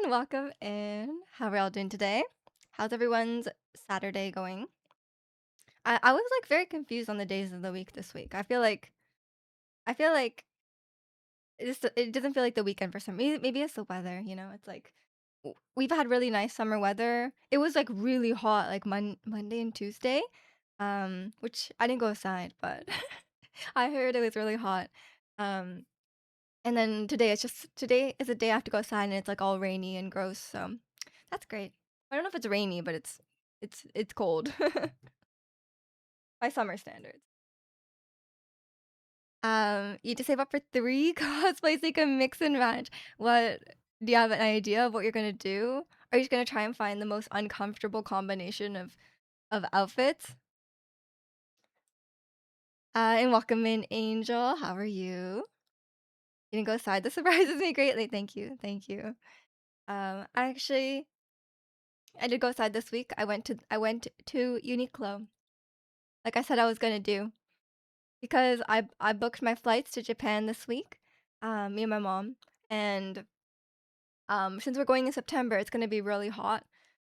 welcome in. How are y'all doing today? How's everyone's Saturday going? I was like very confused on the days of the week this week. I feel like it doesn't feel like the weekend for some reason. Maybe it's the weather, It's like we've had really nice summer weather. It was like really hot like Monday and Tuesday. Which I didn't go outside, but I heard it was really hot. Um and then today is a day I have to go outside and it's like all rainy and gross, so that's great. I don't know if it's rainy, but it's cold by summer standards. You have to save up for 3 cosplays so you can mix and match. What do you have an idea of what you're gonna do? Are you just gonna try and find the most uncomfortable combination of outfits? And welcome in, Angel. How are you? You didn't go outside. This surprises me greatly. Thank you. Thank you. Actually, I did go outside this week. I went to Uniqlo, like I said I was gonna do, because I booked my flights to Japan this week, me and my mom, and since we're going in September, it's gonna be really hot.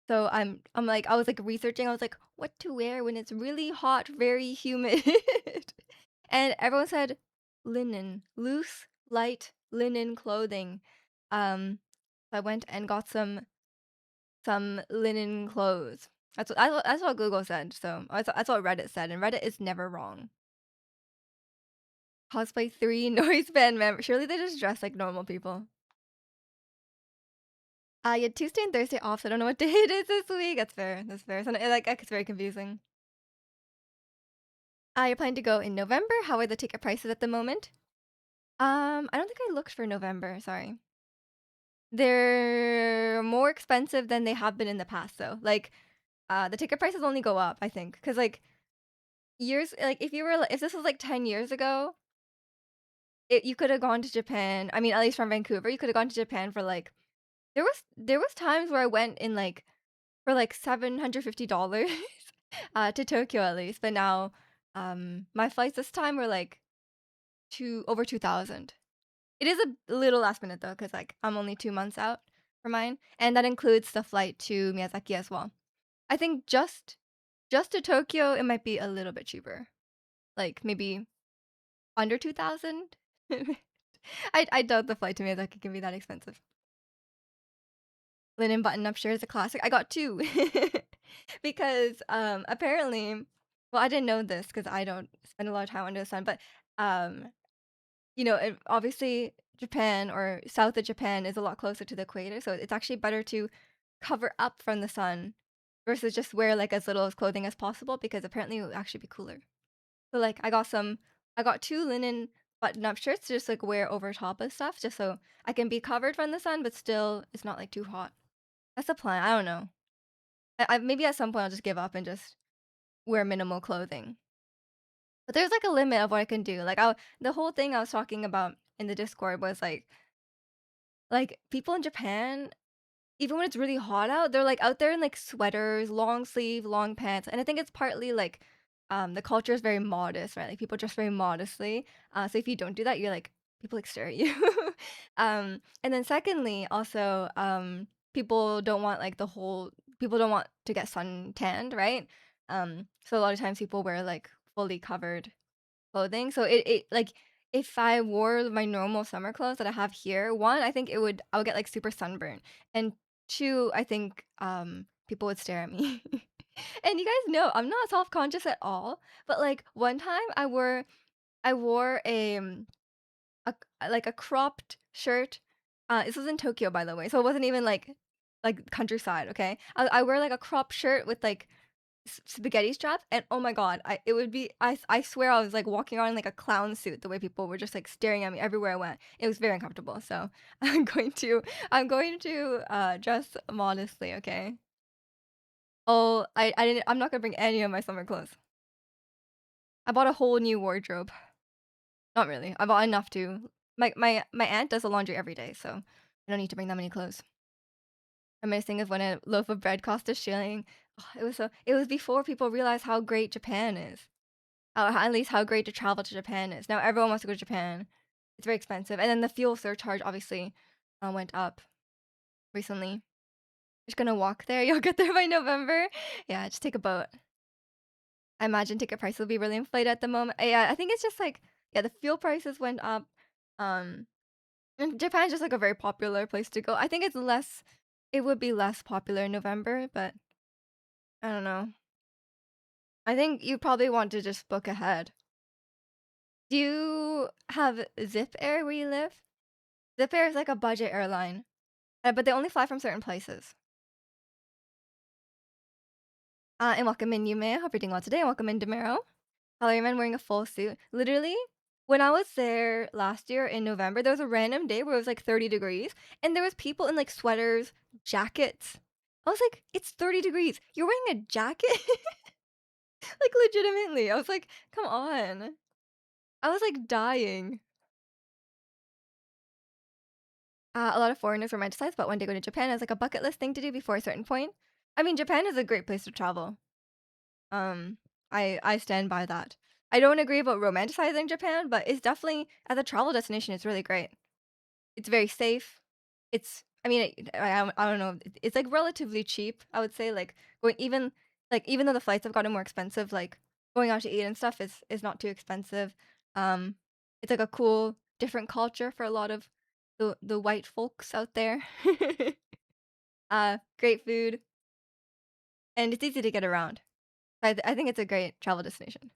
So I'm like I was like researching. I was like, what to wear when it's really hot, very humid, and everyone said linen, loose, light linen clothing. So I went and got some linen clothes. That's what Google said, so that's what Reddit said, and Reddit is never wrong. Cosplay 3 noise band member surely they just dress like normal people. You had Tuesday and Thursday off, so I don't know what day it is this week. That's fair. So, like, it's very confusing. You're planning to go in November? How are the ticket prices at the moment? I don't think I looked for November, sorry. They're more expensive than they have been in the past, though. Like, the ticket prices only go up, I think, because like, if this was, like, 10 years ago, you coulda gone to Japan. I mean, at least from Vancouver, you coulda gone to Japan for, like there was times where I went in, like, for, like, $750, to Tokyo at least, but now, my flights this time were, like, over 2,000. It is a little last minute though, because like, I'm only 2 months out for mine, and that includes the flight to Miyazaki as well. I think just to Tokyo, it might be a little bit cheaper, like, maybe under 2,000? I doubt the flight to Miyazaki can be that expensive. Linen button-up shirt is a classic. I got 2 because, apparently well, I didn't know this because I don't spend a lot of time under the sun, but, um, obviously, Japan or south of Japan is a lot closer to the equator, so it's actually better to cover up from the sun versus just wear, like, as little as clothing as possible because apparently it would actually be cooler. So, like, I got 2 linen button-up shirts to just, like, wear over top of stuff just so I can be covered from the sun, but still it's not, like, too hot. That's the plan, I don't know. I maybe at some point I'll just give up and just wear minimal clothing. But there's, like, a limit of what I can do, like, the whole thing I was talking about in the Discord was, like, people in Japan, even when it's really hot out, they're, like, out there in, like, sweaters, long sleeve, long pants, and I think it's partly, like, the culture is very modest, right? Like, people dress very modestly, so if you don't do that, you're, like people, like, stare at you. And then secondly, also, people don't want to get sun tanned, right? So a lot of times people wear, like, fully covered clothing, so like, if I wore my normal summer clothes that I have here, 1, I would get, like, super sunburned, and 2, I think, people would stare at me. And you guys know, I'm not self-conscious at all, but, like, one time I wore like, a cropped shirt, this was in Tokyo, by the way, so it wasn't even, like, countryside, okay? I wear, like, a cropped shirt with, like, spaghetti straps, and oh my god, I swear I was, like, walking around in, like, a clown suit the way people were just, like, staring at me everywhere I went. It was very uncomfortable, so I'm going to dress modestly, okay? Oh, I'm not gonna bring any of my summer clothes. I bought a whole new wardrobe. Not really, I bought enough to my aunt does the laundry every day, so I don't need to bring that many clothes. Amazing is when a loaf of bread cost a shilling. It was before people realized how great Japan is. At least how great to travel to Japan is. Now everyone wants to go to Japan. It's very expensive, and then the fuel surcharge obviously, went up recently. Just gonna walk there. You'll get there by November. Yeah, just take a boat. I imagine ticket prices will be really inflated at the moment. Yeah, I think it's just like yeah, the fuel prices went up. Um, and Japan's just like a very popular place to go. I think it would be less popular in November, but I don't know. I think you probably want to just book ahead. Do you have Zip Air where you live? Zip Air is like a budget airline, but they only fly from certain places. And welcome in Yume. Hope you're doing well today. And welcome in Demiro. Salaryman wearing a full suit. Literally, when I was there last year in November, there was a random day where it was like 30 degrees, and there was people in like sweaters, jackets. I was like, it's 30 degrees. You're wearing a jacket? Like legitimately. I was like, come on. I was like dying. A lot of foreigners romanticize about one day going to Japan as like a bucket list thing to do before a certain point. I mean, Japan is a great place to travel. Um, I stand by that. I don't agree about romanticizing Japan, but it's definitely as a travel destination, it's really great. It's very safe. It's I mean, I don't know. It's like relatively cheap. I would say like going even though the flights have gotten more expensive, like going out to eat and stuff is not too expensive. Um, it's like a cool different culture for a lot of the white folks out there. Great food and it's easy to get around. I think it's a great travel destination.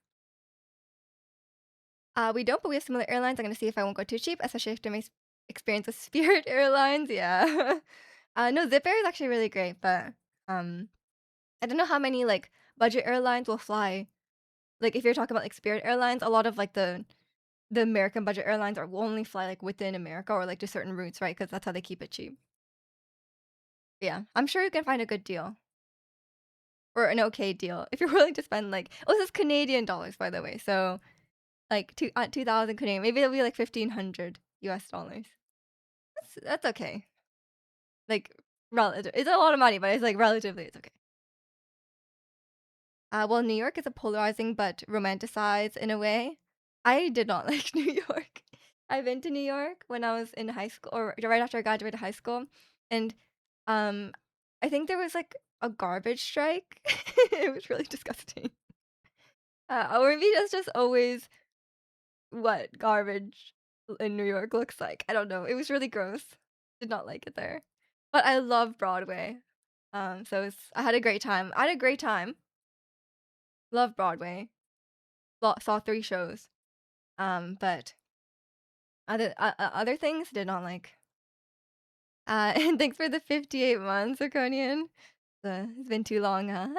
We don't, but we have similar airlines. I'm gonna see if I won't go too cheap, especially after my experience with Spirit Airlines. Yeah. No, Zip Air is actually really great, but um, I don't know how many like budget airlines will fly. Like if you're talking about like Spirit Airlines, a lot of like the American budget airlines are will only fly like within America or like to certain routes, right? Because that's how they keep it cheap. Yeah, I'm sure you can find a good deal or an okay deal if you're willing to spend like oh, this is Canadian dollars by the way, so like 2,000 Canadian, maybe it'll be like 1,500 US dollars. That's okay. Like relative, it's a lot of money, but it's like relatively it's okay. Well, New York is a polarizing but romanticized in a way. I did not like New York. I've been to New York when I was in high school or right after I graduated high school, and um, I think there was like a garbage strike. It was really disgusting. Or maybe that's just always what garbage in New York looks like. I don't know. It was really gross. Did not like it there. But I love Broadway. So I had a great time. I had a great time. Love Broadway. Saw 3 shows. But other things did not like. And thanks for the 58 months, Zirconian. It's been too long, huh?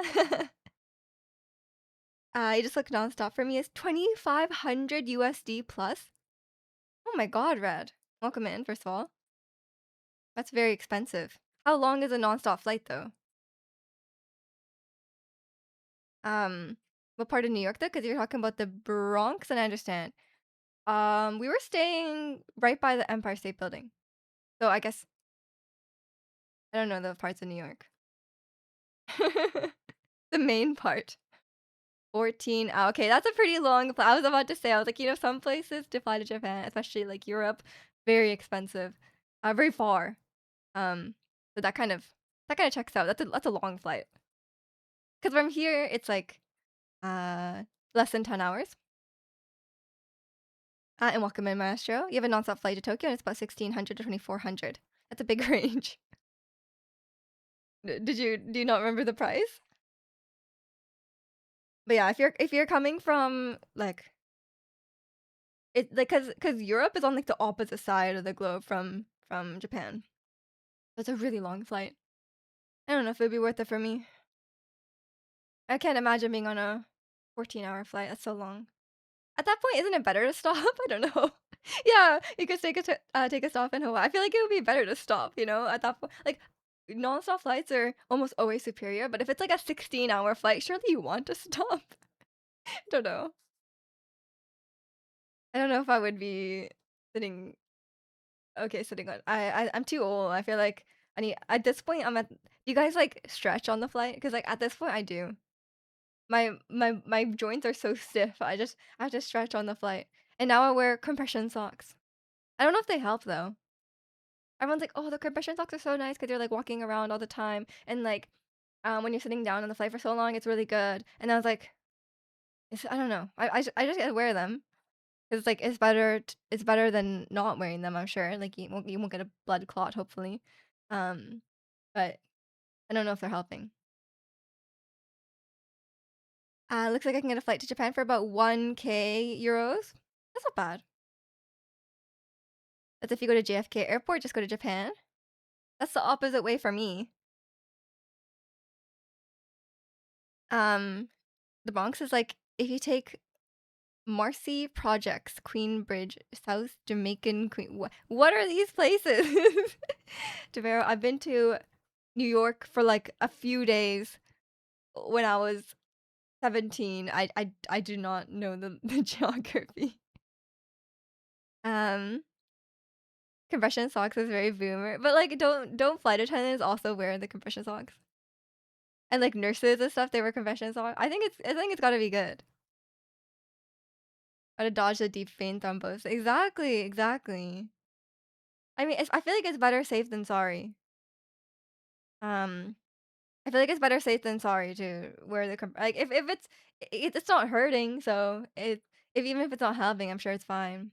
You just look nonstop for me is 2,500 USD plus. Oh my god, Red. Welcome in, first of all. That's very expensive. How long is a nonstop flight though? Um, what part of New York though? Because you're talking about the Bronx, and I understand. We were staying right by the Empire State Building, so I guess I don't know the parts of New York. The main part. 14. Okay, that's a pretty long I was about to say, I was like, some places to fly to Japan, especially like Europe, very expensive, very far. Um, so that kind of checks out. That's a long flight. Because from here, it's like uh less than 10 hours. And welcome in, Maestro. You have a nonstop flight to Tokyo, and it's about 1,600 to 2,400. That's a big range. Do you not remember the price? But yeah, if you're coming from like it like because Europe is on like the opposite side of the globe from Japan. That's a really long flight. I don't know if it'd be worth it for me. I can't imagine being on a 14-hour flight. That's so long. At that point, isn't it better to stop? I don't know. Yeah, you could take a stop in Hawaii. I feel like it would be better to stop, at that point. Like, non-stop flights are almost always superior, but if it's like a 16-hour flight, surely you want to stop. I don't know. I don't know if I would be sitting sitting on I'm too old. I feel like I need at this point you guys like stretch on the flight? Because like at this point I do. My joints are so stiff. I have to stretch on the flight. And now I wear compression socks. I don't know if they help though. everyone's like, "Oh, the compression socks are so nice because 'cause you're, like, walking around all the time, and, like, when you're sitting down on the flight for so long, it's really good." And I was like, I don't know. I just gotta wear them 'cause it's, like, it's better than not wearing them, I'm sure. Like, you won't get a blood clot, hopefully. Um, but I don't know if they're helping. Looks like I can get a flight to Japan for about 1K euros. That's not bad. That's if you go to JFK Airport, just go to Japan. That's the opposite way for me. Um, the Bronx is like if you take Marcy Projects, Queenbridge, South Jamaican Queen. What are these places? Devero, I've been to New York for like a few days when I was 17. I do not know the geography. Um, Compression socks is very boomer, but like don't flight attendants also wear the compression socks? And like nurses and stuff, they wear compression socks. I think it's gotta be good. Gotta dodge the deep vein thrombus. Exactly, exactly. I mean, I feel like it's better safe than sorry. Um, I feel like it's better safe than sorry to wear the like if it's not hurting, so if even if it's not helping, I'm sure it's fine.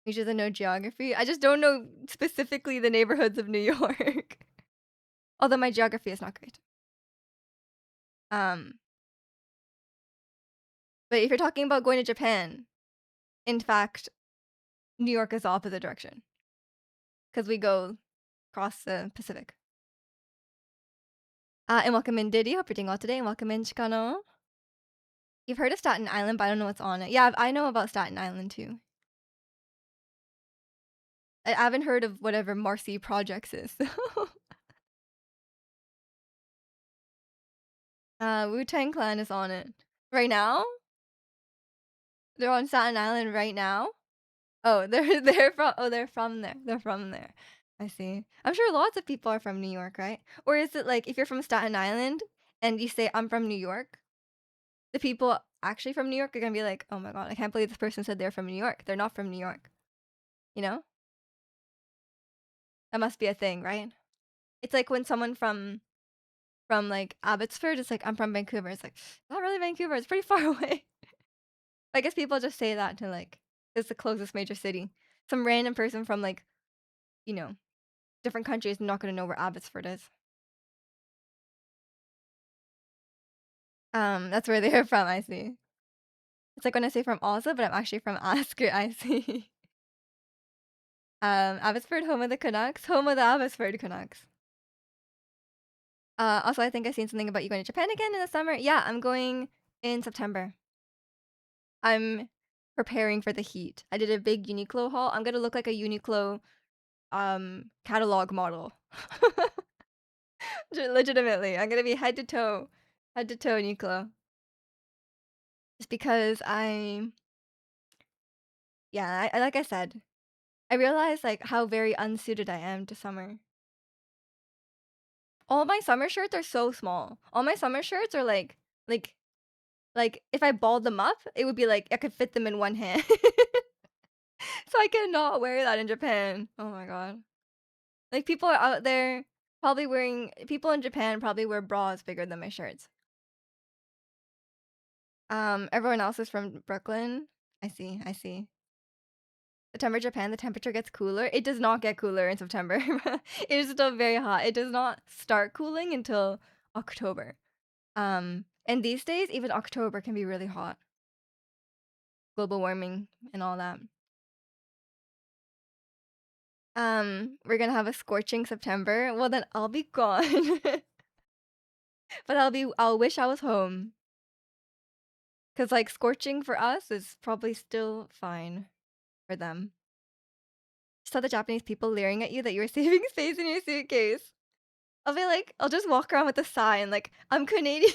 You just know geography. I just don't know specifically the neighborhoods of New York. Although my geography is not great. Um, but if you're talking about going to Japan, in fact, New York is the opposite direction because we go across the Pacific. And welcome in Diddy. Hope you're doing well today. And welcome in Chicano. You've heard of Staten Island, but I don't know what's on it. Yeah, I know about Staten Island too. I haven't heard of whatever Marcy Projects is. Wu-Tang Clan is on it. Right now? They're on Staten Island right now? Oh, they're from there. They're from there. I see. I'm sure lots of people are from New York, right? Or is it like if you're from Staten Island and you say I'm from New York, the people actually from New York are gonna be like, "Oh my god, I can't believe this person said they're from New York. They're not from New York." You know? That must be a thing, right? It's like when someone from like Abbotsford is like, "I'm from Vancouver." It's like, not really Vancouver. It's pretty far away. I guess people just say that to like it's the closest major city. Some random person from like, you know, different country is not gonna know where Abbotsford is. That's where they're from, I see. It's like when I say from Oslo, but I'm actually from Asker, I see. Abbotsford, home of the Canucks, home of the Abbotsford Canucks. Also, I think I seen something about you going to Japan again in the summer. Yeah, I'm going in September. I'm preparing for the heat. I did a big Uniqlo haul. I'm gonna look like a Uniqlo catalog model. Legitimately, I'm gonna be head to toe Uniqlo. Just because yeah, like I said, I realized like how very unsuited I am to summer. All my summer shirts are so small. All my summer shirts are like like if I balled them up, it would be like I could fit them in one hand. So I cannot wear that in Japan. Oh my god. Like people are out there probably wearing people in Japan probably wear bras bigger than my shirts. Everyone else is from Brooklyn. I see, I see. September, Japan, the temperature gets cooler. It does not get cooler in September. It is still very hot. It does not start cooling until October. And these days, even October can be really hot. Global warming and all that. We're gonna have a scorching September. Well, then I'll be gone. But I'll wish I was home. 'Cause like scorching for us is probably still fine for them. Saw the Japanese people leering at you that you were saving space in your suitcase. I'll be like, I'll just walk around with a sign like, I'm Canadian.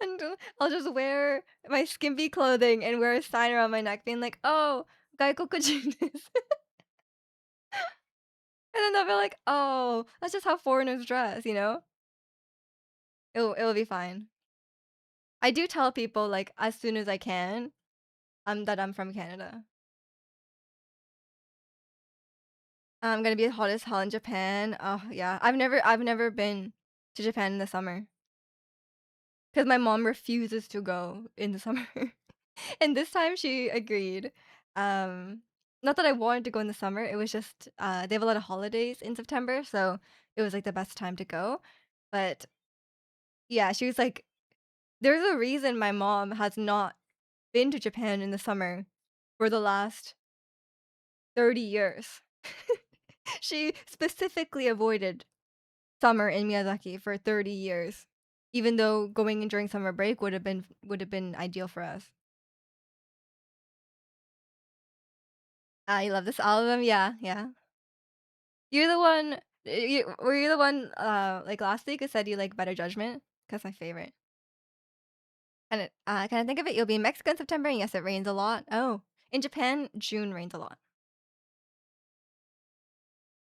And I'll just wear my skimpy clothing and wear a sign around my neck being like, oh, gaikokujin desu. And then they'll be like, oh, that's just how foreigners dress, you know? It'll be fine. I do tell people like as soon as I can, that I'm from Canada. Gonna be hot as hell in Japan. Oh, yeah. I've never been to Japan in the summer because my mom refuses to go in the summer. And this time she agreed. Um, Not that I wanted to go in the summer, it was just, they have a lot of holidays in September, so it was, like, the best time to go. But, yeah, she was like, "There's a reason my mom has not been to Japan in the summer for the last 30 years." She specifically avoided summer in Miyazaki for 30 years, even though going in during summer break would have been ideal for us. You love this album? Yeah, yeah. You're the one were you the one, like, last week who said you like Better Judgment? 'Cause my favorite. Can I think of it? You'll be in Mexico in September, and yes, it rains a lot. Oh, in Japan, June rains a lot.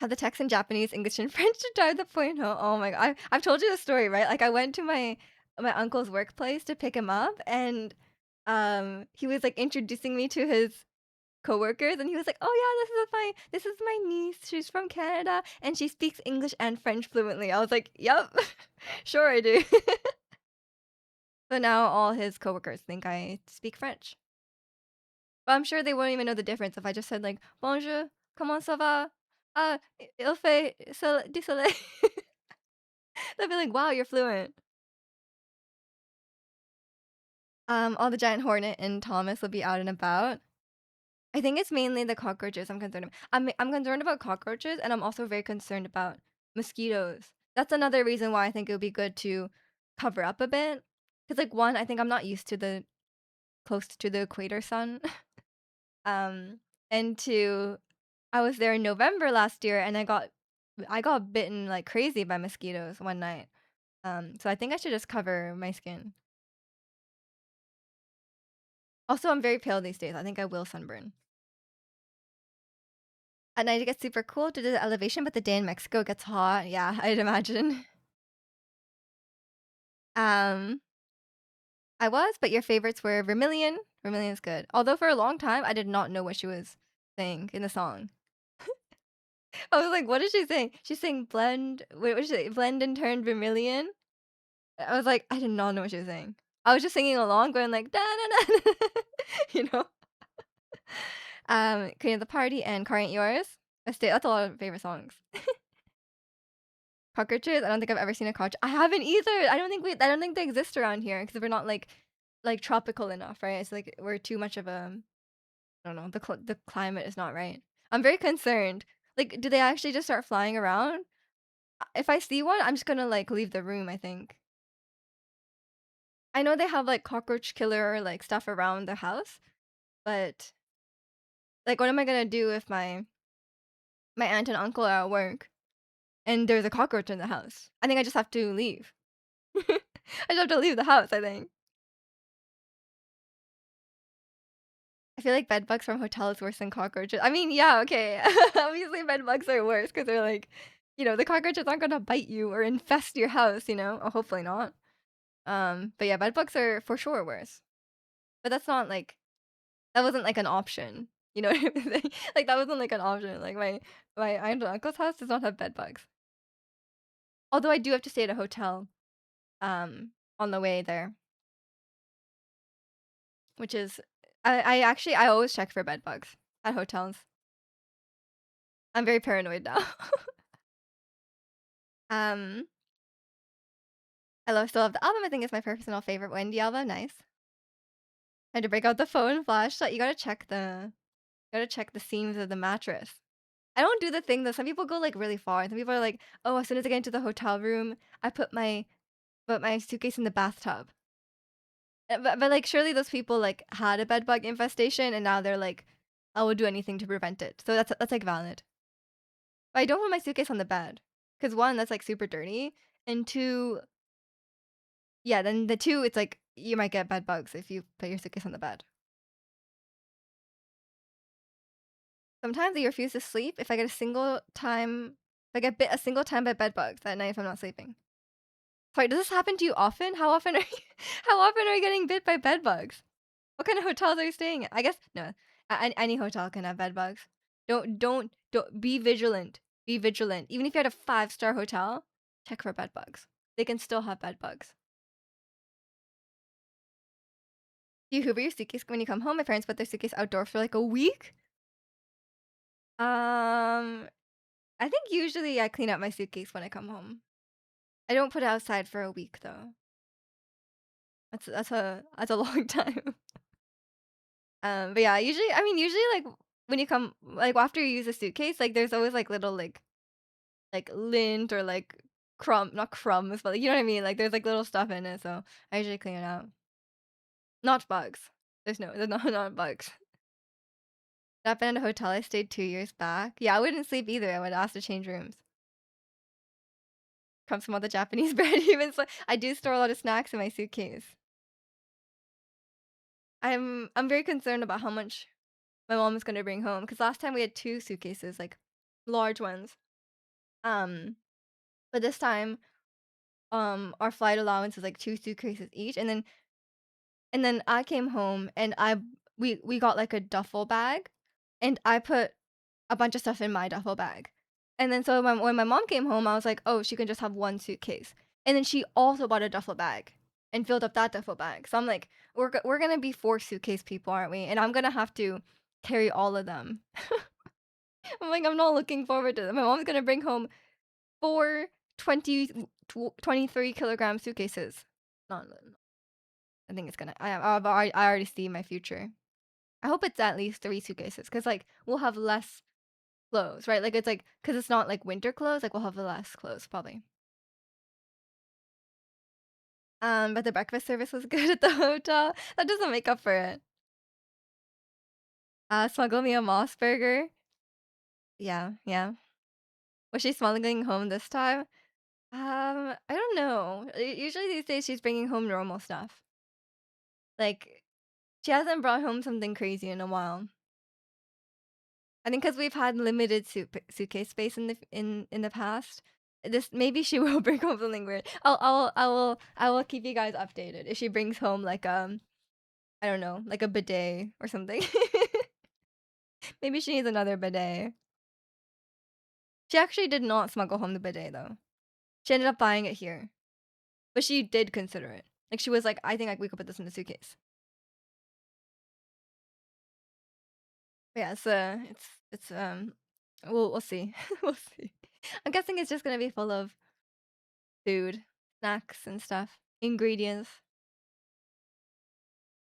Have the text in Japanese, English, and French to drive the point home. Oh my god, I've told you the story, right? Like, I went to my uncle's workplace to pick him up, and, he was, like, introducing me to his coworkers, and he was like, "Oh, yeah, this is my niece, she's from Canada, and she speaks English and French fluently." I was like, "Yep, sure I do." So now all his coworkers think I speak French. But I'm sure they won't even know the difference if I just said, like, "Bonjour, comment ça va? Ah, il fait du soleil." They'll be like, "Wow, you're fluent." All the giant hornet and Thomas will be out and about. I think it's mainly the cockroaches I'm concerned about. I'm concerned about cockroaches, and I'm also very concerned about mosquitoes. That's another reason why I think it would be good to cover up a bit. Cause like, 1, I think I'm not used to the close to the equator sun. Um, and 2, I was there in November last year, and I got bitten like crazy by mosquitoes one night. So I think I should just cover my skin. Also, I'm very pale these days. I think I will sunburn. At night, it gets super cool due to the elevation, but the day in Mexico gets hot. Yeah, I'd imagine. Um, I was, but your favorites were Vermilion. Vermilion's good. Although for a long time, I did not know what she was saying in the song. I was like, "What is she saying?" She's saying blend. Wait, what did she say? Blend and turn vermilion. I was like, I did not know what she was saying. I was just singing along, going like da da da, you know. Queen of the Party and Car Ain't Yours. That's a lot of favorite songs. Cockroaches. I don't think I've ever seen a cockroach. I haven't either. I don't think they exist around here because we're not like tropical enough, right? It's like we're too much of a. I don't know. The climate is not right. I'm very concerned. Like, do they actually just start flying around? If I see one, I'm just gonna like leave the room, I think. I know they have like cockroach killer like stuff around the house, but like what am I gonna do if my aunt and uncle are at work and there's a cockroach in the house? I think I just have to leave. I just have to leave the house, I think. I feel like bed bugs from hotel is worse than cockroaches. I mean, yeah, okay. Obviously bed bugs are worse because they're like, the cockroaches aren't gonna bite you or infest your house, Or hopefully not. But yeah, bed bugs are for sure worse. But that's not like that wasn't like an option. You know what I'm saying? Like that wasn't like an option. Like my aunt and uncle's house does not have bed bugs. Although I do have to stay at a hotel on the way there, which is I always check for bed bugs at hotels. I'm very paranoid now. um still love the album. I think it's my personal favorite Wendy album. Nice. Had to break out the phone flashlight. You gotta check the seams of the mattress. I don't do the thing that some people go like really far. Some people are like, oh, as soon as I get into the hotel room, I put my suitcase in the bathtub. But like surely those people like had a bed bug infestation and now they're like, I will do anything to prevent it. So that's like valid. But I don't put my suitcase on the bed because 1, that's like super dirty, and 2, yeah, then the 2, it's like you might get bed bugs if you put your suitcase on the bed. Sometimes I refuse to sleep if I get a single time, if I get bit a single time by bed bugs at night if I'm not sleeping. Sorry, does this happen to you often? How often are you, how often are you getting bit by bed bugs? What kind of hotels are you staying at? I guess no. Any hotel can have bed bugs. Don't be vigilant. Be vigilant. Even if you're at a five-star hotel, check for bed bugs. They can still have bed bugs. Do you hoover your suitcase when you come home? My parents put their suitcase outdoors for like a week. Um, I think usually I clean up my suitcase when I come home. I don't put it outside for a week though. That's a long time. But yeah, usually like when you come like after you use a suitcase, like there's always like little like lint or like not crumbs, but like, you know what I mean? Like there's like little stuff in it, so I usually clean it out. Not bugs. There's not bugs. That happened at a hotel I stayed 2 years back. Yeah, I wouldn't sleep either. I would ask to change rooms. Comes from all the Japanese bread. Even so, I do store a lot of snacks in my suitcase. I'm very concerned about how much my mom is gonna bring home because last time we had two suitcases, like large ones. Um, but this time, our flight allowance is like two suitcases each, and then I came home and we got like a duffel bag, and I put a bunch of stuff in my duffel bag. And then so when my mom came home, I was like, "Oh, she can just have one suitcase." And then she also bought a duffel bag and filled up that duffel bag. So I'm like, we're gonna be four suitcase people, aren't we? And I'm gonna have to carry all of them. I'm like, I'm not looking forward to them. My mom's gonna bring home four 23 kilogram suitcases. Not, I think it's gonna. I already see my future. I hope it's at least three suitcases because like we'll have less clothes, right? Like, it's like, because it's not, like, winter clothes, like, we'll have less clothes, probably. But the breakfast service was good at the hotel. That doesn't make up for it. Smuggle me a Moss burger. Yeah, yeah. Was she smuggling home this time? I don't know. Usually these days she's bringing home normal stuff. Like, she hasn't brought home something crazy in a while. I think because we've had limited suitcase space in the past. This maybe she will bring home something weird. I will keep you guys updated if she brings home like I don't know, like a bidet or something. Maybe she needs another bidet. She actually did not smuggle home the bidet though. She ended up buying it here, but she did consider it. Like she was like, I think like we could put this in the suitcase. But yeah, it's we'll see. We'll see. I'm guessing it's just gonna be full of food, snacks and stuff, ingredients.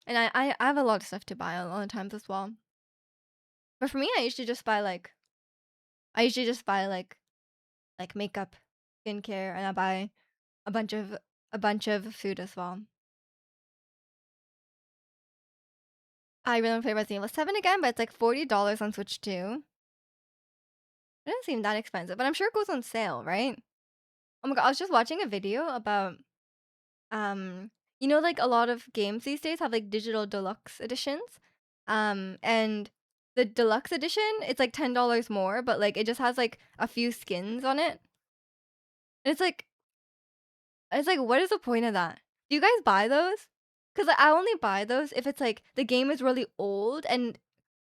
And I have a lot of stuff to buy a lot of times as well. But for me, I usually just buy like makeup, skincare, and I buy a bunch of a bunch of food as well. I really want to play Resident Evil 7 again, but it's like $40 on Switch 2. It doesn't seem that expensive, but I'm sure it goes on sale, right? Oh my god, I was just watching a video about um like a lot of games these days have like digital deluxe editions. And the deluxe edition, it's like $10 more, but like it just has like a few skins on it. And it's like what is the point of that? Do you guys buy those? Cuz I only buy those if it's like the game is really old and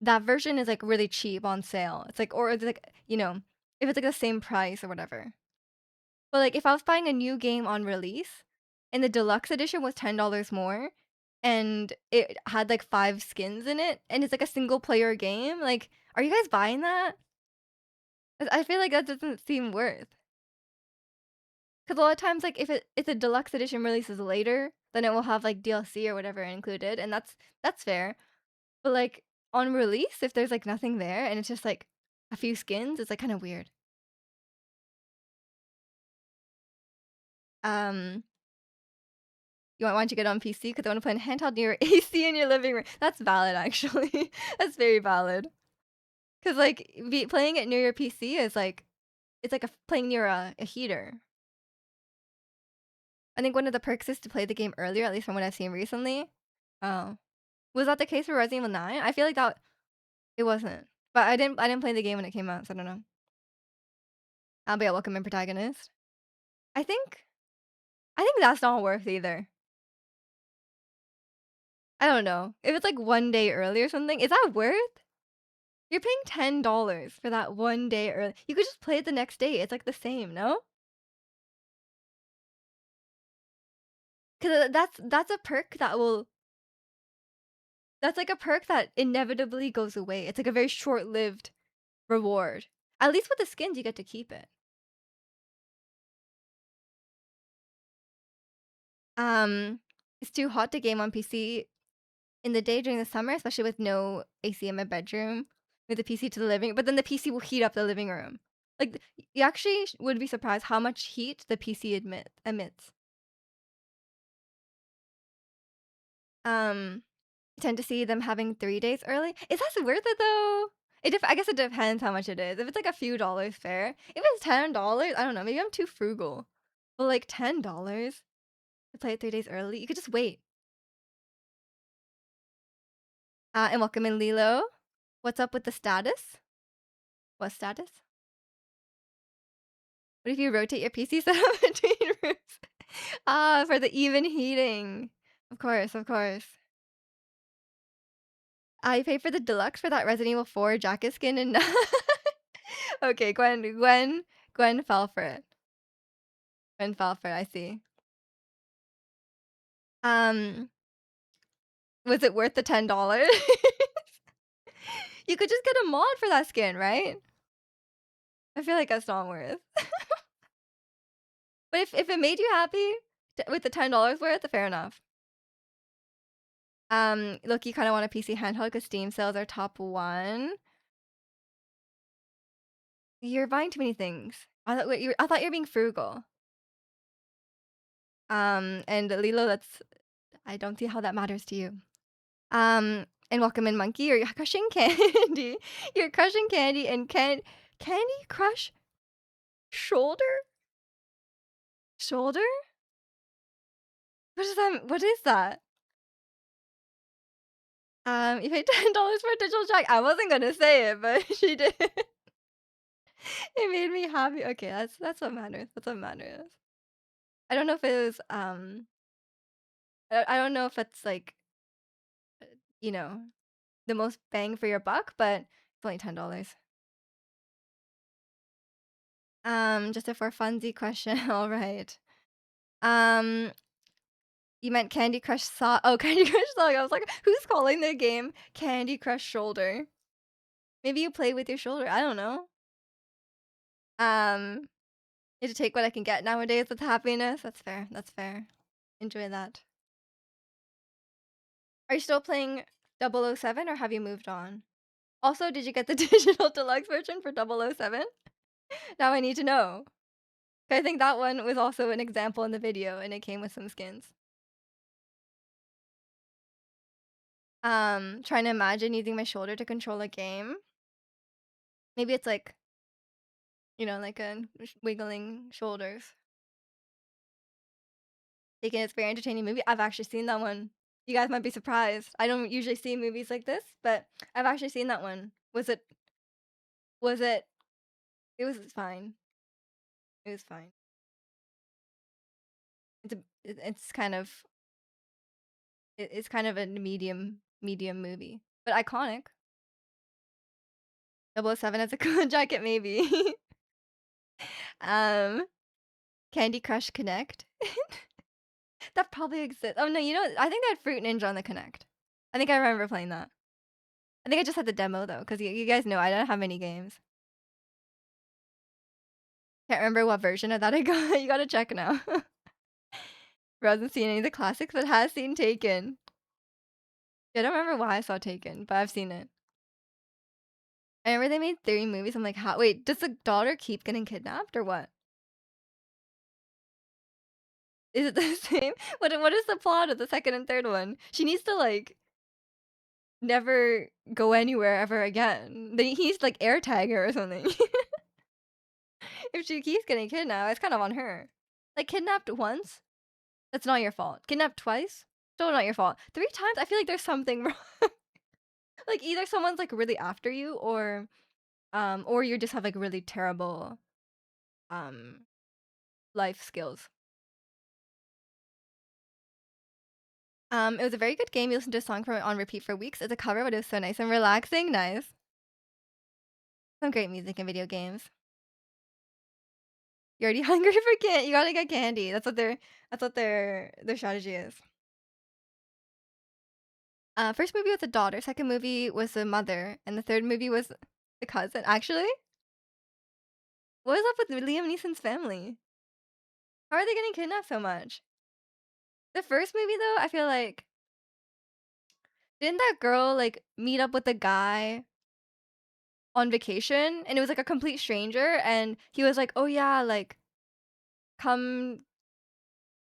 that version is like really cheap on sale. It's like or it's like, if it's like the same price or whatever. But like if I was buying a new game on release and the deluxe edition was $10 more and it had like 5 skins in it and it's like a single player game, like are you guys buying that? I feel like that doesn't seem worth. Cuz a lot of times like if the deluxe edition releases later, then it will have like DLC or whatever included and that's fair. But like on release if there's like nothing there and it's just like a few skins, it's like kind of weird. Um why don't you get it on PC? Because I wanna play in handheld near your AC in your living room. That's valid, actually. That's very valid. Because like, playing it near your PC is like it's like playing near a heater. I think one of the perks is to play the game earlier, at least from what I've seen recently. Oh. Was that the case for Resident Evil 9? I feel like that it wasn't. But I didn't play the game when it came out, so I don't know. But yeah, welcome in protagonist. I think I think that's not worth either. I don't know. If it's like one day early or something, is that worth? You're paying $10 for that 1 day early. You could just play it the next day. It's like the same, no? 'Cause that's a perk that will that's like a perk that inevitably goes away. It's like a very short-lived reward. At least with the skins, you get to keep it. Um, it's too hot to game on PC in the day during the summer, especially with no AC in my bedroom, with the PC to the living but then the PC will heat up the living room. Like, you actually would be surprised how much heat the PC emits. Um, tend to see them having 3 days early. Is that worth it though? I guess it depends how much it is. If it's like a few dollars, fair. If it's $10, I don't know, maybe I'm too frugal. But like $10 to play it 3 days early, you could just wait. And welcome in Lilo. What's up with the status? What status? What if you rotate your PC setup between rooms? Ah, for the even heating. Of course, of course. I paid for the deluxe for that Resident Evil 4 jacket skin and okay, Gwen fell for it. Gwen fell for it, I see. Um, was it worth the $10? You could just get a mod for that skin, right? I feel like that's not worth. But if it made you happy with the $10 worth, fair enough. Look, you kind of want a PC handheld because Steam sales are top one. You're buying too many things. I thought you were being frugal. And Lilo, I don't see how that matters to you. And welcome in Monkey. You're crushing candy. You're crushing candy and Candy Crush shoulder? Shoulder? What is that? You paid $10 for a digital jack. I wasn't gonna say it, but she did. It made me happy. Okay, that's what matters. That's what matters. I don't know if it was I don't know if it's like, you know, the most bang for your buck, but it's only $10. Just a for funsy question. All right. Um, you meant Candy Crush oh, Candy Crush Song. I was like, who's calling the game Candy Crush Shoulder? Maybe you play with your shoulder. I don't know. You have to take what I can get nowadays with happiness. That's fair. That's fair. Enjoy that. Are you still playing 007 or have you moved on? Also, did you get the digital deluxe version for 007? Now I need to know. I think that one was also an example in the video and it came with some skins. Trying to imagine using my shoulder to control a game. Maybe it's like, like a wiggling shoulders. Thinking it's a very entertaining movie. I've actually seen that one. You guys might be surprised. I don't usually see movies like this, but I've actually seen that one. Was it it was fine. It was fine. It's kind of it's kind of a medium movie, but iconic. 007 as a cool jacket maybe. um Candy Crush Connect. That probably exists. Oh no, I think they had Fruit Ninja on the Connect. I think I remember playing that. I think I just had the demo though, because you guys know I don't have many games. Can't remember what version of that I got. You gotta check now. Bro hasn't seen any of the classics, but has seen Taken. Yeah, I don't remember why I saw Taken, but I've seen it. I remember they made 3 movies. I'm like, how? Wait, does the daughter keep getting kidnapped or what? Is it the same? What is the plot of the second and third one? She needs to like never go anywhere ever again. He needs to like air tag her or something. If she keeps getting kidnapped, it's kind of on her. Like kidnapped once, that's not your fault. Kidnapped twice, still not your fault. 3 times, I feel like there's something wrong. Like either someone's like really after you, or you just have like really terrible um life skills. It was a very good game. You listened to a song from it on repeat for weeks. It's a cover, but it was so nice and relaxing. Nice. Some great music and video games. You're already hungry for you gotta get candy. That's what their strategy is. First movie was the daughter, second movie was the mother, and the third movie was the cousin. Actually, what is up with Liam Neeson's family? How are they getting kidnapped so much? The first movie though, I feel like didn't that girl like meet up with the guy on vacation and it was like a complete stranger and he was like, "Oh yeah, like come."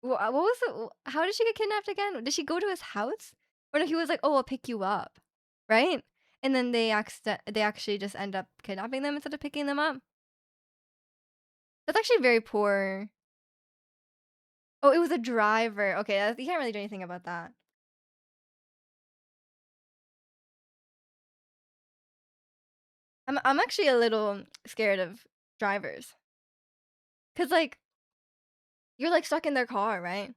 What was how did she get kidnapped again? Did she go to his house? Or no, he was like, "Oh, I'll pick you up," right? And then they actually just end up kidnapping them instead of picking them up. That's actually very poor. Oh, it was a driver. Okay, you can't really do anything about that. I'm actually a little scared of drivers, cause like you're like stuck in their car, right?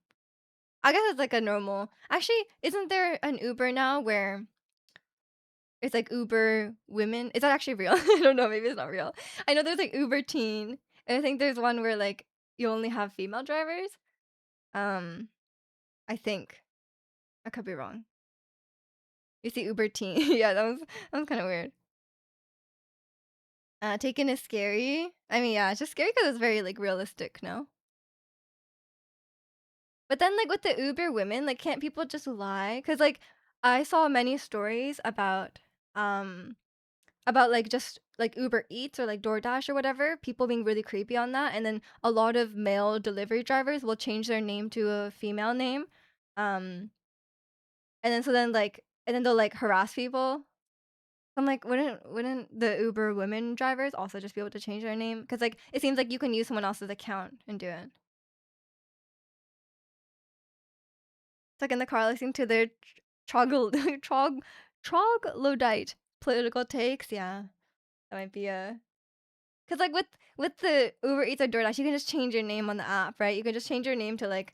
I guess it's like a normal. Actually, isn't there an Uber now where it's like Uber women? Is that actually real? I don't know. Maybe it's not real. I know there's like Uber teen, and I think there's one where like you only have female drivers. Um, I think I could be wrong. You see Uber teen? Yeah, that was kind of weird. Taken is scary. I mean, yeah, it's just scary because it's very like realistic, no? But then like with the Uber women, like can't people just lie? Cause like I saw many stories um about like just like Uber Eats or like DoorDash or whatever, people being really creepy on that, and then a lot of male delivery drivers will change their name to a female name, um, and then and then they'll like harass people. I'm like, wouldn't the Uber women drivers also just be able to change their name? Because like it seems like you can use someone else's account and do it. It's like in the car listening to their troglodyte political takes. Yeah, that might be a. Cause like with the Uber Eats or DoorDash, you can just change your name on the app, right? You can just change your name to like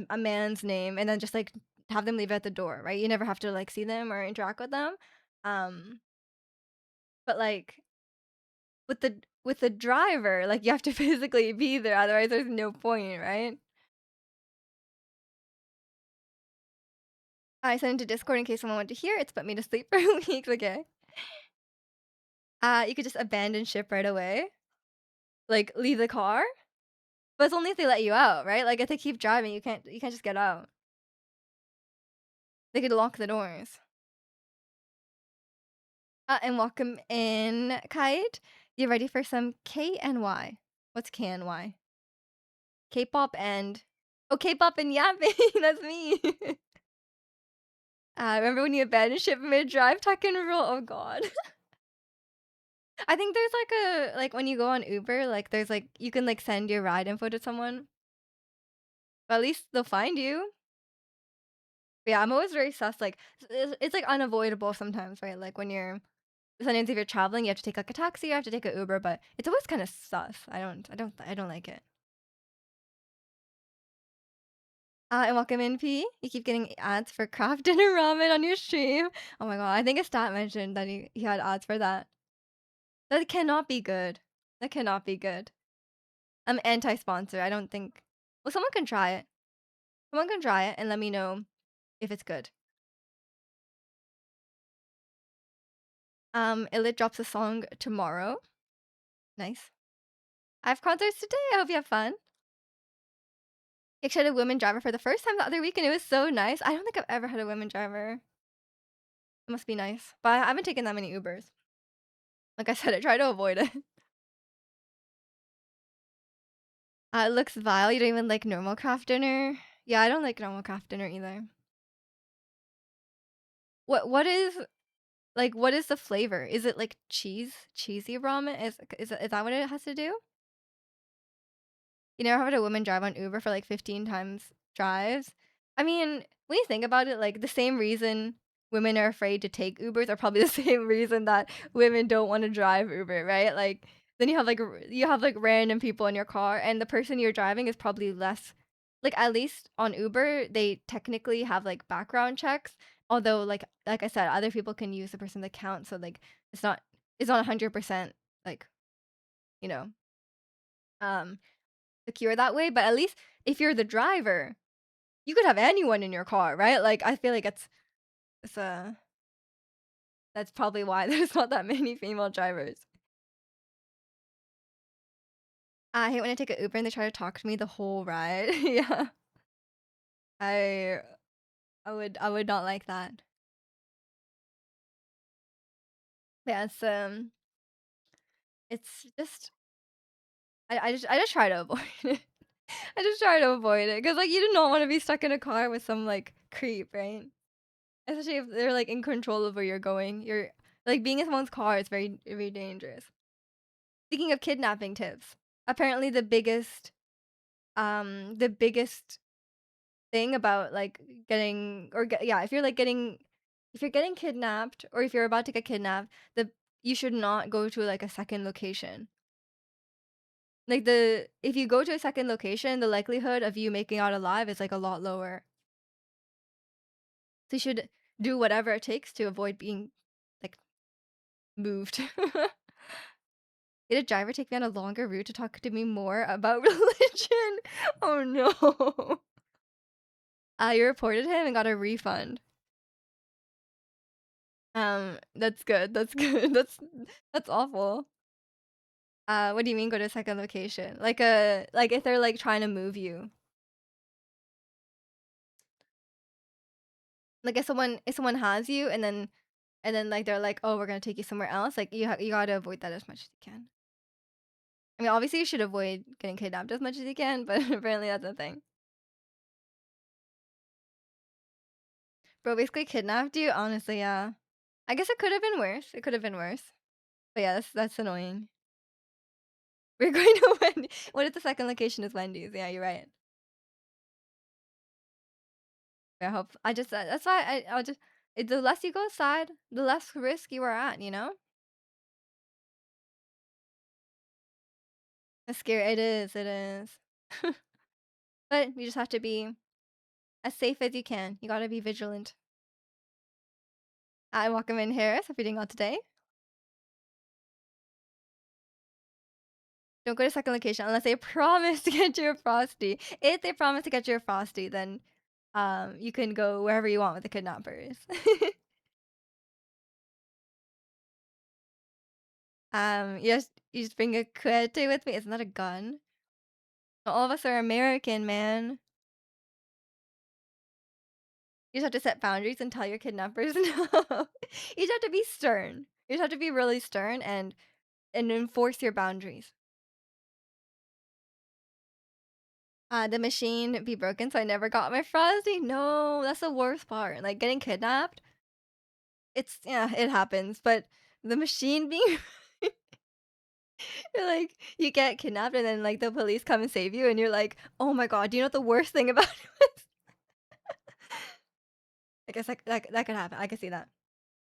a man's name, and then just like have them leave it at the door, right? You never have to like see them or interact with them. Um, but like with the driver, like you have to physically be there, otherwise there's no point, right? I sent it to Discord in case someone wanted to hear. It's put me to sleep for weeks. Okay. You could just abandon ship right away, like leave the car, but it's only if they let you out, right? Like if they keep driving, you can't just get out. They could lock the doors. And welcome in, Kite. You ready for some K and Y? What's K and Y? K-pop and K-pop and yapping. That's me. Remember when you abandoned ship mid-drive tuck and roll? Oh god. I think there's like a like when you go on Uber, like there's like you can like send your ride info to someone, but at least they'll find you. But yeah, I'm always very sus. Like it's like unavoidable sometimes, right? Like when you're sometimes if you're traveling, you have to take like a taxi, you have to take an Uber, but it's always kind of sus. I don't like it. And welcome in, P. You keep getting ads for craft dinner ramen on your stream. Oh my god, I think a stat mentioned that he had ads for that. That cannot be good. That cannot be good. I'm anti-sponsor. I don't think. Well, someone can try it. Someone can try it and let me know if it's good. Illit drops a song tomorrow. Nice. I have concerts today. I hope you have fun. I actually had a women driver for the first time the other week, and it was so nice. I don't think I've ever had a women driver. It must be nice. But I haven't taken that many Ubers. Like I said, I try to avoid it. It looks vile. You don't even like normal craft dinner. Yeah, I don't like normal craft dinner either. What is the flavor? Is it like cheesy ramen? Is that what it has to do? You never had a woman drive on Uber for like 15 times drives? I mean, when you think about it, like the same reason women are afraid to take Ubers are probably the same reason that women don't want to drive Uber, right? Like then you have like random people in your car and the person you're driving is probably less like at least on Uber, they technically have like background checks. Although like I said, other people can use the person's account, so like it's not 100% like, you know, um, secure that way, but at least if you're the driver, you could have anyone in your car, right? Like, I feel like it's, that's probably why there's not that many female drivers. I hate when I take an Uber and they try to talk to me the whole ride. Yeah. I I would not like that. Yeah, it's just I just try to avoid it. I just try to avoid it because like, you do not wanna be stuck in a car with some, like, creep, right? Especially if they're, like, in control of where you're going. You're like, being in someone's car is very, very dangerous. Speaking of kidnapping tips, apparently the biggest thing about, like, getting or get yeah, if you're, like, getting if you're getting kidnapped or if you're about to get kidnapped, the you should not go to, like, a second location. Like, if you go to a second location, the likelihood of you making out alive is, like, a lot lower. So you should do whatever it takes to avoid being, like, moved. Did a driver take me on a longer route to talk to me more about religion? Oh, no. You reported him and got a refund. That's good, that's good, that's awful. What do you mean go to a second location? Like, if they're, like, trying to move you. Like, if someone has you and then, like, they're like, "Oh, we're gonna take you somewhere else," like, you gotta avoid that as much as you can. I mean, obviously, you should avoid getting kidnapped as much as you can, but apparently that's a thing. Bro basically kidnapped you? Honestly, yeah. I guess it could have been worse, it could have been worse. But yeah, that's annoying. We're going to what if the second location is Wendy's? Yeah, you're right. I hope I just that's why I'll just the less you go outside, the less risk you are at, you know? It's scary. It is. But you just have to be as safe as you can. You gotta be vigilant. I'm welcome in Harris. Hope you're doing well today. Don't go to second location unless they promise to get you a Frosty. If they promise to get you a Frosty, then, you can go wherever you want with the kidnappers. You just bring a cohete with me. Isn't that a gun? All of us are American, man. You just have to set boundaries and tell your kidnappers no. You just have to be stern. You just have to be really stern and enforce your boundaries. The machine be broken, so I never got my Frosty? No, that's the worst part. Like, getting kidnapped, it's yeah, it happens, but the machine being like, you get kidnapped and then, like, the police come and save you, and you're like, "Oh my god, do you know what the worst thing about it was?" I guess that could happen. I could see that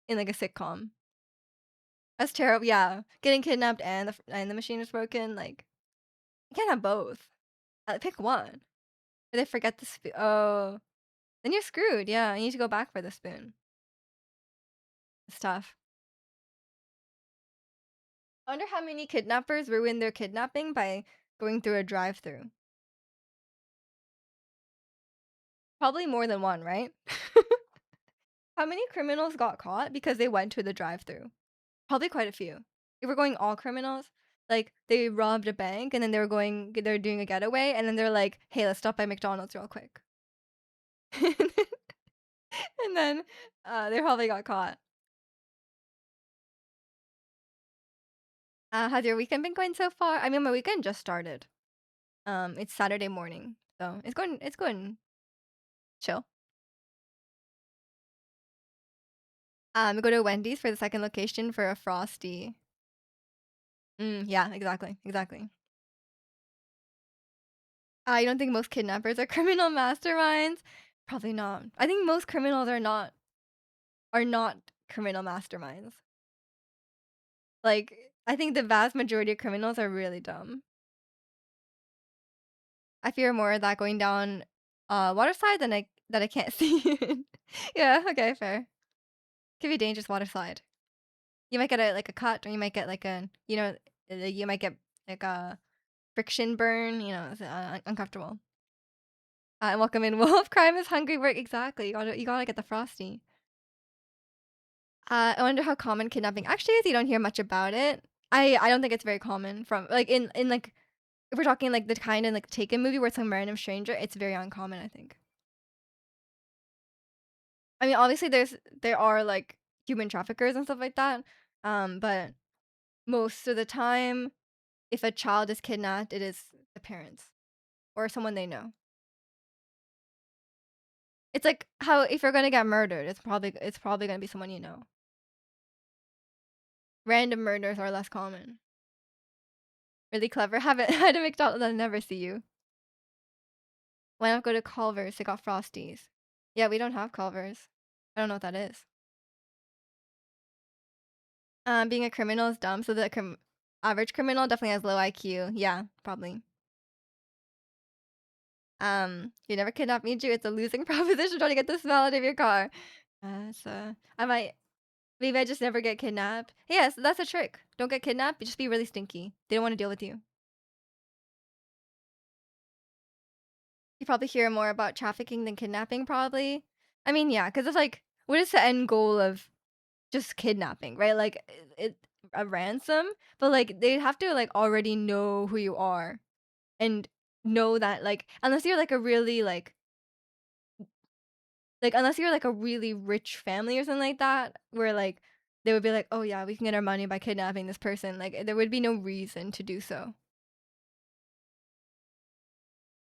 in, like, a sitcom. That's terrible, yeah. Getting kidnapped and the machine is broken, like, you can't have both. Pick one. Or they forget the spoon. Oh, then you're screwed, yeah, you need to go back for the spoon. It's tough. I wonder how many kidnappers ruin their kidnapping by going through a drive-through. Probably more than one, right? How many criminals got caught because they went to the drive-through? Probably quite a few. If we're going all criminals, like, they robbed a bank and then they're doing a getaway, and then they're like, "Hey, let's stop by McDonald's real quick." And then, they probably got caught. How's your weekend been going so far? I mean, my weekend just started. It's Saturday morning, so it's going chill. Go to Wendy's for the second location for a Frosty. Yeah, exactly, exactly. You don't think most kidnappers are criminal masterminds? Probably not. I think most criminals are not criminal masterminds. Like, I think the vast majority of criminals are really dumb. I fear more of that going down, water slide than I can't see it. Yeah, okay, fair. Could be a dangerous water slide. You might get a like a cut, or you might get like a you might get like a friction burn. It's uncomfortable. And welcome in, wolf. Crime is hungry work. Exactly. You gotta get the frosty. I wonder how common kidnapping actually is. You don't hear much about it. I don't think it's very common from like in like if we're talking like the kind of like Taken movie where it's some random stranger, it's very uncommon, I think. I mean, obviously there are like human traffickers and stuff like that. But most of the time, if a child is kidnapped, it is the parents or someone they know. It's like how if you're gonna get murdered, it's probably gonna be someone you know. Random murders are less common. Really clever. Haven't had a McDonald's. I'll never see you. Why not go to Culver's? They got Frosties. Yeah, we don't have Culver's. I don't know what that is. Being a criminal is dumb, so the average criminal definitely has low IQ. Yeah, probably. You never kidnap me, Jew. It's a losing proposition trying to get the smell out of your car. So I might maybe I just never get kidnapped. Yes, that's a trick. Don't get kidnapped. Just be really stinky. They don't want to deal with you. You probably hear more about trafficking than kidnapping, probably. I mean, yeah, because it's like, what is the end goal of just kidnapping, right? Like, a ransom, but like they have to like already know who you are and know that like unless you're like a really like unless you're like a really rich family or something like that, where like they would be like, oh yeah, we can get our money by kidnapping this person. Like there would be no reason to do so.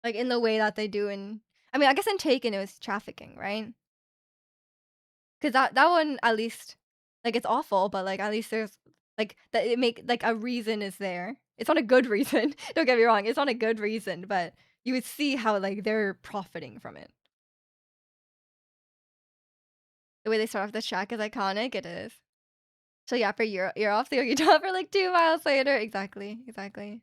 Like in the way that they do in, I mean, I guess in Taken it was trafficking, right? Because that one at least, like it's awful, but like at least there's like that it make like a reason is there. It's not a good reason. Don't get me wrong. It's not a good reason, but you would see how like they're profiting from it. The way they start off the track is iconic. It is. So yeah, for you're off the Utah for like 2 miles later. Exactly. Exactly.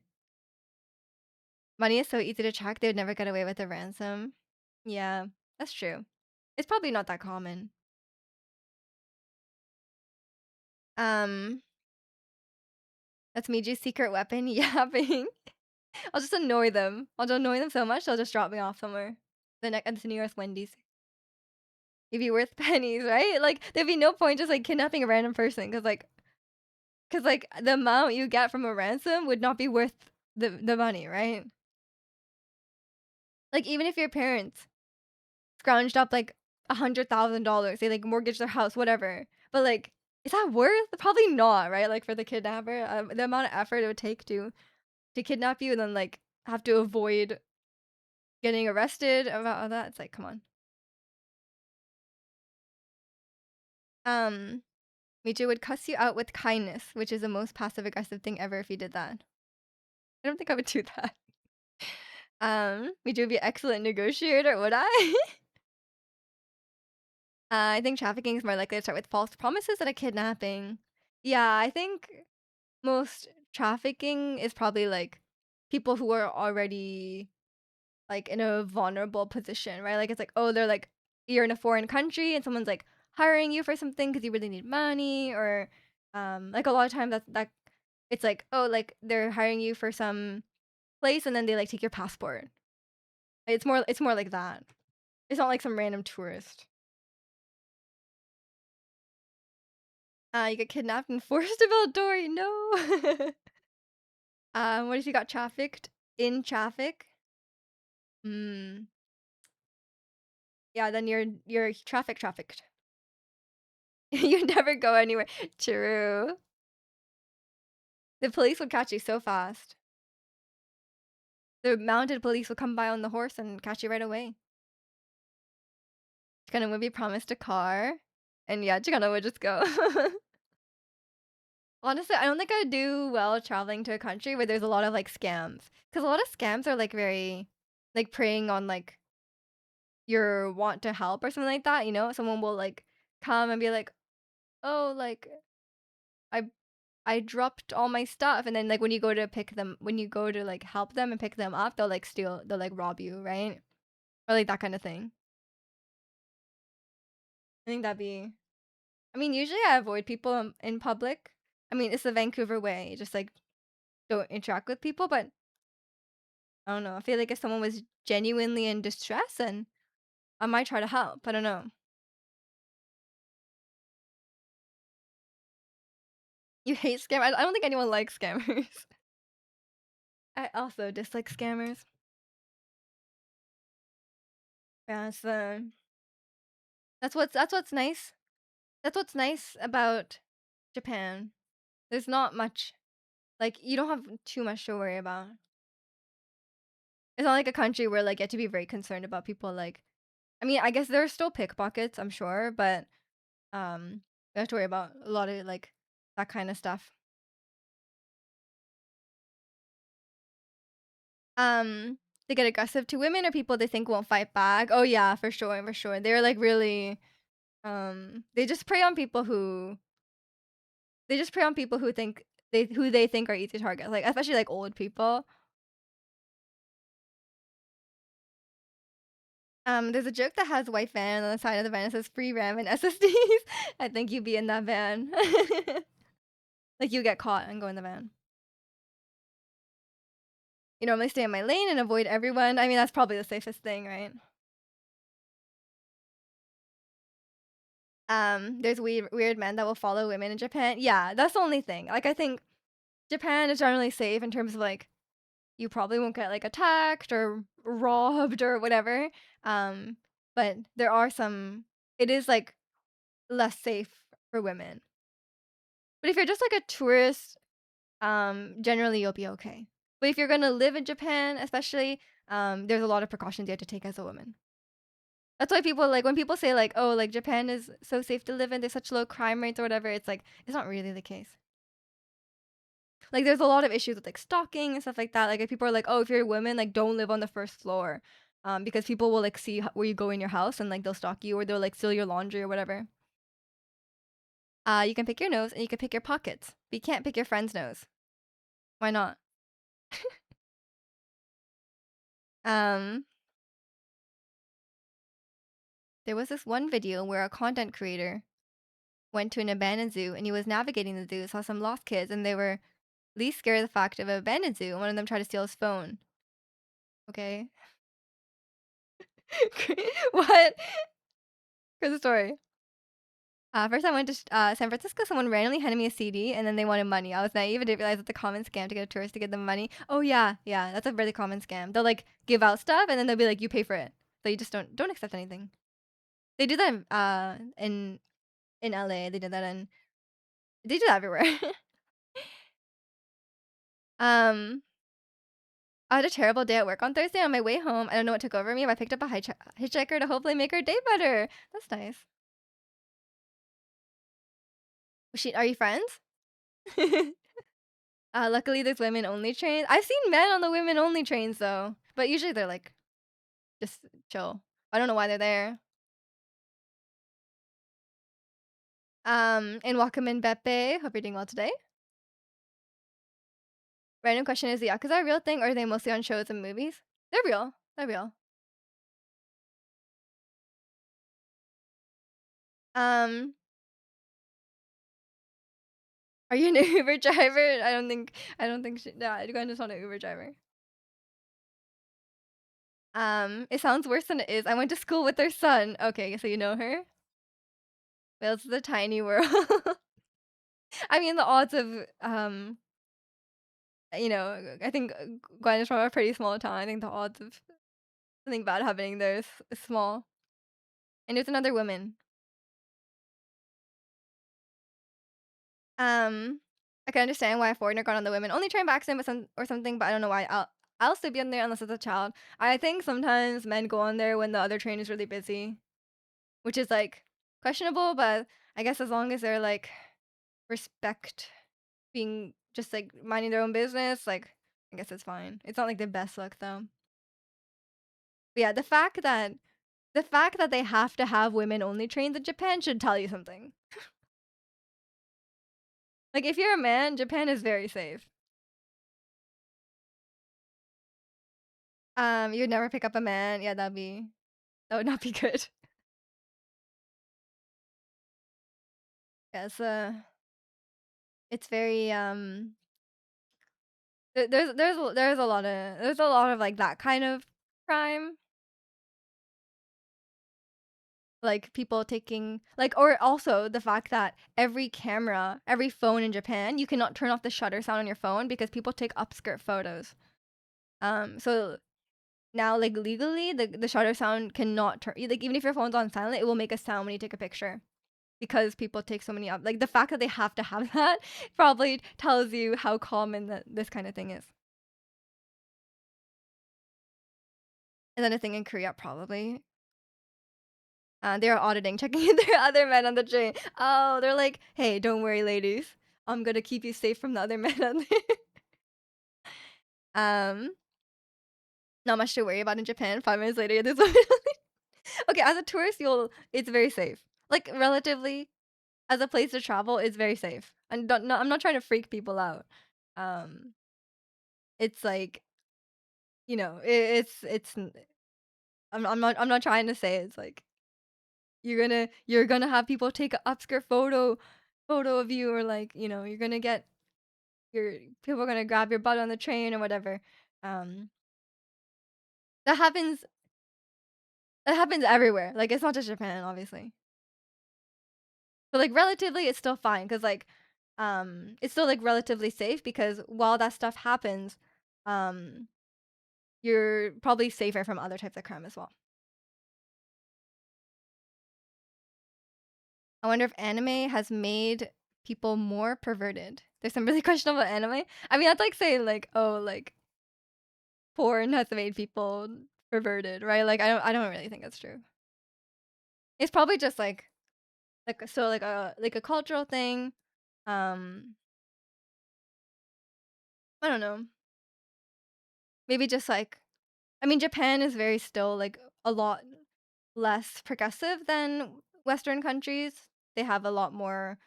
Money is so easy to track. They would never get away with a ransom. Yeah, that's true. It's probably not that common. Um, that's Miju's secret weapon, yapping. I'll just annoy them. I'll just annoy them so much they'll just drop me off somewhere. At the nearest Wendy's. It'd be worth pennies, right? Like there'd be no point just like kidnapping a random person because like the amount you get from a ransom would not be worth the money, right? Like even if your parents scrounged up like $100,000, they like mortgaged their house, whatever. But like, is that worth? Probably not, right? Like for the kidnapper, the amount of effort it would take to kidnap you and then like have to avoid getting arrested about all that. It's like, come on. Um, Michu would cuss you out with kindness, which is the most passive aggressive thing ever if you did that. I don't think I would do that. Michu would be an excellent negotiator, would I? I think trafficking is more likely to start with false promises than a kidnapping. Yeah, I think most trafficking is probably like people who are already like in a vulnerable position, right? Like it's like, oh, they're like you're in a foreign country and someone's like hiring you for something because you really need money, or like a lot of times that it's like, oh, like they're hiring you for some place and then they like take your passport. It's more like that. It's not like some random tourist. You get kidnapped and forced to build a door. No. What if you got trafficked in traffic? Hmm. Yeah, then you're trafficked. You never go anywhere. True. The police would catch you so fast. The mounted police would come by on the horse and catch you right away. Chicana would be promised a car, and yeah, Chicana would just go. Honestly, I don't think I'd do well traveling to a country where there's a lot of like scams, because a lot of scams are like very, like preying on like your want to help or something like that. Someone will like come and be like, oh, like I I dropped all my stuff, and then like when you go to like help them and pick them up, they'll like rob you, right? Or like that kind of thing. I think that'd be. I mean, usually I avoid people in public, I mean, it's the Vancouver way, just, like, don't interact with people, but I don't know, I feel like if someone was genuinely in distress, then I might try to help, I don't know. You hate I don't think anyone likes scammers. I also dislike scammers. Yeah, so that's what's nice. That's what's nice about Japan. There's not much like, you don't have too much to worry about. It's not like a country where, like, you have to be very concerned about people, like I mean, I guess there are still pickpockets, I'm sure, but, you have to worry about a lot of, like, that kinda stuff. Um, they get aggressive to women or people they think won't fight back. Oh, yeah, for sure, for sure. They're, like, really, they just prey on people who they just prey on people who they think are easy targets, like, especially, like, old people. There's a joke that has a white van on the side of the van, it says "Free RAM and SSDs." I think you'd be in that van. Like, you get caught and go in the van. You normally stay in my lane and avoid everyone. I mean, that's probably the safest thing, right? There's weird men that will follow women in Japan. Yeah, that's the only thing. Like, I think Japan is generally safe in terms of, like, you probably won't get, like, attacked or robbed or whatever. Um, but there are some it is, like, less safe for women. But if you're just, like, a tourist, generally you'll be okay. But if you're gonna live in Japan, especially, there's a lot of precautions you have to take as a woman. That's why people like when people say like, "Oh, like Japan is so safe to live in, there's such low crime rates or whatever," it's like it's not really the case. Like there's a lot of issues with like stalking and stuff like that. Like if people are like, "Oh, if you're a woman, like don't live on the first floor." Because people will like see where you go in your house and like they'll stalk you or they'll like steal your laundry or whatever. You can pick your nose and you can pick your pockets, but you can't pick your friend's nose. Why not? Um, there was this one video where a content creator went to an abandoned zoo and he was navigating the zoo, saw some lost kids, and they were least scared of the fact of an abandoned zoo, and one of them tried to steal his phone. Okay. What? Here's the story. First I went to San Francisco, someone randomly handed me a CD and then they wanted money. I was naive and didn't realize it's a common scam to get a tourist to give them money. Oh yeah, yeah, that's a really common scam. They'll like give out stuff and then they'll be like, you pay for it. So you just don't accept anything. They do that in LA. They did that in they do that everywhere. um I had a terrible day at work on Thursday. On my way home, I don't know what took over me, but I picked up a hitchhiker to hopefully make her day better. That's nice. Are you friends? Luckily, there's women only trains. I've seen men on the women only trains though, but usually they're like just chill. I don't know why they're there. And welcome in Beppe. Hope you're doing well today. Random question: is the Yakuza a real thing, or are they mostly on shows and movies? They're real. They're real. Um, are you an Uber driver? I don't think she, yeah, Gwen is not an Uber driver. It sounds worse than it is. I went to school with their son. Okay, so you know her? Well, it's the tiny world. I mean, the odds of I think Gwen is from a pretty small town. I think the odds of something bad happening there is small. And there's another woman. Um, I can understand why a foreigner got on the women only train by accident, or something, but I don't know why. I'll still be on there unless it's a child. I think sometimes men go on there when the other train is really busy, which is like questionable, but I guess as long as they're like respect being just like minding their own business, like I guess it's fine. It's not like the best look though. But yeah, the fact that they have to have women only trains in Japan should tell you something. Like if you're a man, Japan is very safe. You'd never pick up a man. Yeah, that would not be good. Yes, It's very there's a lot of like that kind of crime, like people taking like or also the fact that every camera, every phone in Japan, you cannot turn off the shutter sound on your phone because people take upskirt photos. So now like legally the shutter sound cannot turn like even if your phone's on silent, it will make a sound when you take a picture. Because people take so many up like the fact that they have to have that probably tells you how common that this kind of thing is. And then a thing in Korea probably. They're auditing, checking if there are other men on the train. Oh, they're like, hey, don't worry, ladies. I'm gonna keep you safe from the other men on there. um, Not much to worry about in Japan. 5 minutes later, there's okay. As a tourist, it's very safe. Like relatively, as a place to travel, it's very safe. And don't no, I'm not trying to freak people out. Um, it's like it's I'm not trying to say it's like you're gonna have people take a upskirt photo of you or like you're gonna get your people are gonna grab your butt on the train or whatever. Um, that happens that happens everywhere. Like it's not just Japan, obviously. But like relatively, it's still fine because like it's still like relatively safe because while that stuff happens, um, you're probably safer from other types of crime as well. I wonder if anime has made people more perverted. There's some really questionable anime. I mean, that's like saying like, oh, like porn has made people perverted, right? Like I don't really think that's true. It's probably just like a cultural thing. Um, I don't know. Maybe just like I mean, Japan is very still like a lot less progressive than Western countries. They have a lot more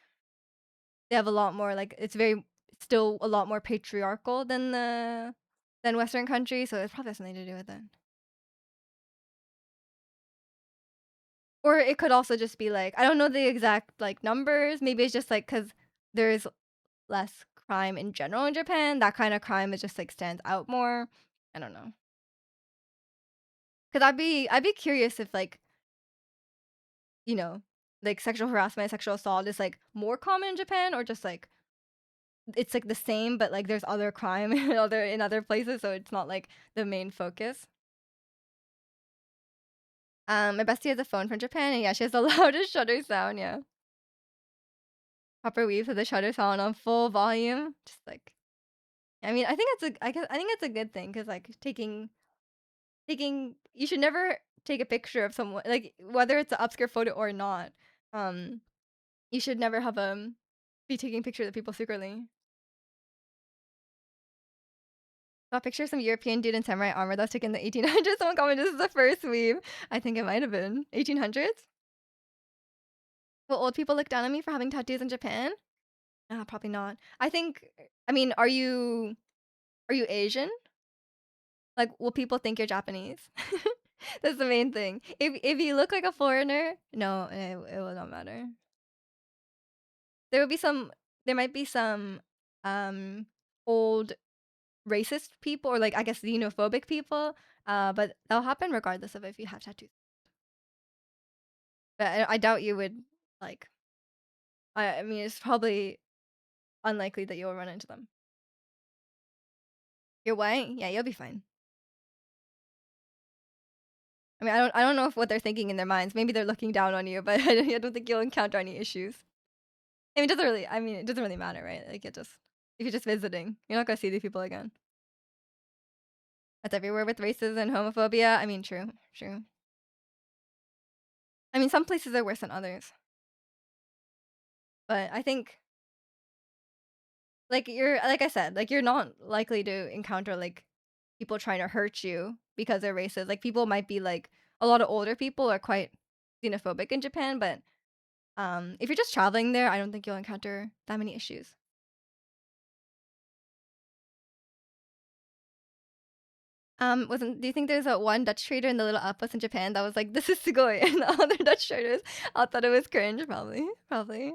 they have a lot more like it's very still a lot more patriarchal than Western countries, so it's probably has something to do with it. Or it could also just be like I don't know the exact like numbers. Maybe it's just like because there's less crime in general in Japan. That kind of crime is just like stands out more. I don't know. Cause I'd be curious if like you know like sexual harassment, sexual assault is like more common in Japan or just like it's like the same, but like there's other crime in other places, so it's not like the main focus. My bestie has a phone from Japan, and yeah, she has the loudest shutter sound. Yeah, proper weave with the shutter sound on full volume. Just like, I mean, I think I think it's a good thing because like taking you should never take a picture of someone like whether it's an obscure photo or not. Um, you should never have be taking pictures of people secretly. Got a picture of some European dude in samurai armor that was taken in the 1800s. Someone commented this is the first weave. I think it might have been 1800s. Will old people look down on me for having tattoos in Japan? Probably not. I think. I mean, are you Asian? Like, will people think you're Japanese? That's the main thing. If you look like a foreigner, no, it will not matter. There will be some. There might be some old racist people or like I guess xenophobic people. But that'll happen regardless of if you have tattoos. But I doubt you would like. I mean, it's probably unlikely that you'll run into them. You're white, yeah, you'll be fine. I mean, I don't know if what they're thinking in their minds. Maybe they're looking down on you, but I don't think you'll encounter any issues. I mean, it doesn't really. I mean, it doesn't really matter, right? Like, it just if you're just visiting, you're not gonna see these people again. That's everywhere with racism and homophobia. I mean, true, true. I mean, some places are worse than others, but I think like I said, like you're not likely to encounter like people trying to hurt you because they're racist. Like people might be like a lot of older people are quite xenophobic in Japan, but if you're just traveling there, I don't think you'll encounter that many issues. Wasn't do you think there's a one Dutch trader in the little outpost in Japan that was like, "This is sugoi," and the other Dutch traders all thought it was cringe? Probably, probably.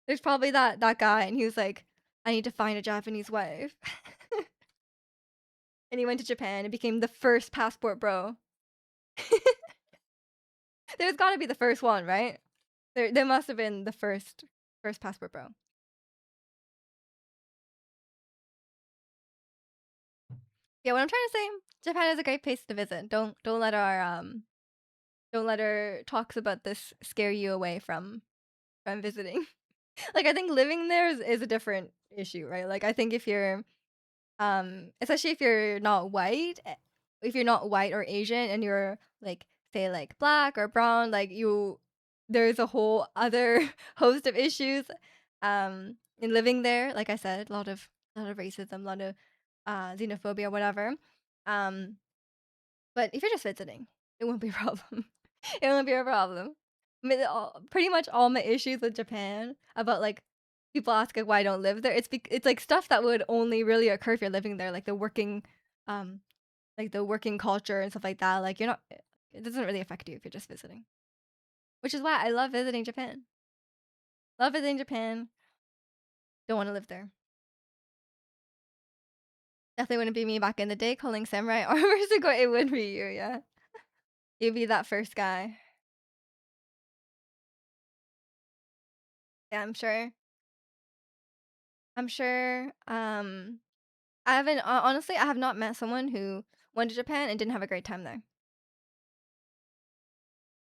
There's probably that guy, and he was like, "I need to find a Japanese wife." And he went to Japan and became the first passport bro. There's gotta be the first one, right? There must have been the first passport bro. Yeah, what I'm trying to say, Japan is a great place to visit. Don't let our talks about this scare you away from visiting. Like I think living there is a different issue, right? Like I think if you're especially if you're not white, if you're not white or Asian and you're like say like black or brown, like you there's a whole other host of issues in living there. Like I said, a lot of racism, a lot of xenophobia, whatever. Um but if you're just visiting, it won't be a problem. It won't be a problem. Pretty much all my issues with Japan about like people ask like why I don't live there. It's like stuff that would only really occur if you're living there, um, like the working culture and stuff like that. Like you're not, it doesn't really affect you if you're just visiting. Which is why I love visiting Japan. Love visiting Japan. Don't want to live there. Definitely wouldn't be me back in the day calling samurai armor to go. It would be you, yeah. You'd be that first guy. Yeah, I'm sure. I'm sure. I haven't honestly. I have not met someone who went to Japan and didn't have a great time there.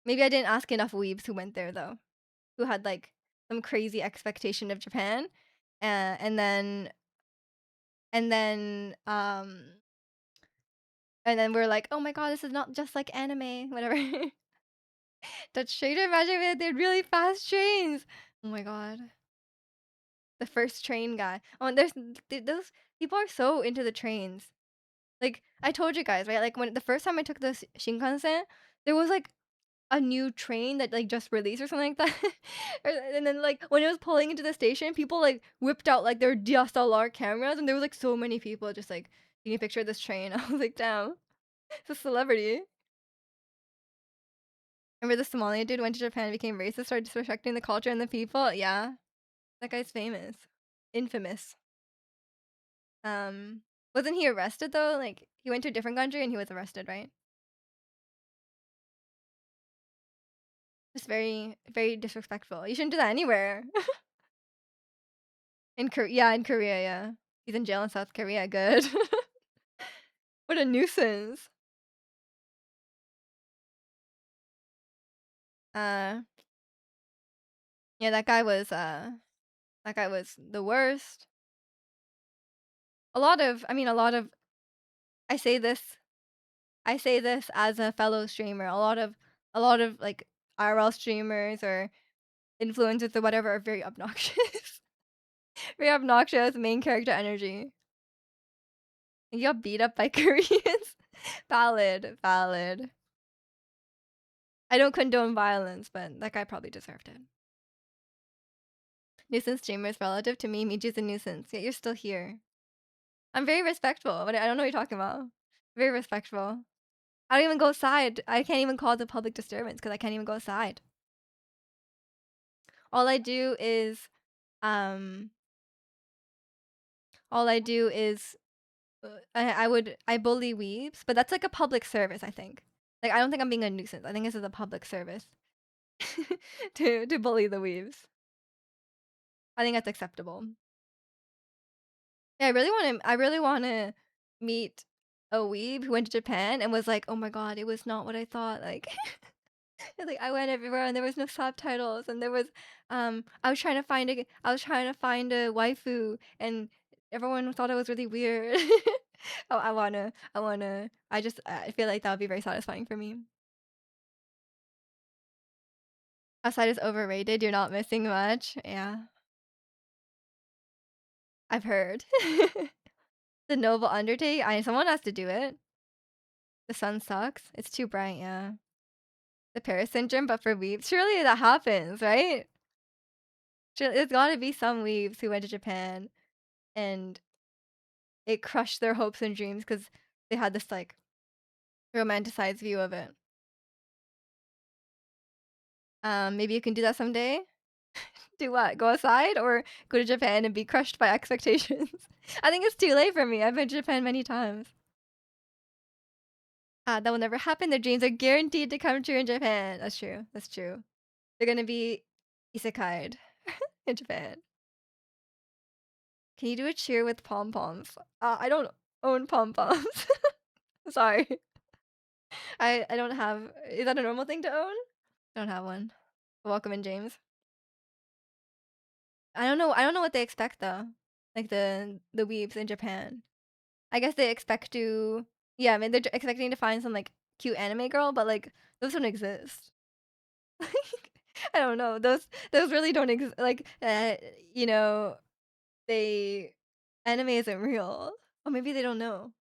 Maybe I didn't ask enough weebs who went there though, who had like some crazy expectation of Japan, uh, and then and then and then we're like, oh my god, this is not just like anime, whatever. That straight imagine if they had really fast trains. Oh my god, the first train guy. Oh, and those people are so into the trains. Like I told you guys, right? Like when the first time I took the Shinkansen, there was like a new train that like just released or something like that. And then like when it was pulling into the station, people like whipped out like their DSLR cameras, and there was like so many people just like taking a picture of this train. I was like, damn, it's a celebrity. Remember the Somali dude went to Japan and became racist, started disrespecting the culture and the people? Yeah, that guy's famous, infamous. Um, wasn't he arrested though? Like he went to a different country and he was arrested, right? Just very, very disrespectful. You shouldn't do that anywhere. In Korea, yeah, in Korea, yeah. He's in jail in South Korea. Good. What a nuisance. Uh, yeah, that guy was the worst. A lot of. I say this, I say this as a fellow streamer. A lot of like IRL streamers or influencers or whatever are very obnoxious. Very obnoxious main character energy. You got beat up by Koreans. Valid, valid. I don't condone violence, but that guy probably deserved it. Nuisance streamers relative to me, Miju's a nuisance, yet you're still here. I'm very respectful, but I don't know what you're talking about. Very respectful. I don't even go outside. I can't even cause a public disturbance because I can't even go outside. All I do is, um, all I do is, I bully weebs, but that's like a public service, I think. Like, I don't think I'm being a nuisance. I think this is a public service to bully the weebs. I think that's acceptable. Yeah, I really wanna meet a weeb who went to Japan and was like, "Oh my god, it was not what I thought." Like, like I went everywhere and there was no subtitles and there was I was trying to find a waifu and everyone thought it was really weird. Oh, I feel like that would be very satisfying for me. Outside is overrated. You're not missing much. Yeah, I've heard. The noble undertake. Someone has to do it. The sun sucks. It's too bright, yeah. The Paris syndrome, but for weebs. Surely that happens, right? There's gotta be some weebs who went to Japan and it crushed their hopes and dreams because they had this like romanticized view of it. Maybe you can do that someday. Do what? Go outside or go to Japan and be crushed by expectations? I think it's too late for me. I've been to Japan many times. That will never happen. Their dreams are guaranteed to come true in Japan. That's true. That's true. They're gonna be isekai'd in Japan. Can you do a cheer with pom poms? I don't own pom poms. Sorry. I don't have. Is that a normal thing to own? I don't have one. Welcome in, James. I don't know. I don't know what they expect though. Like the weebs in Japan. I guess they expect to. Yeah, I mean they're expecting to find some like cute anime girl, but like those don't exist. Like I don't know. Those really don't exist. Like you know, they anime isn't real. Or maybe they don't know.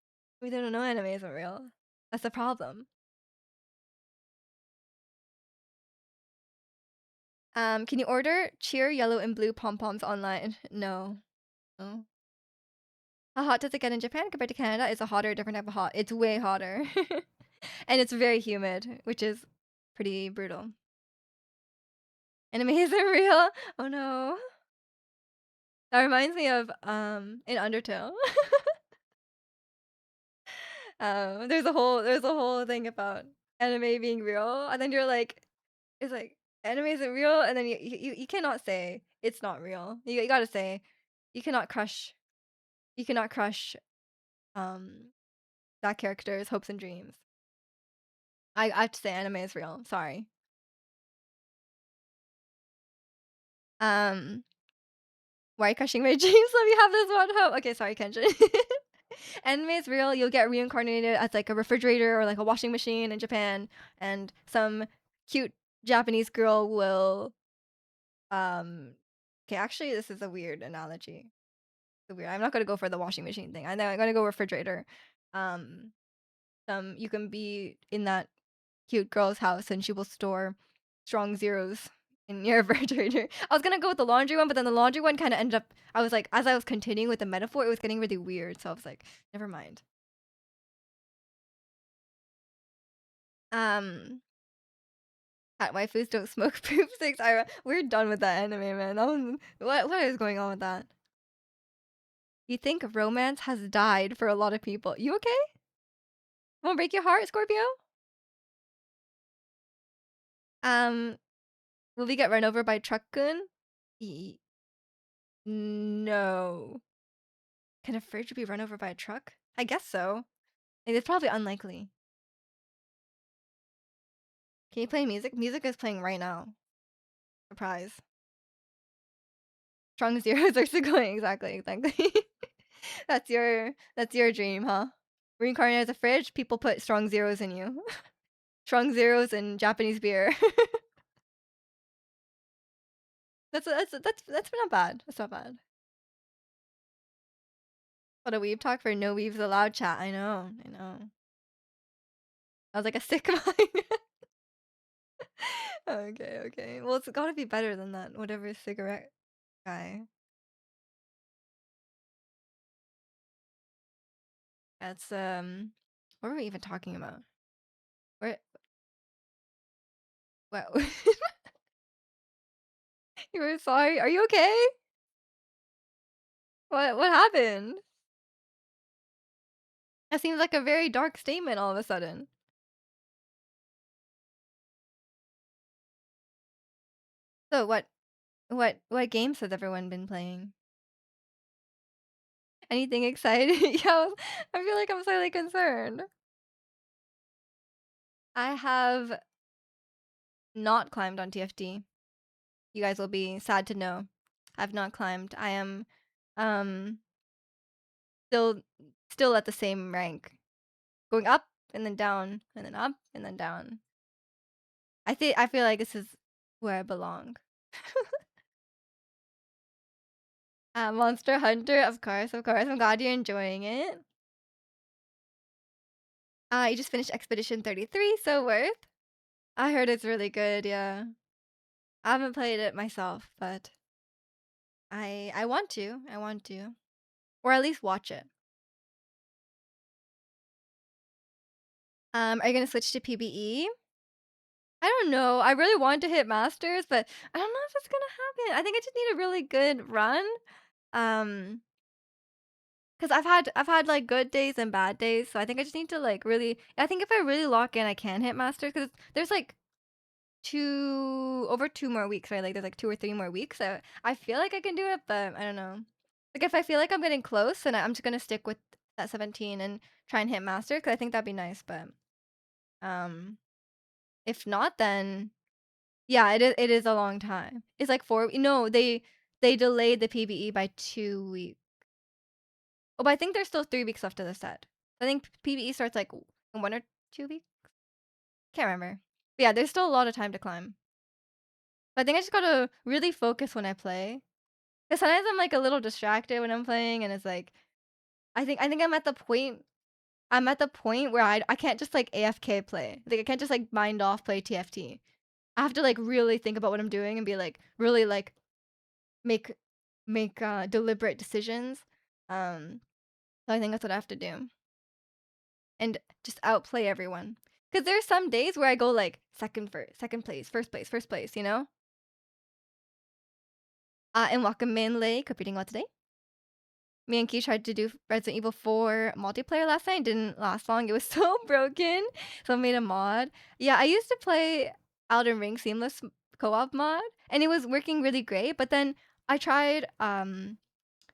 Maybe they don't know anime isn't real. That's the problem. Can you order cheer yellow and blue pom poms online? No. No. How hot does it get in Japan compared to Canada? It's a hotter, different type of hot. It's way hotter. And it's very humid, which is pretty brutal. Anime isn't real. Oh no. That reminds me of in Undertale. There's a whole thing about anime being real, and then you're like, it's like anime isn't real, and then you cannot say it's not real. You gotta say you cannot crush you cannot crush um that character's hopes and dreams. I have to say anime is real. Sorry. Um, why are you crushing my dreams? Let me have this one hope. Okay, sorry, Kenshin. Anime is real. You'll get reincarnated as like a refrigerator or like a washing machine in Japan, and some cute Japanese girl will um. Okay, actually, this is a weird analogy. It's weird. I'm not gonna go for the washing machine thing. I'm gonna go refrigerator. Um, you can be in that cute girl's house and she will store strong zeros in your refrigerator. I was gonna go with the laundry one, but then the laundry one kind of ended up. I was like, as I was continuing with the metaphor, it was getting really weird. So I was like, never mind. Um, Cat waifus don't smoke poop sticks. We're done with that anime, man. What is going on with that? You think romance has died for a lot of people? You okay? Won't break your heart, Scorpio? Um, will we get run over by truck-kun? No. Can a fridge be run over by a truck? I guess so. Like, it's probably unlikely. Can you play music? Music is playing right now. Surprise. Strong zeros are still going. Exactly. That's your dream, huh? Reincarnated as a fridge, people put strong zeros in you. Strong zeros and Japanese beer. That's not bad. That's not bad. What a weeb talk for no weebs allowed chat. I know. I was like a sick mind. Okay. Well, it's gotta be better than that. Whatever cigarette guy. That's what were we even talking about? Where Wow. You were sorry. Are you okay? What happened? That seems like a very dark statement all of a sudden. So what games has everyone been playing? Anything exciting? Yeah, I feel like I'm slightly concerned. I have not climbed on TFT. You guys will be sad to know. I've not climbed. I am um still still at the same rank. Going up and then down and then up and then down. I feel like this is where I belong. Monster Hunter, of course. I'm glad you're enjoying it. You just finished Expedition 33, so worth. I heard it's really good, yeah. I haven't played it myself, but I want to. I want to. Or at least watch it. Are you gonna switch to PBE? I don't know. I really want to hit masters, but I don't know if it's gonna happen. I think I just need a really good run. Um, because I've had like good days and bad days, so I think I just need to like really. I think if I really lock in, I can hit masters because there's like over 2 more weeks, right? Like there's like 2 or 3 more weeks. So I feel like I can do it, but I don't know. Like if I feel like I'm getting close, then I'm just gonna stick with that 17 and try and hit master because I think that'd be nice. But um, if not, then yeah, it is a long time. It's like 4 no, they delayed the PBE by 2 weeks. Oh, but I think there's still 3 weeks left of the set. I think PBE starts like in 1 or 2 weeks. Can't remember. But yeah, there's still a lot of time to climb. But I think I just gotta really focus when I play. Cause sometimes I'm like a little distracted when I'm playing, and it's like I think I'm at the point where I can't just like AFK play. Like I can't just like mind off play TFT. I have to like really think about what I'm doing and be like really like make deliberate decisions. Um, so I think that's what I have to do, and just outplay everyone. Cause there's some days where I go like second place, first place, you know. And welcome mainly competing well today. Me and Key tried to do Resident Evil 4 multiplayer last night. It didn't last long. It was so broken. So I made a mod. Yeah, I used to play Elden Ring Seamless co-op mod, and it was working really great. But then I tried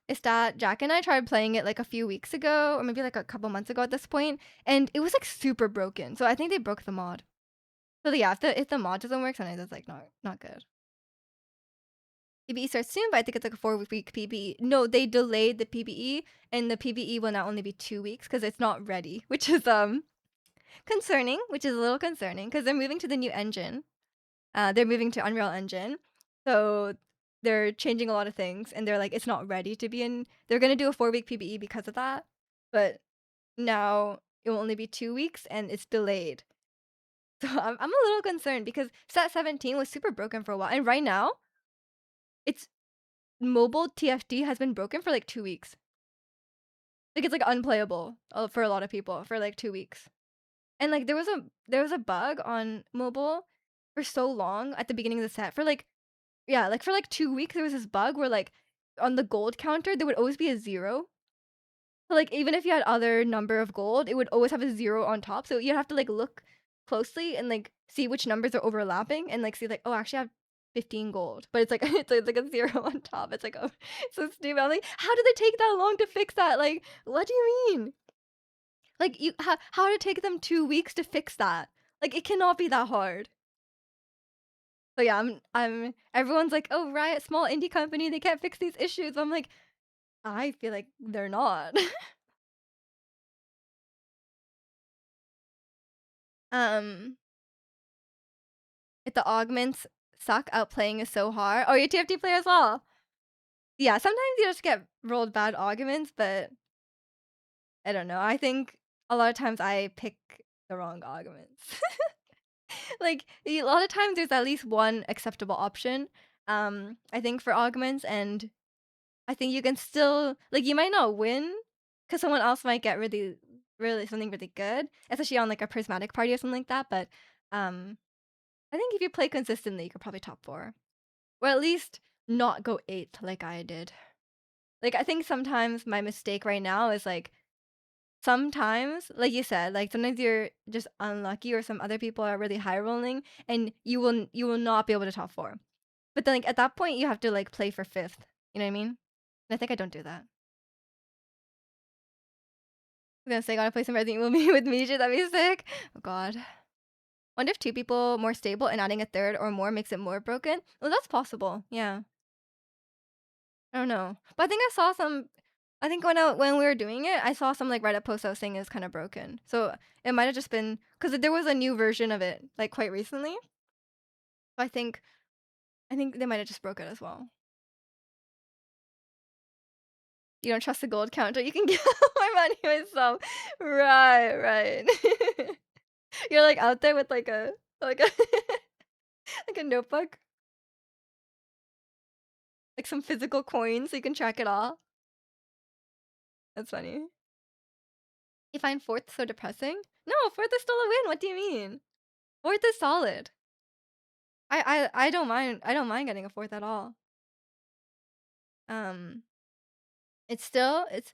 is that Jack and I tried playing it like a few weeks ago, or maybe like a couple months ago at this point, and it was like super broken. So I think they broke the mod. So yeah, if the mod doesn't work, sometimes it's like not good. PBE starts soon, but I think it's like a 4 week PBE. No, they delayed the PBE, and the PBE will now only be 2 weeks because it's not ready, which is concerning. Which is a little concerning because they're moving to the new engine. They're moving to Unreal Engine, so they're changing a lot of things, and they're like it's not ready to be in. They're gonna do a 4 week PBE because of that, but now it will only be 2 weeks, and it's delayed. So I'm a little concerned because Set 17 was super broken for a while, and right now it's mobile TFT has been broken for like 2 weeks. Like it's like unplayable for a lot of people for like 2 weeks. And like there was a bug on mobile for so long at the beginning of the set for like yeah like for like 2 weeks there was this bug where like on the gold counter there would always be a zero. So like even if you had other number of gold, it would always have a zero on top. So you'd have to like look closely and like see which numbers are overlapping and like see like oh actually I have 15 gold, but it's like it's like a zero on top. It's like oh it's so stupid. I'm like how did they take that long to fix that? Like what do you mean? Like you how did it take them 2 weeks to fix that? Like it cannot be that hard. So yeah, I'm everyone's like oh Riot small indie company they can't fix these issues. I'm like I feel like they're not. um If the augments suck, outplaying is so hard. Oh, you're a TFT player as well. Yeah, sometimes you just get rolled bad augments, but I don't know. I think a lot of times I pick the wrong augments. Like a lot of times there's at least one acceptable option. I think for augments, and I think you can still like you might not win because someone else might get really something really good, especially on like a prismatic party or something like that. But um, I think if you play consistently, you could probably top four. Or at least not go 8th like I did. Like, I think sometimes my mistake right now is, like, sometimes, like you said, like, sometimes you're just unlucky or some other people are really high rolling and you will not be able to top 4. But then, like, at that point, you have to, like, play for 5th. You know what I mean? And I think I don't do that. I'm gonna say I gotta play some Resident Evil Me with Misha, that'd be sick. Oh god. Wonder if 2 people more stable and adding a 3rd or more makes it more broken? Well, that's possible, yeah. I don't know. But I think I saw some I think when we were doing it, I saw some like Reddit posts that was saying it's kind of broken. So it might have just been because there was a new version of it like quite recently. So I think they might have just broke it as well. You don't trust the gold counter, you can get more money myself. Right, right. You're like out there with like a like a notebook, like some physical coins so you can track it all. That's funny. You find fourth so depressing? No, fourth is still a win. What do you mean? Fourth is solid. I don't mind getting a 4th at all. Um, it's 4th,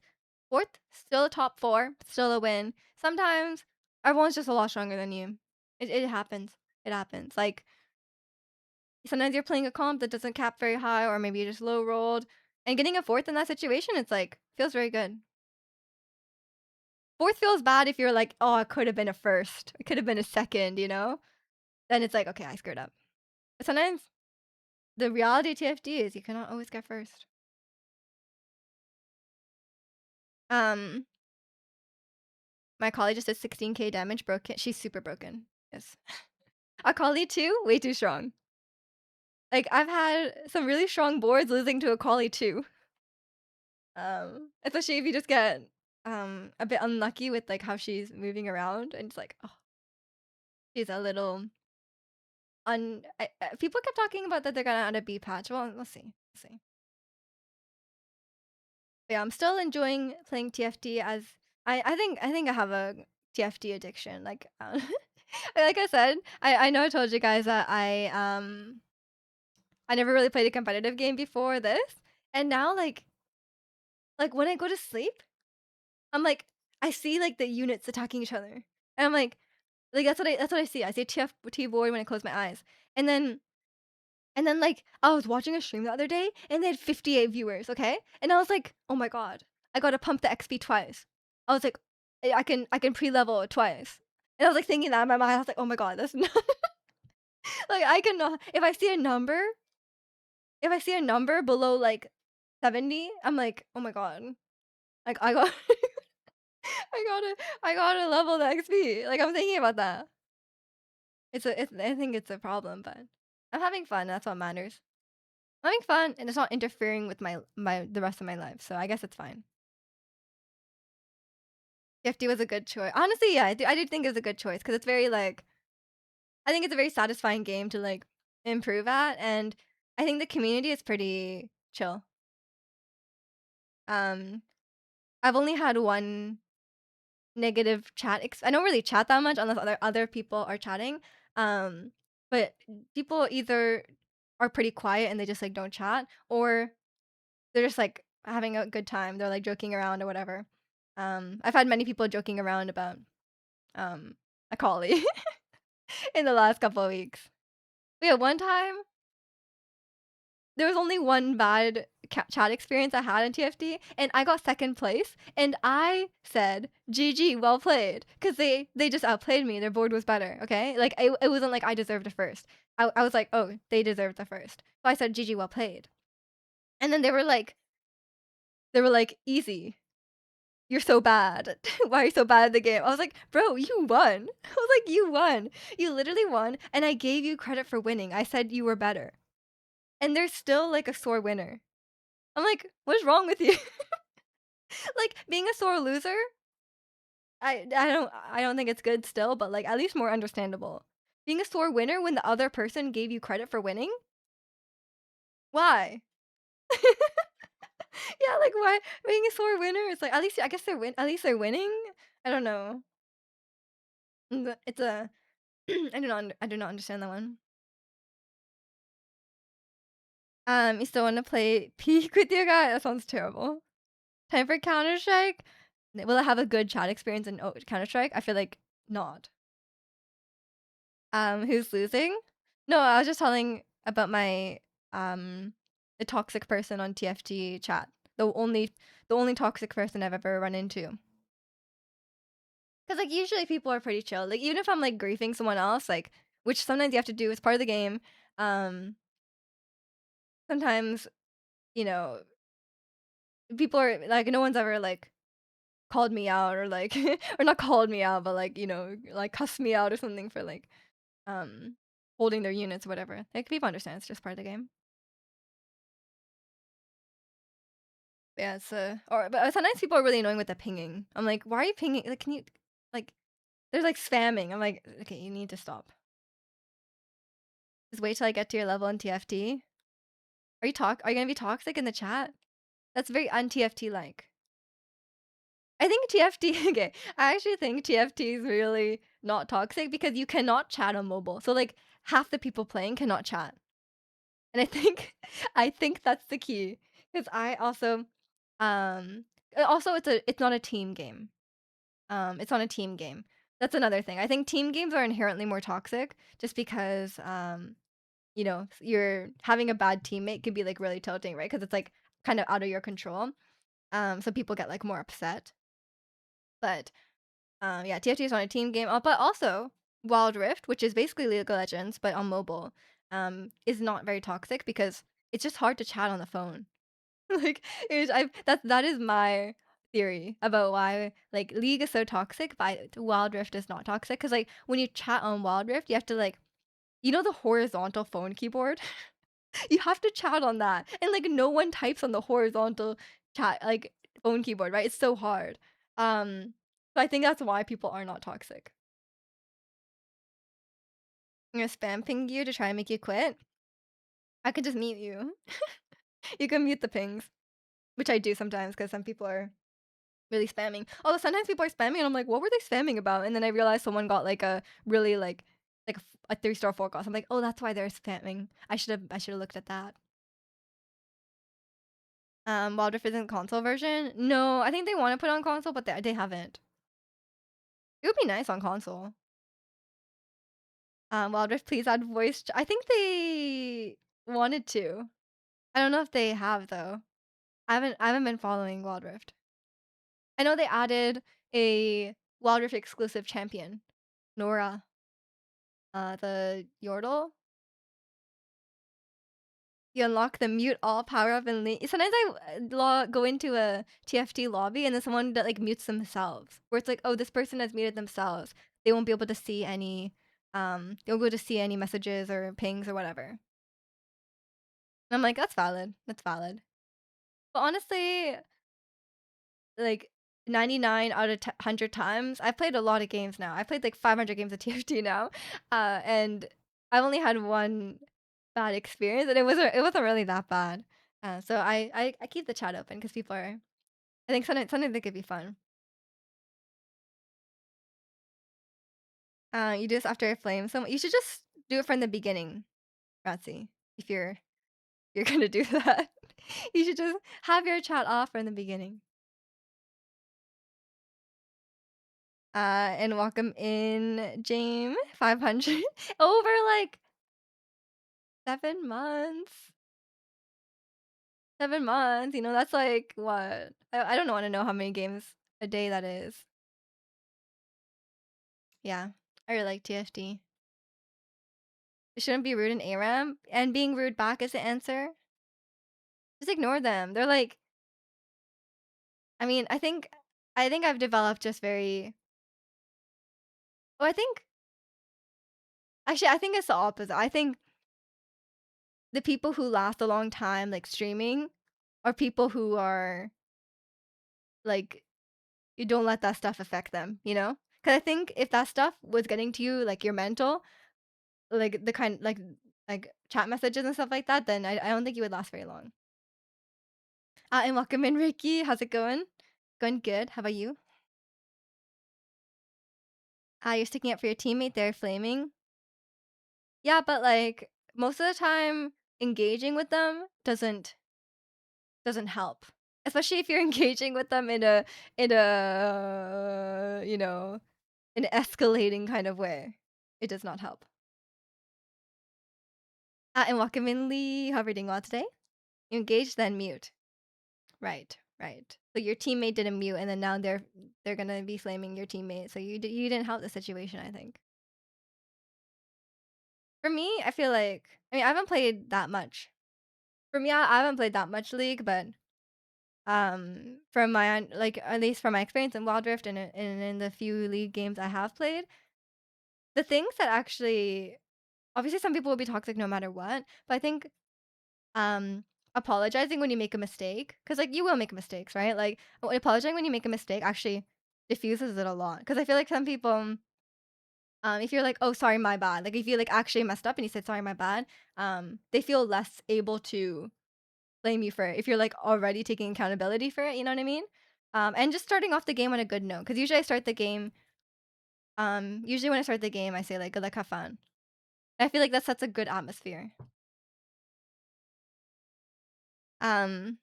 still a top 4, still a win. Sometimes everyone's just a lot stronger than you. It happens. It happens. Like, sometimes you're playing a comp that doesn't cap very high or maybe you just low rolled, and getting a 4th in that situation, it's like, feels very good. 4th feels bad if you're like, "Oh, it could have been a 1st. It could have been a 2nd," you know? Then it's like, "Okay, I screwed up." But sometimes the reality of TFT is you cannot always get 1st. Um, my colleague just did 16K damage, broken. She's super broken. Yes. Akali too, way too strong. Like, I've had some really strong boards losing to Akali too. Especially if you just get, a bit unlucky with, like, how she's moving around, and it's like, oh, she's a little people kept talking about that they're gonna add a B patch. Well, we'll see. We'll see. But yeah, I'm still enjoying playing TFT as I think I have a TFT addiction. Like, like I said, I know I told you guys that I never really played a competitive game before this, and now like when I go to sleep, I'm like I see like the units attacking each other, and I'm like that's what I see. I see a TFT board when I close my eyes, and then like, I was watching a stream the other day, and they had 58 viewers, okay? And I was like, "Oh my god, I gotta pump the XP twice." I was like, I can pre-level it twice." And I was, like, thinking that in my mind, I was like, "Oh my god, that's not." Like, I cannot if I see a number below, like, 70, I'm like, "Oh my god." Like, I gotta level the XP. Like, I'm thinking about that. I think it's a problem, but I'm having fun, that's what matters. Having fun, and it's not interfering with the rest of my life, so I guess it's fine. 50 was a good choice. Honestly, yeah, I do think it's a good choice because it's very, like I think it's a very satisfying game to, like, improve at, and I think the community is pretty chill. Um, I've only had one negative chat I don't really chat that much unless other people are chatting, um, but people either are pretty quiet and they just, like, don't chat, or they're just, like, having a good time. They're, like, joking around or whatever. I've had many people joking around about, a collie in the last couple of weeks. But yeah, one time, there was only one bad chat experience I had in TFT, and I got 2nd place, and I said, "GG, well played," because they just outplayed me. Their board was better, okay? Like, it wasn't like I deserved a 1st. I was like, "Oh, they deserved the 1st." So I said, "GG, well played." And then they were like, "Easy. You're so bad. Why are you so bad at the game?" I was like, "Bro, you won." I was like, "You won. You literally won, and I gave you credit for winning. I said you were better." And they're still like a sore winner. I'm like, "What's wrong with you?" Like, being a sore loser, I don't think it's good still, but like at least more understandable. Being a sore winner when the other person gave you credit for winning? Why? Yeah, like why being a sore winner is like at least I guess at least they're winning? I don't know. It's a I do not understand that one. You still wanna play Peak with your guy? That sounds terrible. Time for Counter Strike? Will I have a good chat experience in Counter Strike? I feel like not. Who's losing? No, I was just telling about um the toxic person on TFT chat. The only toxic person I've ever run into. Cause like usually people are pretty chill. Like even if I'm like griefing someone else, like which sometimes you have to do as part of the game. Um, sometimes you know people are like no one's ever like called me out or like or not called me out, but like like cussed me out or something for like um holding their units or whatever. Like people understand it's just part of the game. Yeah, it's or but sometimes people are really annoying with the pinging. I'm like, why are you pinging? Like, can you like they're like spamming. I'm like, okay, you need to stop. Just wait till I get to your level in TFT. Are you gonna be toxic in the chat? That's very un TFT like. I think TFT okay, I actually think TFT is really not toxic because you cannot chat on mobile. So, like, half the people playing cannot chat. And I think I think that's the key. Because I also, um also it's not a team game. It's not a team game. That's another thing. I think team games are inherently more toxic just because, you're having a bad teammate could be, like, really tilting, right? Because it's, like, kind of out of your control. So people get, like, more upset. But, yeah, TFT is not a team game, but also Wild Rift, which is basically League of Legends, but on mobile, is not very toxic because it's just hard to chat on the phone. Like, that is my theory about why, like, League is so toxic, but Wild Rift is not toxic. Cause like, when you chat on Wild Rift, you have to, like the horizontal phone keyboard? You have to chat on that, and, like, no one types on the horizontal chat like, phone keyboard, right? It's so hard. So I think that's why people are not toxic. I'm gonna spam ping you to try and make you quit. I could just mute you. You can mute the pings, which I do sometimes because some people are really spamming. Although sometimes people are spamming and I'm like, "What were they spamming about?" And then I realized someone got, like, a really, a 3-star forecast. I'm like, "Oh, that's why they're spamming. I should've looked at that." Wild Rift isn't console version? No, I think they wanna put it on console, but they haven't. It would be nice on console. Wild Rift, please add voice ch I think they wanted to. I don't know if they have, though. I haven't been following Wild Rift. I know they added a Wild Rift exclusive champion, Nora, the Yordle. You unlock the mute all power up and sometimes I go into a TFT lobby and there's someone that, like, mutes themselves, where it's like, "Oh, this person has muted themselves. They won't be able to see any, they won't be able to see any messages or pings or whatever." And I'm like, "That's valid. That's valid." But honestly, like, 99 out of 100 times I've played a lot of games now. I've played, like, 500 games of TFT now, and I've only had one bad experience, and it wasn't really that bad. So I keep the chat open because people are I think sometimes they could be fun. You do this after a flame so you should just do it from the beginning, Ratsy, if you're gonna do that. You should just have your chat off from the beginning. And welcome in James 500 over, like, 7 months. 7 months, that's like what? I don't wanna know how many games a day that is. Yeah, I really like TFT. It shouldn't be rude in ARAM, and being rude back is the answer. Just ignore them. They're like I think I've developed just very oh, I think it's the opposite. I think the people who last a long time, like, streaming are people who are, like, you don't let that stuff affect them, you know? Because I think if that stuff was getting to you, like, your mental, like, the kind like, chat messages and stuff like that, then I don't think you would last very long. And welcome in, Ricky. How's it going? Going good. How about you? You're sticking up for your teammate there, flaming. Yeah, but, like, most of the time, engaging with them doesn't help. Especially if you're engaging with them in a, an escalating kind of way. It does not help. And welcome in, Lee. How are you doing well today? You engage, then mute. Right, right. So your teammate didn't mute, and then now they're gonna be flaming your teammate. So you didn't help the situation, I think. For me, I feel like I haven't played that much. For me, I haven't played that much League, but from my like at least from my experience in Wild Rift and in the few League games I have played, the things that actually obviously some people will be toxic no matter what, but I think um apologizing when you make a mistake, because like you will make mistakes, right? Like apologizing when you make a mistake actually diffuses it a lot. Because I feel like some people if you're like, oh, sorry, my bad, like if you like actually messed up and you said sorry, my bad, they feel less able to blame you for it if you're like already taking accountability for it, you know what I mean? And just starting off the game on a good note. Because usually I start the game. Usually when I start the game, I say like "good luck, have fun." I feel like that sets a good atmosphere. Um,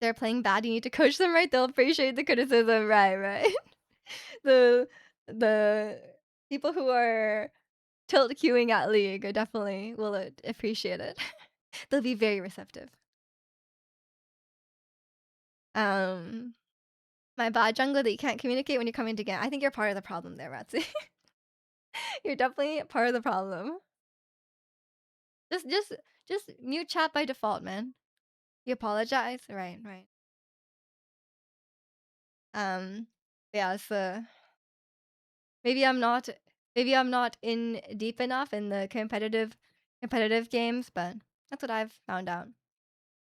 they're playing bad. You need to coach them right. They'll appreciate the criticism. Right, right. the the people who are tilt queuing at League definitely will appreciate it. They'll be very receptive. Um, my bad jungler that you can't communicate when you're coming to get. I think you're part of the problem there, Ratsi. You're definitely part of the problem. Just just just mute chat by default, man. You apologize? Right, right. Um, yeah, so maybe I'm not in deep enough in the competitive games, but that's what I've found out.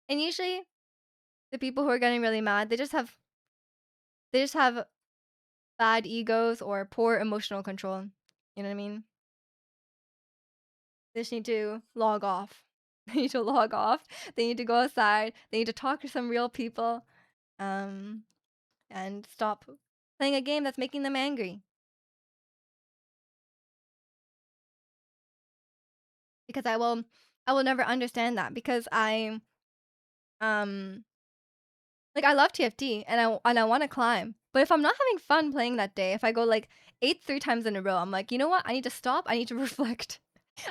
And usually the people who are getting really mad, they just have bad egos or poor emotional control. You know what I mean? They just need to log off. They need to log off. They need to go outside. They need to talk to some real people. Um, and stop playing a game that's making them angry. Because I will never understand that because um like I love TFT and I want to climb. But if I'm not having fun playing that day, if I go like 8 3 times in a row, I'm like, you know what? I need to stop. I need to reflect.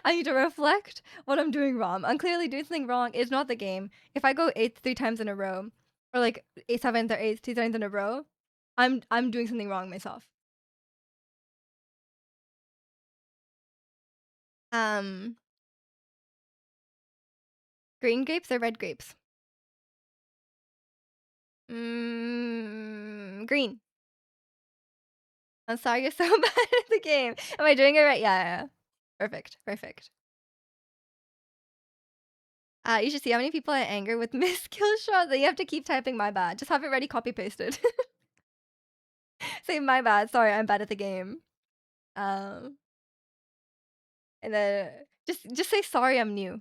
I need to reflect what I'm doing wrong. I'm clearly doing something wrong. It's not the game. If I go 8 3 times in a row, or like 8 7 or 8 2 times in a row, I'm doing something wrong myself. Um, green grapes or red grapes? Green. I'm sorry you're so bad at the game. Am I doing it right? Yeah, yeah, yeah. Perfect, perfect. You should see how many people I anger with missed kill shots that you have to keep typing my bad. Just have it ready, copy pasted. Say my bad. Sorry, I'm bad at the game. Um, and then just say sorry, I'm new.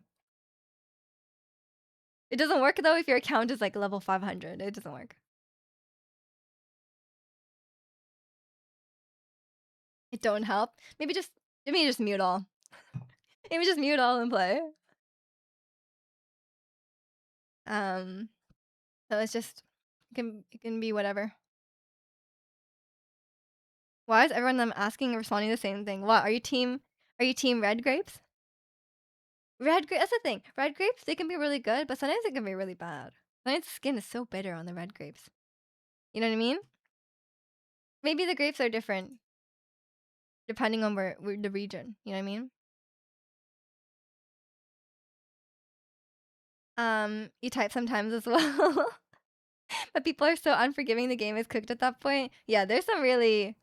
It doesn't work though if your account is like level 500. It doesn't work. It don't help. Maybe just mute all. Maybe just mute all and play. Um, so it's just it can be whatever. Why is everyone I'm asking responding the same thing? What are you team red grapes? Red grape. That's the thing. Red grapes, they can be really good, but sometimes they can be really bad. Sometimes the skin is so bitter on the red grapes. You know what I mean? Maybe the grapes are different depending on where the region. You know what I mean? You type sometimes as well. But people are so unforgiving. The game is cooked at that point. Yeah, there's some really.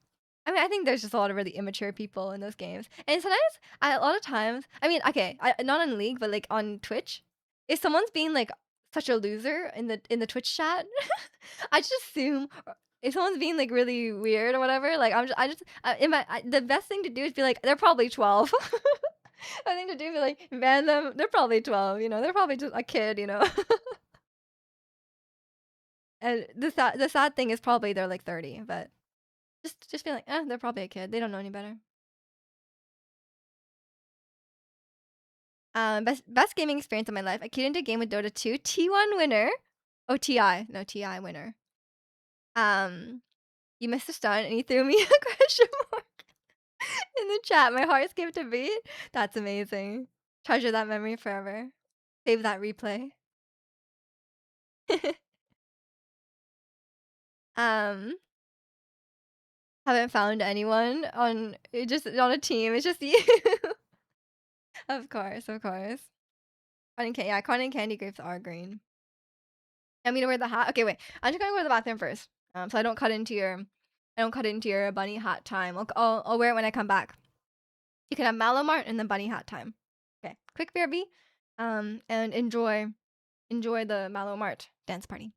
I mean, I think there's just a lot of really immature people in those games, and sometimes, a lot of times, I mean, okay, not on League, but like on Twitch, if someone's being like such a loser in the Twitch chat, I just assume if someone's being like really weird or whatever, like the best thing to do is be like they're probably 12. I think to do is be like ban them. They're probably 12. They're probably just a kid. And the sad thing is probably they're like 30, but just feel like they're probably a kid. They don't know any better. Best gaming experience of my life. I queued into a game with Dota 2 T1 winner. Oh, TI. No, TI winner. You missed a stun and you threw me a question mark in the chat. My heart skipped a beat. That's amazing. Treasure that memory forever. Save that replay. um, haven't found anyone on a team. It's just you. Of course, of course. Cotton and candy grapes are green. I'm gonna wear the hat. Okay, wait. I'm just gonna go to the bathroom first. So I don't cut into your bunny hat time. I'll wear it when I come back. You can have Malomart and then bunny hat time. Okay, quick BRB. And enjoy the Malomart dance party.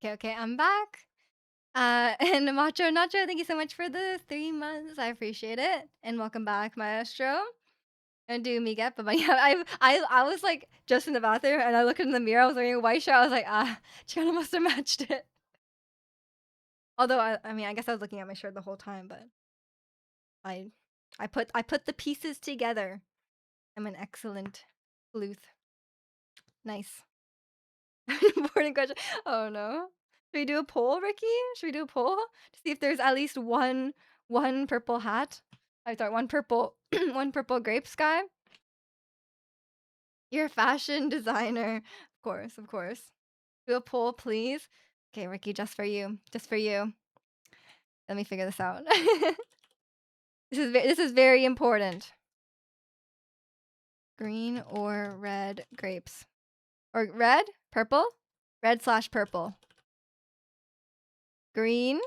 Okay, I'm back. And Macho Nacho, thank you so much for the 3 months. I appreciate it. And welcome back, Maestro. And do me get, but yeah, I was like just in the bathroom and I looked in the mirror. I was wearing a white shirt. I was like, Gianna must have matched it. Although I mean, I guess I was looking at my shirt the whole time, but I, I put the pieces together. I'm an excellent sleuth. Nice. Important question. Oh no. Should we do a poll, Ricky? Should we do a poll to see if there's at least one purple hat? I sorry, one purple one purple grape sky. You're a fashion designer. Of course, of course. Do a poll, please. Okay, Ricky, just for you. Just for you. Let me figure this out. This is very important. Green or red grapes? Or red? Purple? Red/purple. Green,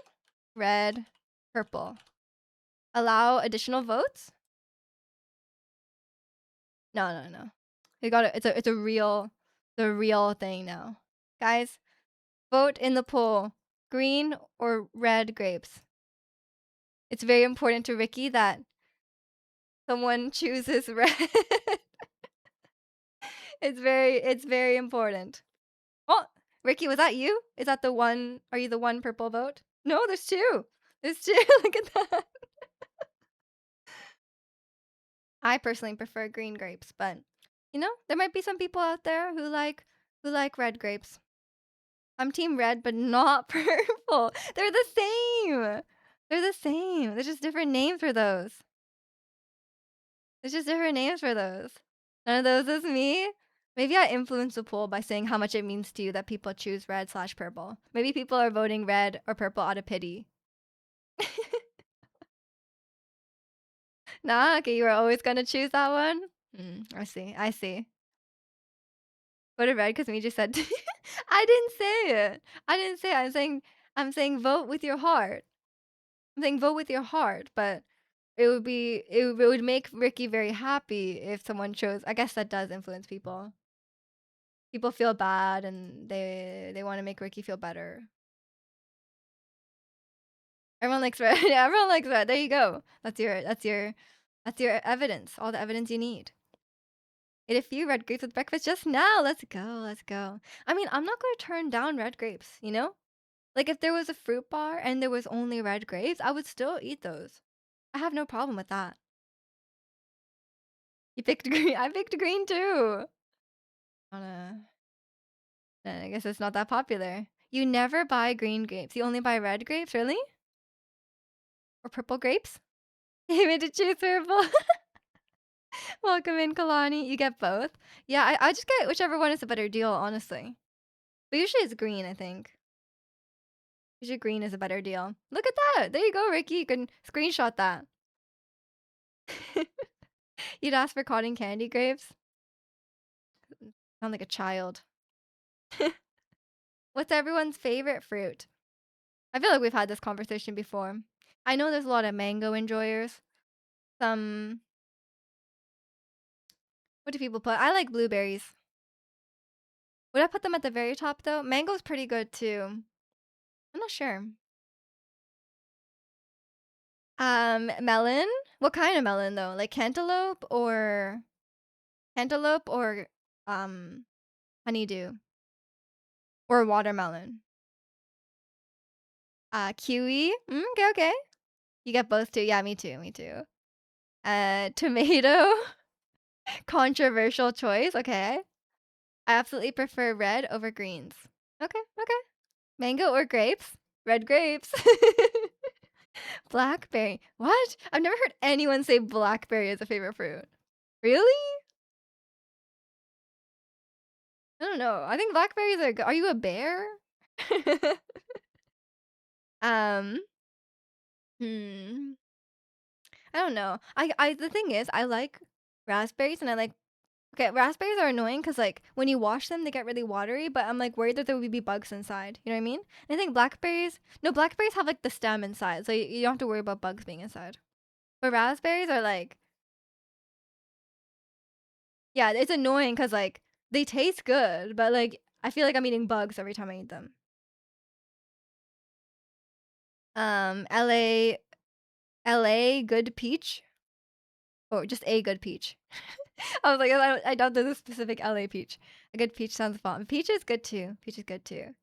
red, purple. Allow additional votes? No, no, no. We got it. It's a real the real thing now. Guys, vote in the poll. Green or red grapes. It's very important to Ricky that someone chooses red. It's very important. Oh, Ricky, was that you? Is that the one? Are you the one purple vote? No, there's two. There's two. Look at that. I personally prefer green grapes, but you know, there might be some people out there who like red grapes. I'm team red, but not purple. They're the same. They're the same. There's just different names for those. There's just different names for those. None of those is me. Maybe I influence the poll by saying how much it means to you that people choose red/purple. Maybe people are voting red or purple out of pity. Nah, okay, you were always gonna choose that one? I see, I see. Voted red because me just said I didn't say it. I didn't say it. I'm saying vote with your heart. I'm saying vote with your heart, but it would make Ricky very happy if someone chose. I guess that does influence people. People feel bad and they want to make Ricky feel better. Everyone likes red. Yeah, everyone likes red. There you go. That's your evidence. All the evidence you need. Ate a few red grapes with breakfast just now. Let's go. Let's go. I mean, I'm not going to turn down red grapes, you know? Like if there was a fruit bar and there was only red grapes, I would still eat those. I have no problem with that. You picked green. I picked green too. Wanna I guess it's not that popular. You never buy green grapes. You only buy red grapes, really? Or purple grapes? You made to choose purple. Welcome in, Kalani. You get both. Yeah, I just get whichever one is a better deal, honestly. But usually it's green, I think. Usually green is a better deal. Look at that. There you go, Ricky. You can screenshot that. You'd ask for cotton candy grapes? Sound like a child. What's everyone's favorite fruit? I feel like we've had this conversation before. I know there's a lot of mango enjoyers. Some. What do people put? I like blueberries. Would I put them at the very top though? Mango's pretty good too. I'm not sure. Melon? What kind of melon though? Like cantaloupe or um honeydew or watermelon? Kiwi? Okay, okay. You get both too. Yeah, me too. Me too. Tomato. Controversial choice. Okay. I absolutely prefer red over greens. Okay, okay. Mango or grapes? Red grapes. Blackberry. What? I've never heard anyone say blackberry is a favorite fruit. Really? I don't know. I think blackberries are good. Are you a bear? um, hmm. I don't know. I the thing is, I like raspberries and I like okay, raspberries are annoying because like when you wash them, they get really watery. But I'm like worried that there would be bugs inside. You know what I mean? And I think blackberries, no, blackberries have like the stem inside, so you don't have to worry about bugs being inside. But raspberries are like, yeah, it's annoying because like they taste good, but like I feel like I'm eating bugs every time I eat them. LA, LA, good peach, or just a good peach. I was like, I doubt there's a specific LA peach. A good peach sounds fun. Peach is good too. Peach is good too.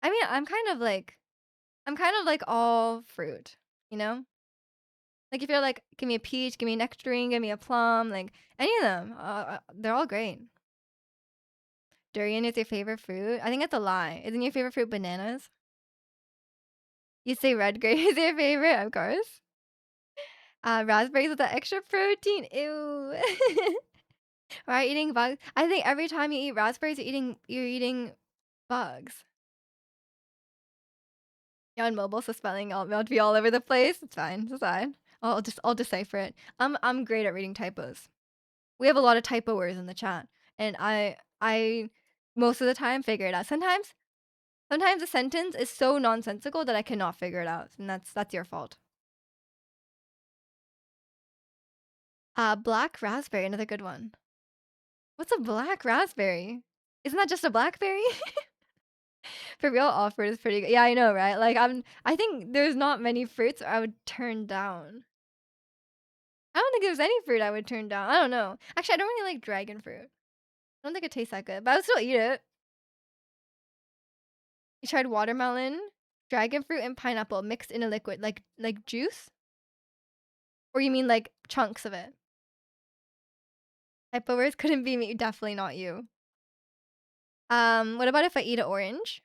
I mean, I'm kind of like all fruit, you know? Like if you're like, give me a peach, give me a nectarine, give me a plum, like any of them, they're all great. Durian is your favorite fruit? I think that's a lie. Isn't your favorite fruit bananas? You say red grape is your favorite, of course. Raspberries with the extra protein. Ew. Right, eating bugs. I think every time you eat raspberries, you're eating bugs. You're on mobile, so spelling will be all over the place. It's fine. It's fine. I'll decipher it. I'm great at reading typos. We have a lot of typo words in the chat, and I most of the time figure it out. Sometimes a sentence is so nonsensical that I cannot figure it out, and that's your fault. Black raspberry, another good one. What's a black raspberry? Isn't that just a blackberry? For real, offer is pretty good. Yeah, I know, right? Like I think there's not many fruits I would turn down. I don't think there's any fruit I would turn down. I don't know. Actually, I don't really like dragon fruit. I don't think it tastes that good, but I would still eat it. You tried watermelon, dragon fruit, and pineapple mixed in a liquid, like juice? Or you mean like chunks of it? Typo words couldn't be me. Definitely not you. What about if I eat an orange?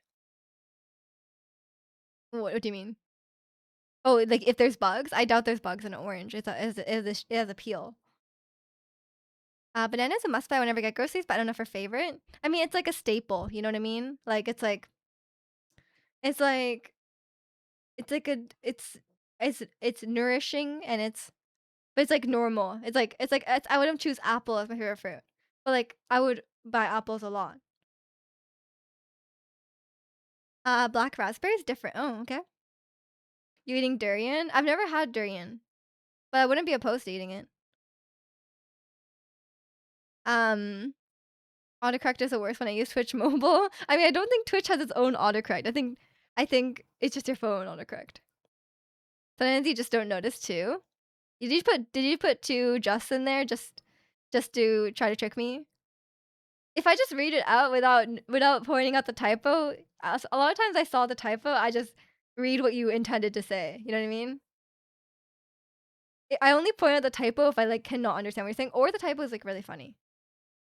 What do you mean? Oh, like if there's bugs? I doubt there's bugs in an orange. It has a peel. Banana is a must buy whenever I get groceries, but I don't know if her favorite. I mean, it's like a staple. You know what I mean? Like it's like it's like a it's nourishing and but it's like normal. I wouldn't choose apple as my favorite fruit, but like I would buy apples a lot. Black raspberry is different. Oh, okay. You eating durian? I've never had durian, but I wouldn't be opposed to eating it. Um, Autocorrect is the worst when I use Twitch mobile. I mean, I don't think Twitch has its own autocorrect. I think it's just your phone autocorrect. Sometimes you just don't notice too. Did you put two just in there just to try to trick me? If I just read it out without pointing out the typo, a lot of times I saw the typo, I just read what you intended to say. You know what I mean? I only point out the typo if I like cannot understand what you're saying, or the typo is like really funny.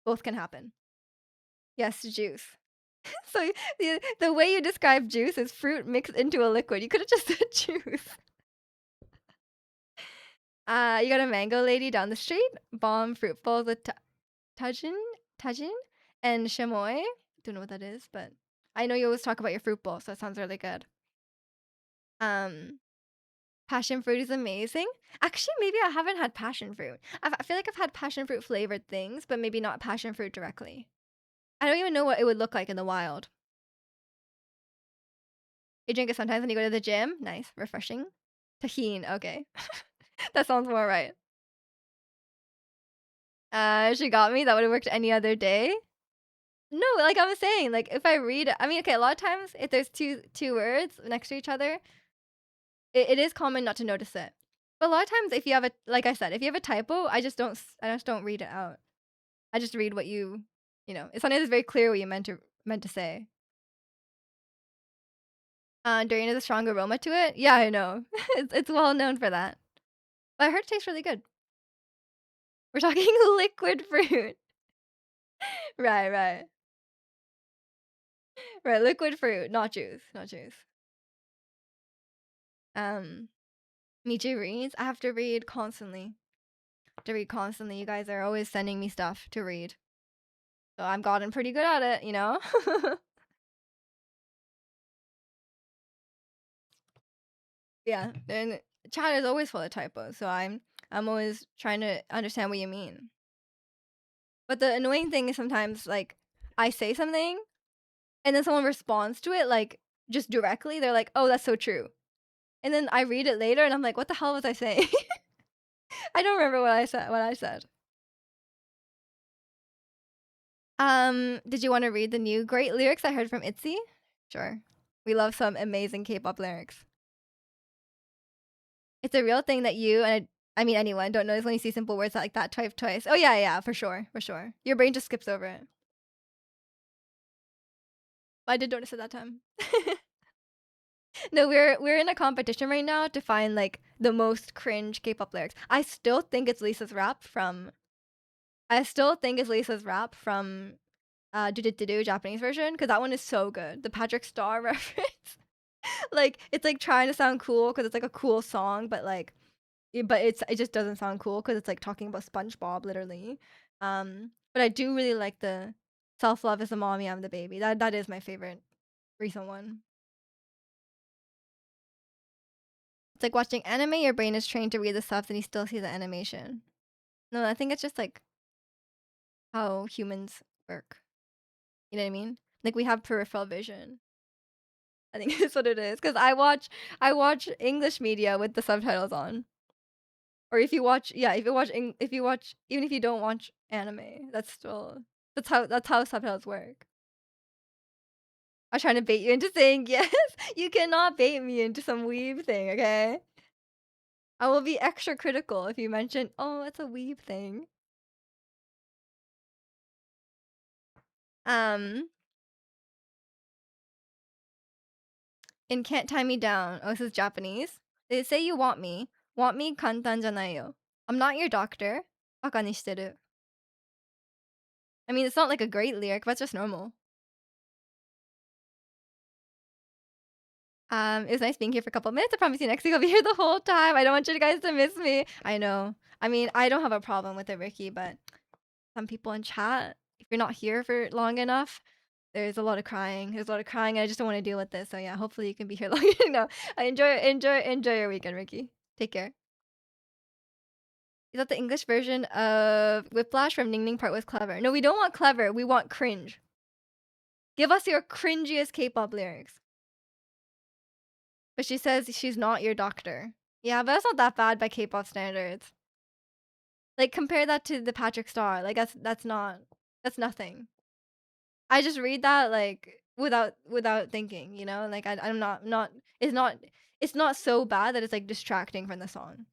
Both can happen. Yes, juice. So the way you describe juice is fruit mixed into a liquid. You could have just said juice. You got a mango lady down the street. Bomb fruit bowls with tajin, tajin, and chamoy. Don't know what that is, but I know you always talk about your fruit bowl, so it sounds really good. Um, Passion fruit is amazing. Actually, maybe I haven't had passion fruit. I feel like I've had passion fruit flavored things, but maybe not passion fruit directly. I don't even know what it would look like in the wild. You drink it sometimes when you go to the gym. Nice, refreshing. Tahine, okay. That sounds more right. She got me. That would have worked any other day. No, like I was saying, like if I read, I mean, okay, a lot of times if there's two words next to each other, it is common not to notice it. But a lot of times, if you have a, like I said, if you have a typo, I just don't read it out. I just read what it's sometimes it's very clear what you meant to say. Durian has a strong aroma to it. Yeah, I know. It's well known for that. But I heard it tastes really good. We're talking liquid fruit. Right, right. Right, liquid fruit, not juice, not juice. Um, Michi reads. I have to read constantly. To read constantly. You guys are always sending me stuff to read. So I've gotten pretty good at it, you know? Yeah, and chat is always full of typos, so I'm always trying to understand what you mean. But the annoying thing is sometimes like I say something and then someone responds to it like just directly. They're like, "Oh, that's so true." And then I read it later and I'm like, "What the hell was I saying?" I don't remember what I said. Did you want to read the new great lyrics I heard from ITZY? Sure. We love some amazing K-pop lyrics. It's a real thing that you and I mean anyone don't notice when you see simple words like that type twice. Oh yeah, yeah, for sure, for sure. Your brain just skips over it. I did notice at that time. No, we're in a competition right now to find like the most cringe K-pop lyrics. I still think it's Lisa's rap from Do Do Do Do Japanese version because that one is so good. The Patrick Star reference. Like it's like trying to sound cool because it's like a cool song, but like but it just doesn't sound cool because it's like talking about SpongeBob literally. But I do really like the self love is the mommy, I'm the baby. That is my favorite recent one. It's like watching anime. Your brain is trained to read the subs, and you still see the animation. No, I think it's just like how humans work. You know what I mean? Like we have peripheral vision. I think that's what it is. Because I watch English media with the subtitles on. Or if you watch, yeah, if you watch, even if you don't watch anime, that's how subtitles work. I was trying to bait you into saying yes. You cannot bait me into some weeb thing, okay? I will be extra critical if you mention, oh, it's a weeb thing. Um, in Can't Tie Me Down. Oh, this is Japanese. They say you want me. Want me kantan I'm not your doctor. Baka ni shiteru. I mean, it's not like a great lyric, but it's just normal. It was nice being here for a couple minutes. I promise you next week I'll be here the whole time. I don't want you guys to miss me. I know. I mean, I don't have a problem with it, Ricky, but some people in chat, if you're not here for long enough, there's a lot of crying. There's a lot of crying, and I just don't want to deal with this. So yeah, hopefully you can be here long. No, I enjoy your weekend, Ricky. Take care. Is that the English version of Whiplash from Ning Ning Part was clever? No, we don't want clever. We want cringe. Give us your cringiest K-pop lyrics. But she says she's not your doctor. Yeah, but that's not that bad by K-pop standards. Like compare that to the Patrick Star. Like that's nothing. I just read that like without thinking, you know? Like I'm not it's not so bad that it's like distracting from the song.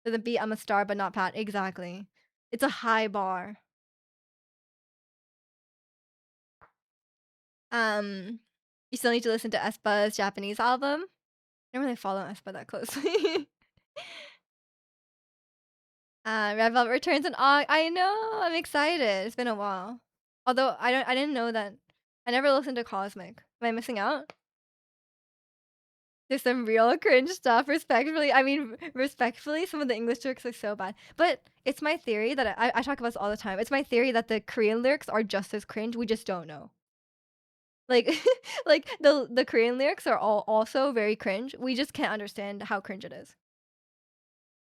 For the beat, I'm a star but not Pat. Exactly. It's a high bar. You still need to listen to aespa's Japanese album. I don't really follow aespa that closely. Red Velvet returns in August. I know. I'm excited. It's been a while. Although I didn't know that. I never listened to Cosmic. Am I missing out? There's some real cringe stuff. Respectfully, I mean, respectfully, some of the English lyrics are so bad. But it's my theory that I talk about this all the time. It's my theory that the Korean lyrics are just as cringe. We just don't know. Like, like the Korean lyrics are all also very cringe. We just can't understand how cringe it is.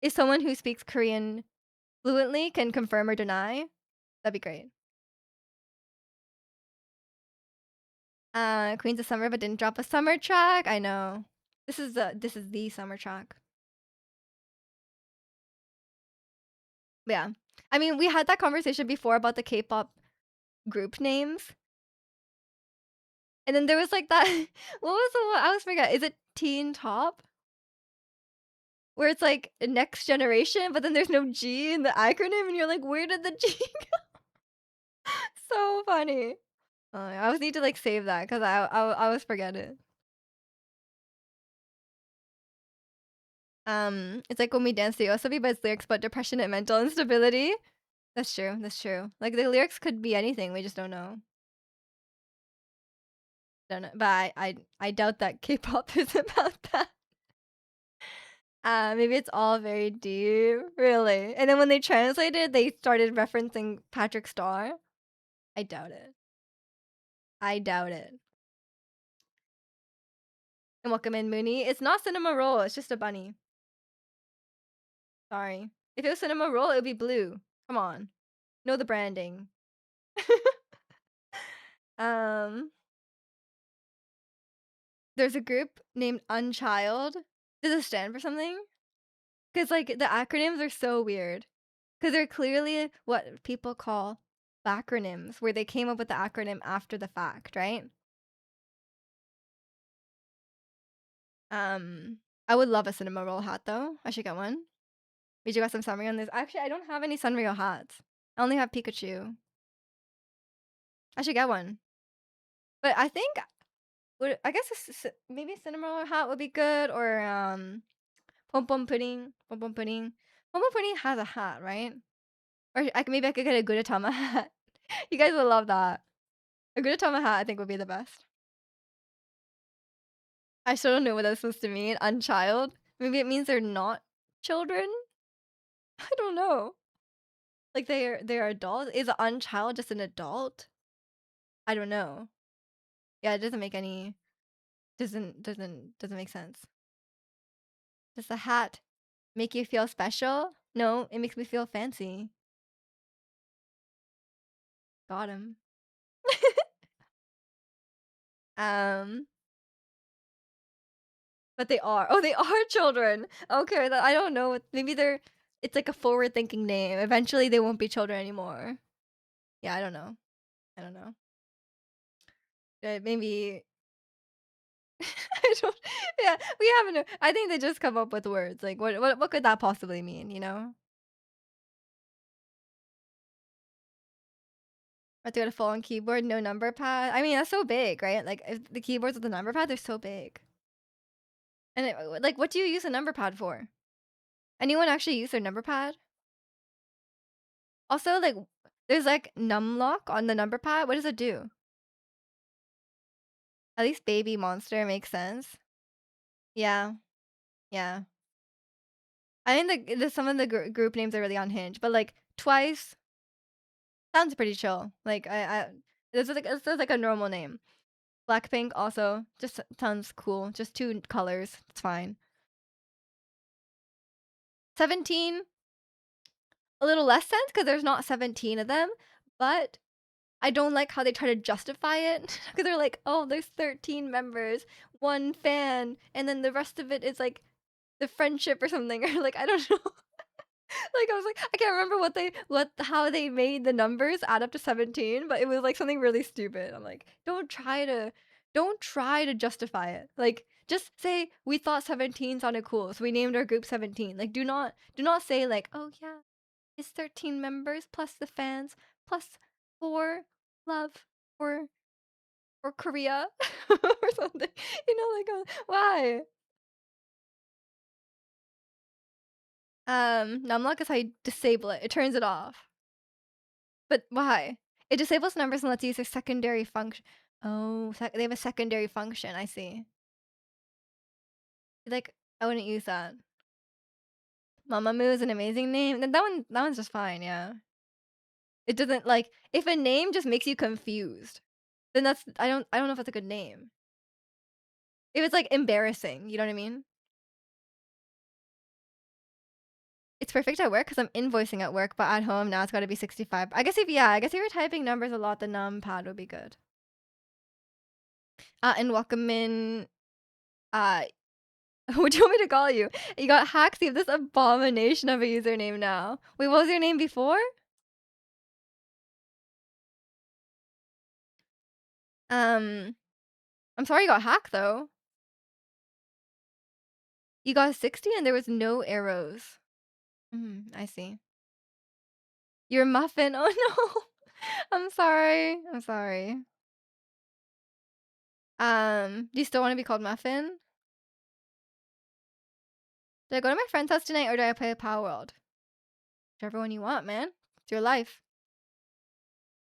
If someone who speaks Korean fluently can confirm or deny, that'd be great. Queens of Summer, but didn't drop a summer track. I know. This is the summer track. But yeah. I mean, we had that conversation before about the K-pop group names. And then there was like that what was the one? I always forget. Is it Teen Top? Where it's like next generation, but then there's no G in the acronym and you're like, where did the G go? So funny. I always need to like save that because I always forget it. It's like when we dance to Yoasobi, but it's lyrics about depression and mental instability. That's true. That's true. Like the lyrics could be anything. We just don't know. Don't know. But I doubt that K-pop is about that. Maybe it's all very deep, really. And then when they translated, they started referencing Patrick Star. I doubt it. I doubt it. And welcome in Mooney. It's not cinema roll. It's just a bunny. Sorry. If it was cinema roll, it would be blue. Come on. Know the branding. um, there's a group named Unchild. Does it stand for something? Because like the acronyms are so weird. Because they're clearly what people call backronyms, where they came up with the acronym after the fact, right? Um, I would love a cinema roll hat though. I should get one. We should get some Sanrio on this. Actually, I don't have any Sanrio hats. I only have Pikachu. I should get one. But I think I guess maybe a cinema roll hat would be good, or pom pom pudding. Pom pom pudding. Pom pom pudding has a hat, right? Or maybe I could get a Gudetama hat. You guys would love that. A Gudetama hat I think would be the best. I still don't know what that's supposed to mean. Unchild. Maybe it means they're not children. I don't know. Like they're adults. Is an unchild just an adult? I don't know. Yeah, it doesn't make any doesn't make sense. Does the hat make you feel special? No, it makes me feel fancy. Got him. Um, but they are. Oh, they are children. Okay, I don't know. Maybe it's like a forward-thinking name. Eventually they won't be children anymore. Yeah, I don't know. I don't know. Maybe I don't. Yeah, we haven't. I think they just come up with words. Like, what could that possibly mean? You know? I have to get a phone keyboard, no number pad. I mean, that's so big, right? Like, if the keyboards with the number pad, they're so big. And like, what do you use a number pad for? Anyone actually use their number pad? Also, like, there's like numlock on the number pad. What does it do? At least Baby Monster makes sense. Yeah, yeah. I think some of the group names are really unhinged, but like Twice sounds pretty chill. Like this is like a normal name. Blackpink also just sounds cool. Just two colors. It's fine. 17, a little less sense because there's not 17 of them, but I don't like how they try to justify it because they're like, oh, there's 13 members, one fan, and then the rest of it is like the friendship or something, or like I don't know. Like I was like, I can't remember how they made the numbers add up to 17, but it was like something really stupid. I'm like, don't try to justify it. Like just say we thought 17 sounded cool, so we named our group 17. Like do not say like, oh yeah, it's 13 members plus the fans plus 4 love or Korea or something. You know, like why? Numlock is how you disable it. It turns it off. But why? It disables numbers and lets you use their secondary function. Oh, they have a secondary function. I see. Like, I wouldn't use that. Mamamoo is an amazing name. Then that one's just fine. Yeah. It doesn't like if a name just makes you confused. Then I don't know if that's a good name. If it's like embarrassing, you know what I mean? It's perfect at work because I'm invoicing at work, but at home now it's got to be 65. I guess if you're typing numbers a lot, the numpad would be good. And Wakamin, uh, what do you want me to call you? You got hacked. You have this abomination of a username now. Wait, what was your name before? I'm sorry you got hacked though. You got 60 and there was no arrows. I see. You're muffin. Oh no. I'm sorry. I'm sorry. Do you still want to be called Muffin? Do I go to my friend's house tonight or do I play Power World? Whichever one you want, man. It's your life.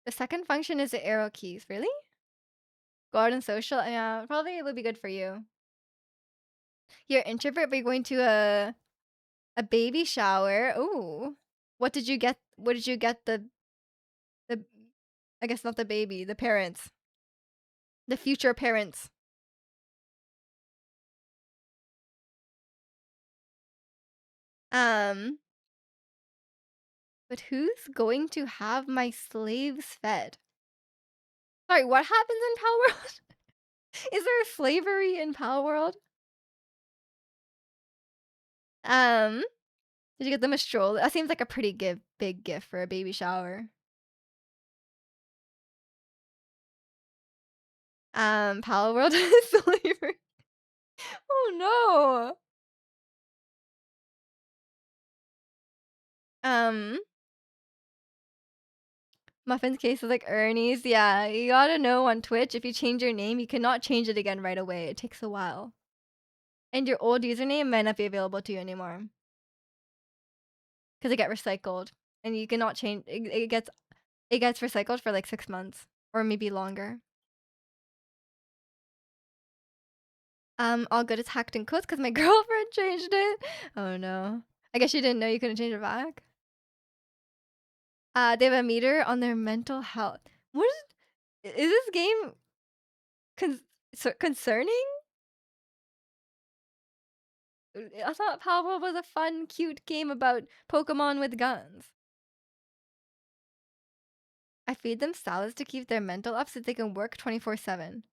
The second function is the arrow keys. Really? Go out and social? Yeah, probably it would be good for you. You're an introvert, but you're going to a baby shower. Ooh. What did you get? What did you get the I guess not the baby, the parents. The future parents. Um, but who's going to have my slaves fed? Sorry, what happens in Power World? Is there slavery in Power World? Did you get them a stroller? That seems like a pretty big gift for a baby shower. Power World is slavery. Oh no. Um, Muffin's case is like Ernie's. Yeah, you gotta know on Twitch, if you change your name, you cannot change it again right away. It takes a while. And your old username might not be available to you anymore because it get recycled, and you cannot change. It gets recycled for like 6 months or maybe longer. All good. It's hacked in quotes because my girlfriend changed it. Oh no. I guess she didn't know you couldn't change it back. They have a meter on their mental health. What is this game con- concerning? I thought Power was a fun, cute game about Pokemon with guns. I feed them salads to keep their mental up so they can work 24/7.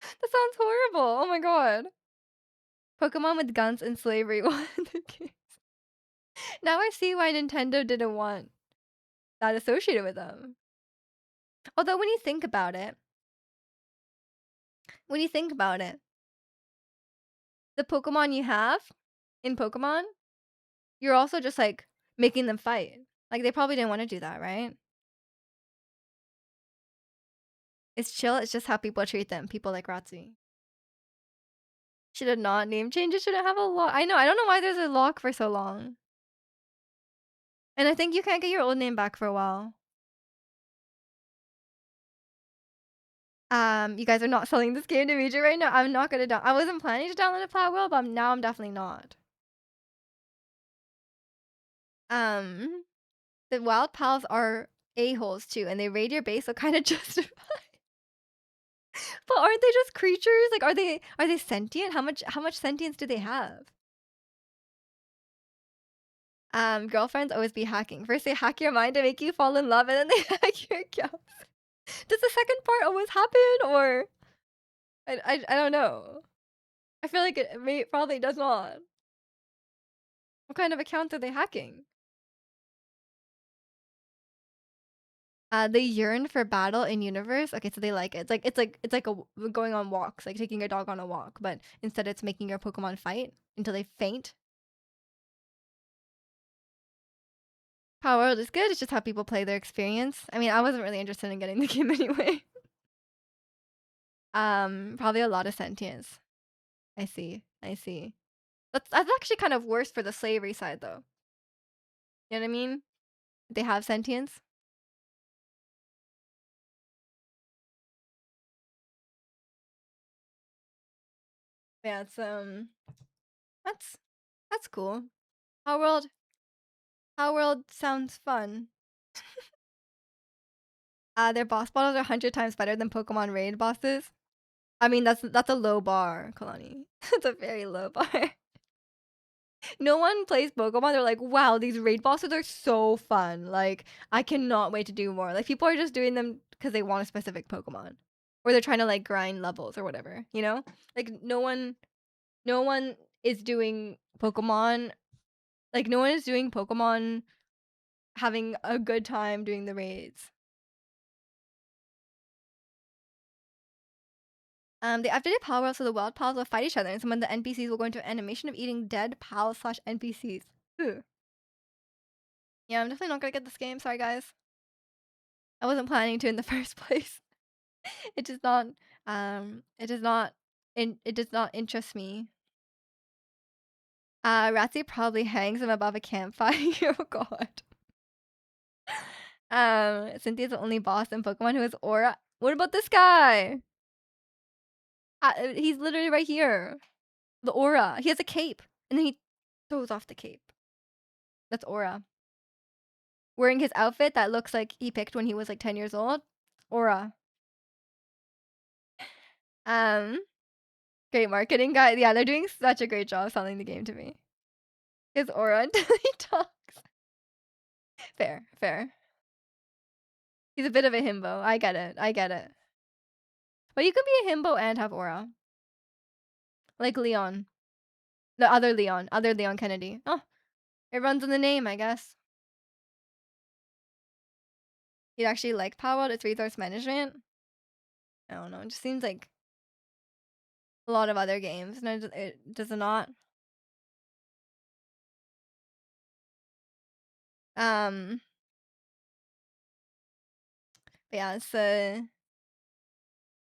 That sounds horrible. Oh my god. Pokemon with guns and slavery won the game. Now I see why Nintendo didn't want that associated with them. Although when you think about it, the Pokemon you have in Pokemon, you're also just like making them fight. Like they probably didn't want to do that, right? It's chill. It's just how people treat them. People like Ratzi. Should have not name changes. Shouldn't have a lock. I know. I don't know why there's a lock for so long. And I think you can't get your old name back for a while. You guys are not selling this game to me right now. I'm not gonna I wasn't planning to download a Plat World, but now I'm definitely not. Um, the wild pals are a-holes too, and they raid your base, so kind of justify. But aren't they just creatures? Like, are they sentient? How much sentience do they have? Girlfriends always be hacking. First they hack your mind to make you fall in love, and then they hack your account. Does the second part always happen, or I don't know. I feel like probably does not. What kind of accounts are they hacking? They yearn for battle in universe. Okay, so they like it. It's like going on walks, like taking your dog on a walk, but instead it's making your Pokemon fight until they faint. Power World is good. It's just how people play their experience. I mean, I wasn't really interested in getting the game anyway. Probably a lot of sentience. I see. I see. That's actually kind of worse for the slavery side, though. You know what I mean? They have sentience. Yeah, it's that's that's cool. Power World. Power World sounds fun. Their boss battles are 100 times better than Pokemon raid bosses. I mean, that's a low bar, Kalani. That's a very low bar. No one plays Pokemon. They're like, wow, these raid bosses are so fun. Like, I cannot wait to do more. Like, people are just doing them because they want a specific Pokemon, or they're trying to like grind levels or whatever. You know, like no one is doing Pokemon. Like, no one is doing Pokemon having a good time doing the raids. They updated Power World so the wild pals will fight each other, and some of the NPCs will go into animation of eating dead pals slash NPCs. Ooh. Yeah, I'm definitely not gonna get this game. Sorry, guys. I wasn't planning to in the first place. It does not. It does not. It does not interest me. Ratsy probably hangs him above a campfire. Oh god. Cynthia's the only boss in Pokemon who has aura. What about this guy? He's literally right here. The aura. He has a cape, and then he throws off the cape. That's aura. Wearing his outfit that looks like he picked when he was like 10 years old. Aura. Um, Great marketing, guys. Yeah, they're doing such a great job selling the game to me. His aura until he talks. Fair, fair. He's a bit of a himbo. I get it. I get it. But you can be a himbo and have aura. Like Leon. The other Leon Kennedy. Oh, it runs in the name, I guess. You'd actually like Power World, its resource management. I don't know. It just seems like a lot of other games. No, it does not. Um, but yeah, so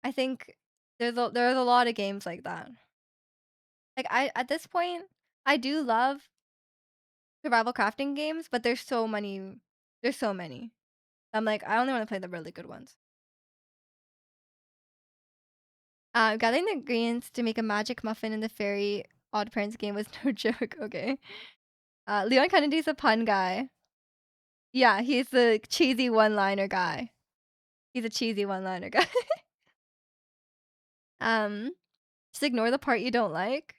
I think there's a lot of games like that. Like I at this point, I do love survival crafting games, but there's so many. There's so many. I'm like, I only want to play the really good ones. Gathering the ingredients to make a magic muffin in the fairy Odd Parents game was no joke. Okay. Leon Kennedy's a pun guy. Yeah, he's the cheesy one-liner guy. He's a cheesy one-liner guy. um, just ignore the part you don't like.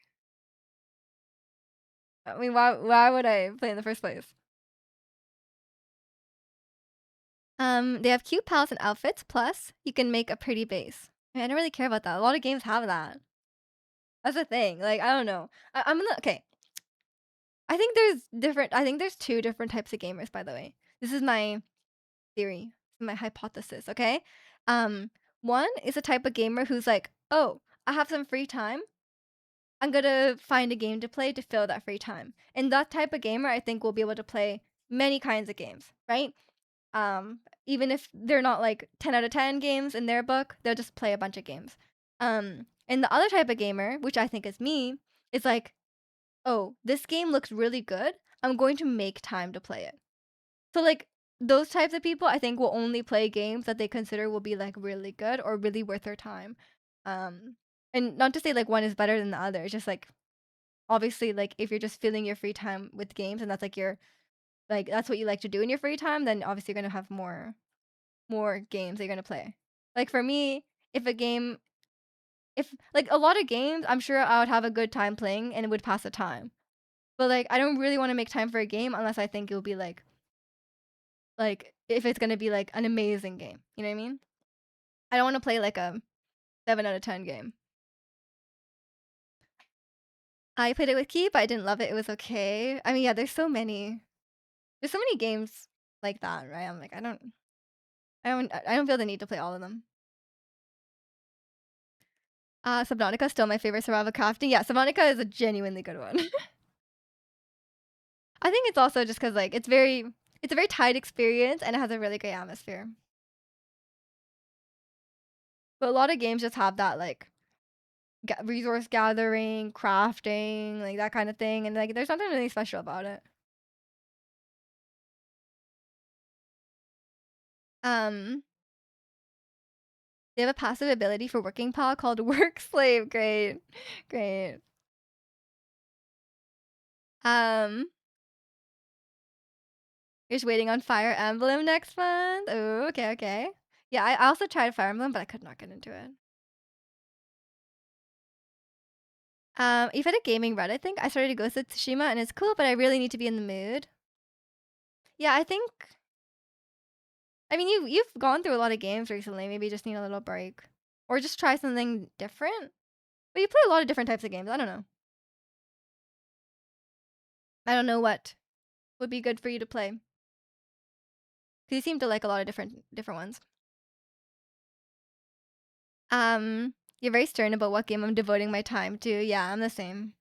I mean, why would I play in the first place? They have cute pals and outfits. Plus, you can make a pretty base. I mean, I don't really care about that. A lot of games have that. That's the thing. Like, I don't know. I'm gonna okay. I think there's different. I think there's two different types of gamers. By the way, this is my theory, my hypothesis. Okay. Um, one is a type of gamer who's like, oh, I have some free time. I'm gonna find a game to play to fill that free time. And that type of gamer, I think, will be able to play many kinds of games, right? Even if they're not like 10 out of 10 games in their book, they'll just play a bunch of games. And the other type of gamer, which I think is me, is like, oh, this game looks really good. I'm going to make time to play it. So like those types of people, I think, will only play games that they consider will be like really good or really worth their time. Um, and not to say like one is better than the other. It's just like obviously like if you're just filling your free time with games and that's like your like that's what you like to do in your free time, then obviously you're gonna have more games that you're gonna play. Like for me, if a game if like a lot of games, I'm sure I would have a good time playing and it would pass the time. But like I don't really want to make time for a game unless I think it will be like if it's gonna be like an amazing game. You know what I mean? I don't want to play like a 7 out of 10 game. I played it with Key, but I didn't love it. It was okay. I mean, yeah, there's so many games like that, right? I'm like, I don't feel the need to play all of them. Subnautica is still my favorite survival crafting. Yeah, Subnautica is a genuinely good one. I think it's also just because like it's a very tight experience and it has a really great atmosphere. But a lot of games just have that like resource gathering, crafting, like that kind of thing, and like there's something really special about it. Um, they have a passive ability for working pal called Work Slave. Great, great. Um, you're just waiting on Fire Emblem next month. Oh, okay, okay. Yeah, I also tried Fire Emblem, but I could not get into it. You've had a gaming run, I think. I started Ghost of Tsushima and it's cool, but I really need to be in the mood. Yeah, I think. I mean, you've gone through a lot of games recently. Maybe you just need a little break, or just try something different. But you play a lot of different types of games. I don't know. I don't know what would be good for you to play. Because you seem to like a lot of different ones. You're very stern about what game I'm devoting my time to. Yeah, I'm the same.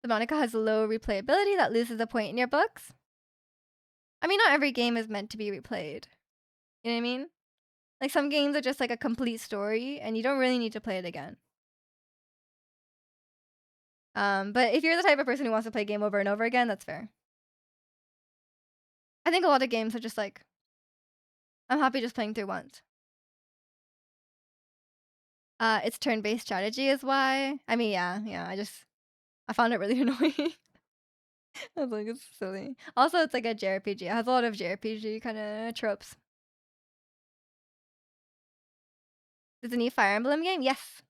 Subnautica has low replayability that loses a point in your books. I mean, not every game is meant to be replayed. You know what I mean? Like some games are just like a complete story, and you don't really need to play it again. But if you're the type of person who wants to play game over and over again, that's fair. I think a lot of games are just like, I'm happy just playing through once. It's turn-based strategy is why. I mean, yeah. I found it really annoying. I was like, it's silly. Also, it's like a JRPG. It has a lot of JRPG kind of tropes. There's a new Fire Emblem game? Yes.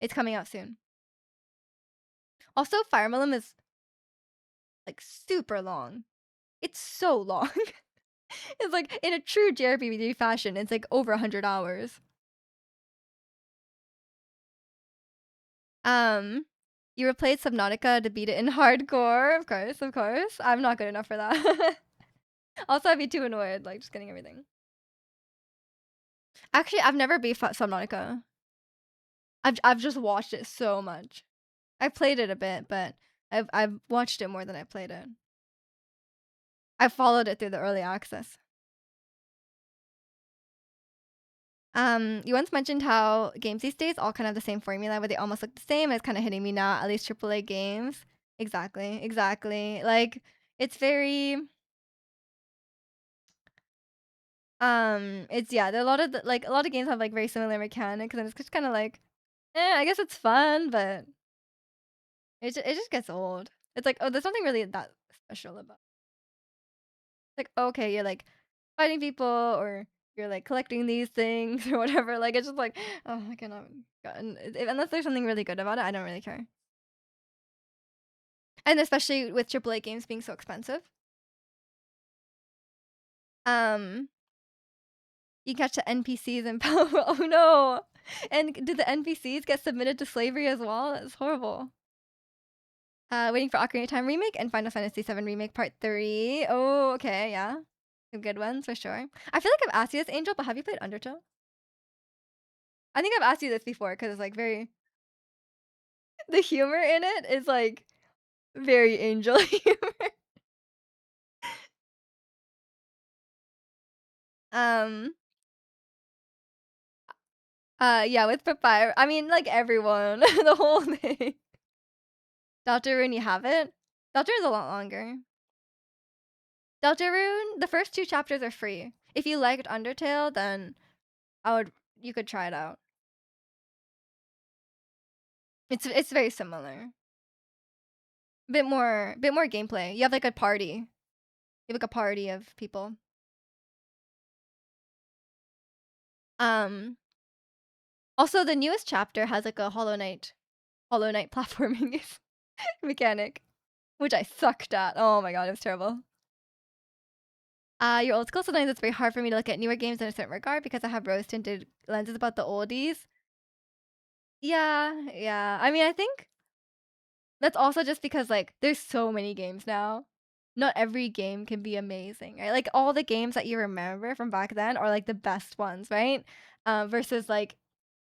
It's coming out soon. Also, Fire Emblem is like super long. It's so long. It's like in a true JRPG fashion, it's like over 100 hours. You replayed Subnautica to beat it in hardcore. Of course, of course. I'm not good enough for that. Also, I'd be too annoyed, like just getting everything. Actually, I've never beat Subnautica. I've just watched it so much. I played it a bit, but I've watched it more than I played it. I followed it through the early access. You once mentioned how games these days all kind of have the same formula where they almost look the same. It's kind of hitting me now, at least AAA games. Exactly, exactly. Like it's very it's yeah, there are a lot of like a lot of games have like very similar mechanics and it's just kind of like I guess it's fun, but it just gets old. It's like, oh, there's nothing really that special about. Like, okay, you're like fighting people or you're like collecting these things or whatever. Like it's just like, oh, I cannot. Unless there's something really good about it, I don't really care. And especially with AAA games being so expensive. Um, you catch the NPCs in Power. Oh no! And do the NPCs get submitted to slavery as well? That's horrible. Waiting for Ocarina of Time remake and Final Fantasy VII remake part 3. Oh, okay, yeah, some good ones for sure. I feel like I've asked you this, Angel, but have you played Undertale? I think I've asked you this before because it's like very the humor in it is like very Angel humor. Um, yeah, with Papyrus. I mean, like everyone, the whole thing. Deltarune, you have it? Deltarune's a lot longer. Deltarune, the first 2 chapters are free. If you liked Undertale, then you could try it out. It's very similar. Bit more gameplay. You have like a party. You have like a party of people. Um, Also the newest chapter has like a Hollow Knight platforming mechanic, which I sucked at. Oh my god, it was terrible. You're old school. Sometimes it's very hard for me to look at newer games in a certain regard because I have rose-tinted lenses about the oldies. Yeah, yeah. I mean, I think that's also just because like there's so many games now. Not every game can be amazing, right? Like all the games that you remember from back then are like the best ones, right? Versus like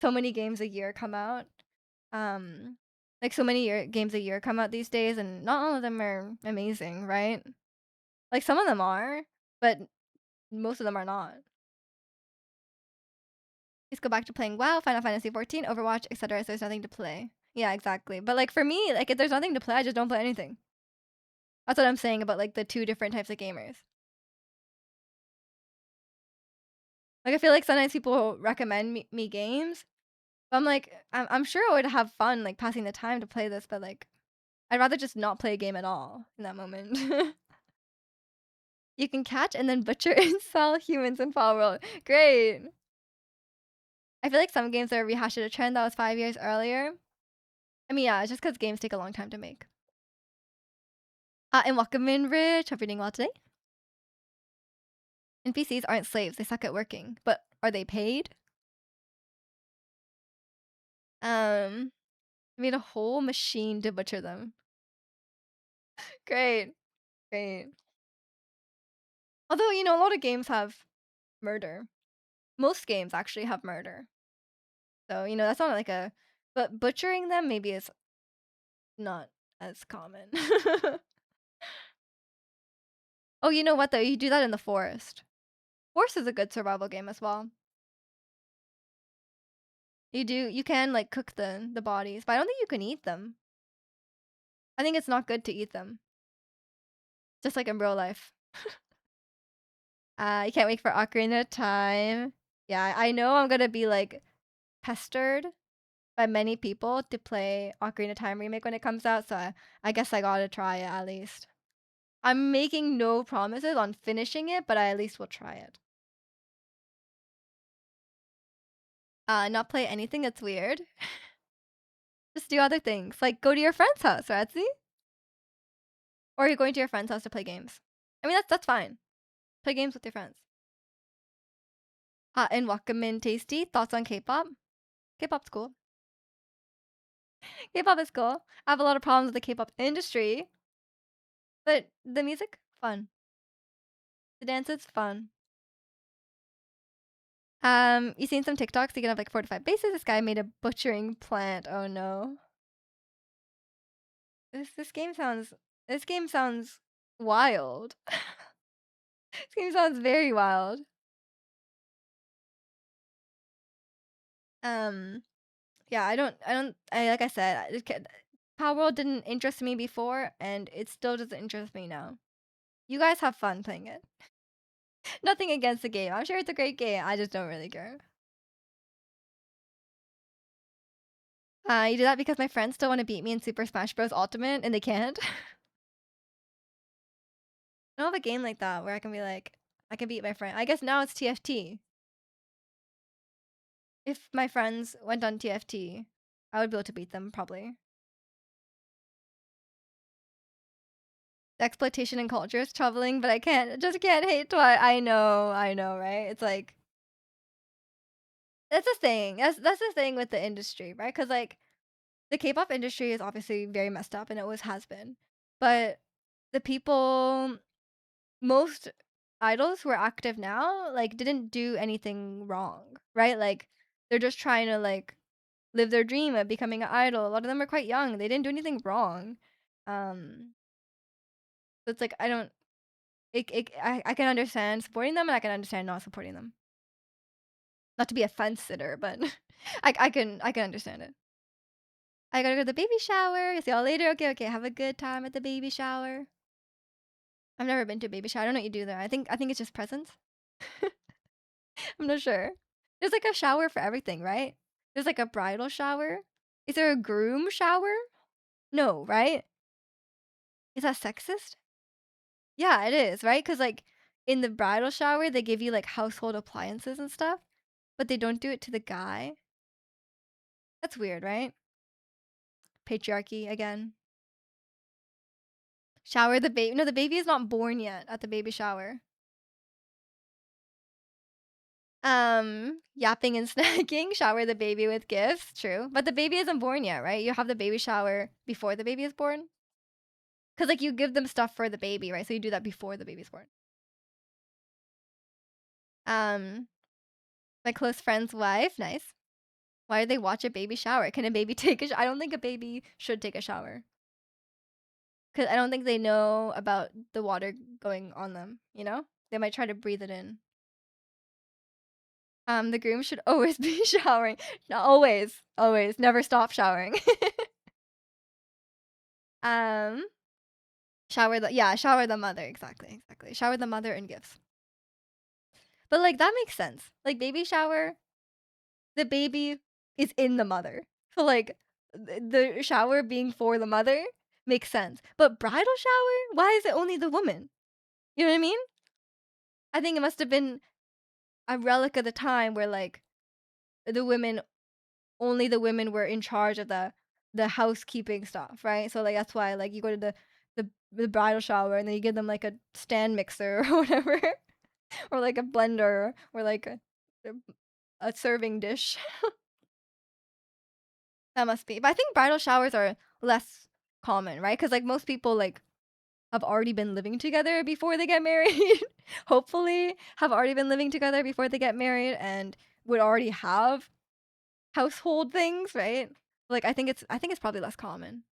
so many games a year come out. Um, like so many games a year come out these days, and not all of them are amazing, right? Like some of them are, but most of them are not. Just go back to playing WoW, Final Fantasy 14, Overwatch, etc. So there's nothing to play. Yeah, exactly. But like for me, like if there's nothing to play, I just don't play anything. That's what I'm saying about like the two different types of gamers. Like I feel like sometimes people recommend me games, but I'm like I'm sure I would have fun like passing the time to play this, but like I'd rather just not play a game at all in that moment. You can catch and then butcher and sell humans in Fall World. Great. I feel like some games are rehashing a trend that was 5 years earlier. I mean, yeah, it's just because games take a long time to make. And welcome in, Rich. Hope you're doing well today. NPCs aren't slaves; they suck at working. But are they paid? I made a whole machine to butcher them. Great, great. Although a lot of games have murder. Most games actually have murder. So that's not like a. But butchering them maybe is not as common. Oh, you know what though? You do that in the forest. Forest is a good survival game as well. You can like cook the bodies, but I don't think you can eat them. I think it's not good to eat them. Just like in real life. I can't wait for Ocarina of Time. Yeah, I know I'm gonna be like pestered by many people to play Ocarina of Time remake when it comes out, so I guess I gotta try it at least. I'm making no promises on finishing it, but I at least will try it. Not play anything that's weird. Just do other things, like go to your friend's house, Ratsy. Or you're going to your friend's house to play games. I mean, that's fine. Play games with your friends. And Wakamin Tasty, thoughts on K-pop? K-pop's cool. K-pop is cool. I have a lot of problems with the K-pop industry, but the music, fun. The dances, fun. You seen some TikToks? You can have like 4 to 5 bases. This guy made a butchering plant. Oh no. This game sounds this game sounds wild. This game sounds very wild. Um, yeah, I like I said, Power World didn't interest me before, and it still doesn't interest me now. You guys have fun playing it. Nothing against the game. I'm sure it's a great game. I just don't really care. You do that because my friends still want to beat me in Super Smash Bros. Ultimate, and they can't. I don't have a game like that where I can be like, I can beat my friend. I guess now it's TFT. If my friends went on TFT, I would be able to beat them probably. The exploitation and culture is troubling, but I just can't hate twice. I know, right? It's like that's the thing. That's the thing with the industry, right? Because like the K-pop industry is obviously very messed up, and it always has been. But the people, most idols who are active now, like didn't do anything wrong, right? Like they're just trying to like live their dream of becoming an idol. A lot of them are quite young. They didn't do anything wrong. Um, so it's like I don't. I can understand supporting them, and I can understand not supporting them. Not to be a fence sitter, but I can understand it. I gotta go to the baby shower. See y'all later. Okay, okay. Have a good time at the baby shower. I've never been to a baby shower. I don't know what you do there. I think it's just presents. I'm not sure. There's like a shower for everything, right? There's like a bridal shower. Is there a groom shower? No, right? Is that sexist? Yeah, it is, right? Because like in the bridal shower, they give you like household appliances and stuff, but they don't do it to the guy. That's weird, right? Patriarchy again. Shower the baby. No, the baby is not born yet at the baby shower. Yapping and snacking, shower the baby with gifts, true. But the baby isn't born yet, right? You have the baby shower before the baby is born. Cause like you give them stuff for the baby, right? So you do that before the baby's born. Um, my close friend's wife, nice. Why do they watch a baby shower? Can a baby take a shower? I don't think a baby should take a shower. Cause I don't think they know about the water going on them, you know? They might try to breathe it in. The groom should always be showering. No, always, always, never stop showering. um, shower the mother. Exactly, exactly. Shower the mother and gifts. But like that makes sense. Like baby shower, the baby is in the mother. So like the shower being for the mother makes sense. But bridal shower, why is it only the woman? You know what I mean? I think it must have been a relic of the time where like the women only the women were in charge of the housekeeping stuff, right? So like that's why like you go to the bridal shower and then you give them like a stand mixer or whatever, or like a blender or like a serving dish. That must be. But I think bridal showers are less common, right? Because like most people like have already been living together before they get married. Hopefully, have already been living together before they get married and would already have household things, right? Like I think it's probably less common.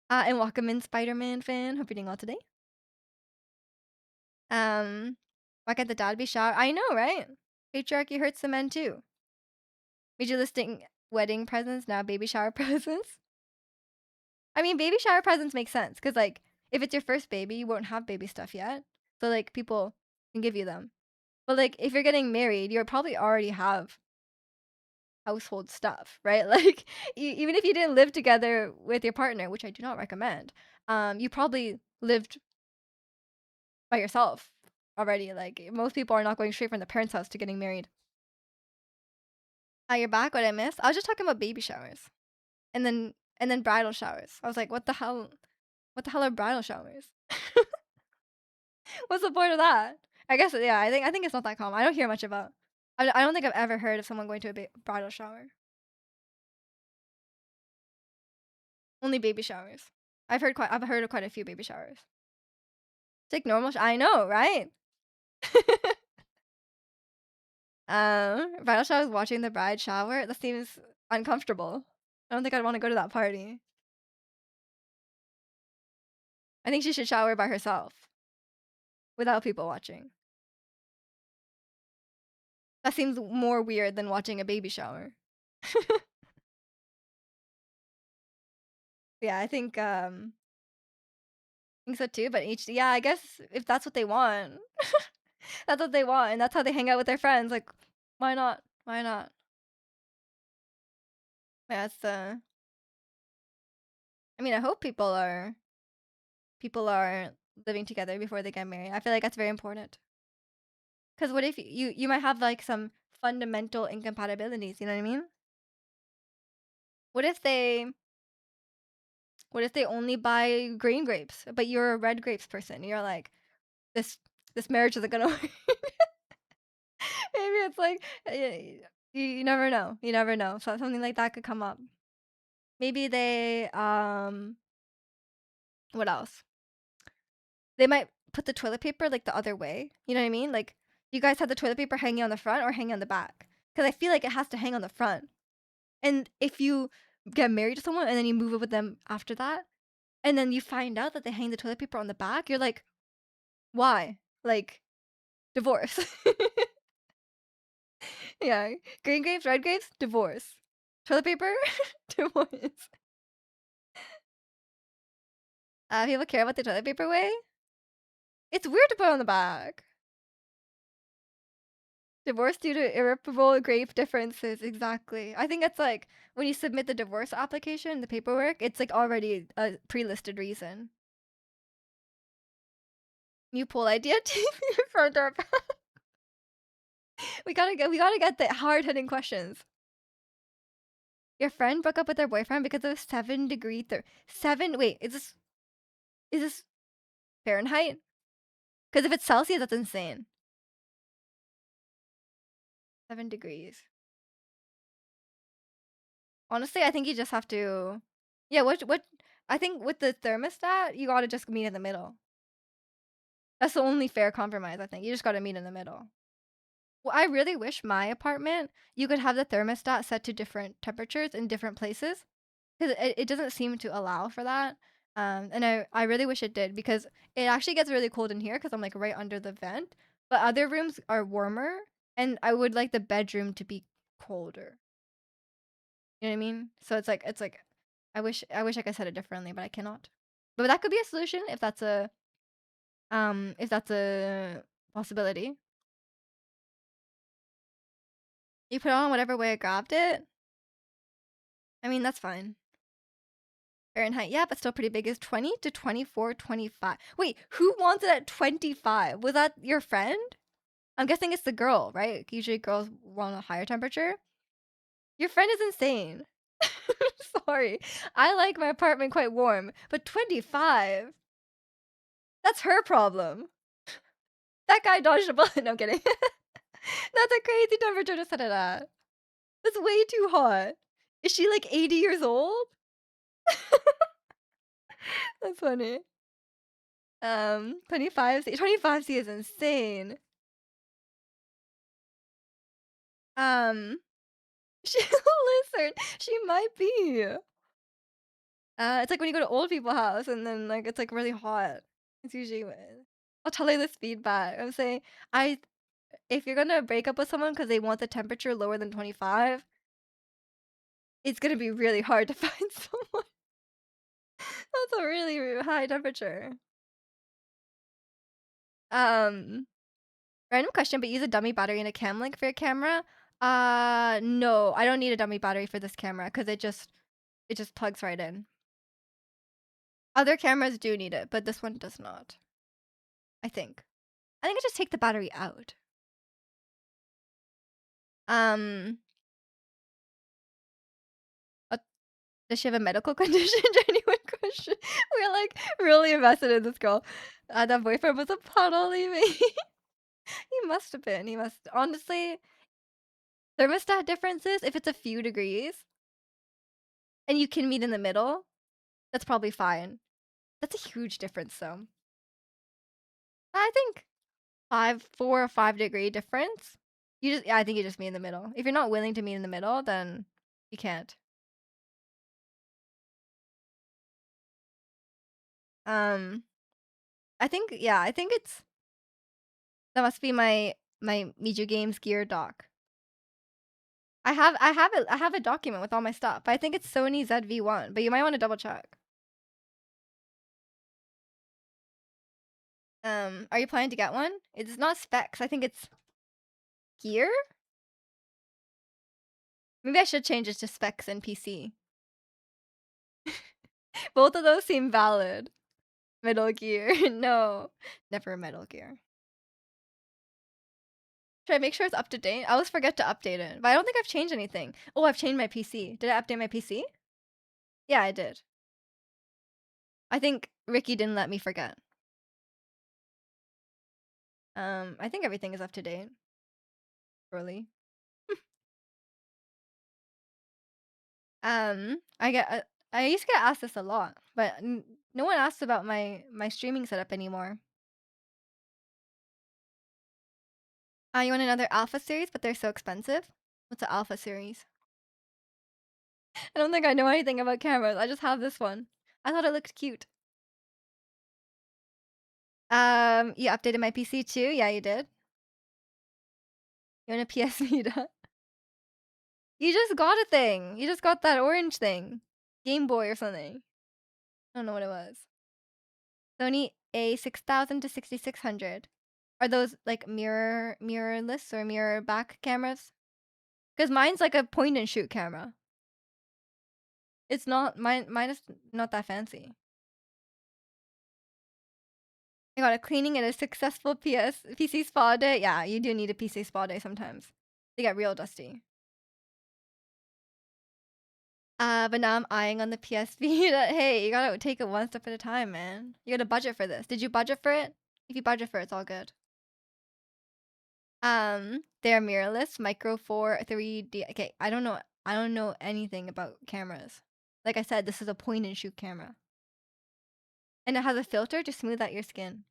And welcome in Spider-Man fan. Hope you're doing well today. Why can't the dad be showered? I know, right? Patriarchy hurts the men too. Made you listing wedding presents, now baby shower presents. I mean, baby shower presents make sense because like if it's your first baby, you won't have baby stuff yet, so like people can give you them. But like if you're getting married, you probably already have household stuff, right? Like even if you didn't live together with your partner, which I do not recommend, you probably lived by yourself already. Like most people are not going straight from the parents' house to getting married. You're back. What I missed? I was just talking about baby showers, and then bridal showers. I was like, what the hell? What the hell are bridal showers? What's the point of that? I guess yeah. I think it's not that common. I don't hear much about. I don't think I've ever heard of someone going to a bridal shower. Only baby showers. I've heard of quite a few baby showers. It's like normal. I know, right? Bridal showers watching the bride shower. That seems uncomfortable. I don't think I'd want to go to that party. I think she should shower by herself without people watching. That seems more weird than watching a baby shower. Yeah, I think so too, but each yeah, I guess if that's what they want. That's what they want, and that's how they hang out with their friends, like, why not? Why not? Yeah, it's, I mean, I hope people are living together before they get married. I feel like that's very important. 'Cause what if you might have, like, some fundamental incompatibilities, you know what I mean? What if they what if they only buy green grapes, but you're a red grapes person? You're like, "This this marriage isn't gonna work." Maybe it's like, you never know, you never know. So something like that could come up. Maybe what else? They might put the toilet paper, like, the other way, you know what I mean? Like, you guys have the toilet paper hanging on the front or hanging on the back? Because I feel like it has to hang on the front. And if you get married to someone and then you move in with them after that, and then you find out that they hang the toilet paper on the back, you're like, "Why?" Like, divorce. Yeah, green grapes, red grapes, divorce. Toilet paper, divorce. People care about the toilet paper way? It's weird to put on the back. Divorce due to irreparable grave differences, exactly. I think it's like when you submit the divorce application, the paperwork, it's like already a pre-listed reason. New poll idea to front or back. We gotta get the hard-hitting questions. Your friend broke up with their boyfriend because of 7 degree 7 wait, is this Fahrenheit? Because if it's Celsius, that's insane. 7 degrees. Honestly, I think you just have to yeah, what I think with the thermostat, you gotta just meet in the middle. That's the only fair compromise, I think. You just gotta meet in the middle. Well, I really wish my apartment, you could have the thermostat set to different temperatures in different places, 'cause it doesn't seem to allow for that, and I really wish it did because it actually gets really cold in here because 'cause I'm, like, right under the vent, but other rooms are warmer, and I would like the bedroom to be colder. You know what I mean? So it's like I wish I could set it differently, but I cannot. But that could be a solution if that's a possibility. You put it on whatever way I grabbed it. I mean, that's fine. Fahrenheit, yeah, but still pretty big is 20 to 24, 25. Wait, who wants it at 25? Was that your friend? I'm guessing it's the girl, right? Usually girls want a higher temperature. Your friend is insane. Sorry. I like my apartment quite warm, but 25? That's her problem. That guy dodged a bullet. No, I'm kidding. That's a crazy temperature to set it at. That's way too hot. Is she like 80 years old? That's funny. 25C is insane. Um, she's a lizard. She might be. It's like when you go to old people's house and then like it's like really hot. It's usually when I'll tell her this feedback. I'm saying I if you're gonna break up with someone because they want the temperature lower than 25, it's gonna be really hard to find someone. That's a really high temperature. Um, Random question, but use a dummy battery and a cam link for your camera. No, I don't need a dummy battery for this camera because it just plugs right in. Other cameras do need it, but this one does not. I think. I think I just take the battery out. Um, uh, does she have a medical condition? Genuine question. We're like really invested in this girl. That boyfriend was a puddle leaving. He must have been. He must. Honestly, thermostat differences. If it's a few degrees and you can meet in the middle, that's probably fine. That's a huge difference, though. I think 4 or 5 degree difference. Yeah, I think you just meet in the middle. If you're not willing to meet in the middle, then you can't. Um, I think yeah, I think it's that must be my Miju Games gear doc. I have a document with all my stuff, but I think it's Sony ZV-1, but you might want to double check. Are you planning to get one? It's not specs. I think it's gear. Maybe I should change it to specs and PC. Both of those seem valid. Metal Gear. No, never Metal Gear. Should I make sure it's up to date? I always forget to update it, but I don't think I've changed anything. Oh, I've changed my PC. Did I update my PC? Yeah, I did. I think Ricky didn't let me forget. I think everything is up to date. Really. I used to get asked this a lot, but no one asks about my streaming setup anymore. You want another Alpha series, but they're so expensive? What's an Alpha series? I don't think I know anything about cameras. I just have this one. I thought it looked cute. You updated my PC too? Yeah, you did. You want a PS Vita? You just got a thing. You just got that orange thing. Game Boy or something. I don't know what it was. Sony A6000 to 6600. Are those like mirrorless or mirror back cameras? Because mine's like a point and shoot camera. It's not mine is not that fancy. I got a cleaning and a successful PC spa day. Yeah, you do need a PC spa day sometimes. They get real dusty. But now I'm eyeing on the PS Vita. Hey, you gotta take it one step at a time, man. You gotta budget for this. Did you budget for it? If you budget for it, it's all good. They're mirrorless, micro four, 3D. Okay, I don't know. I don't know anything about cameras. Like I said, this is a point and shoot camera, and it has a filter to smooth out your skin,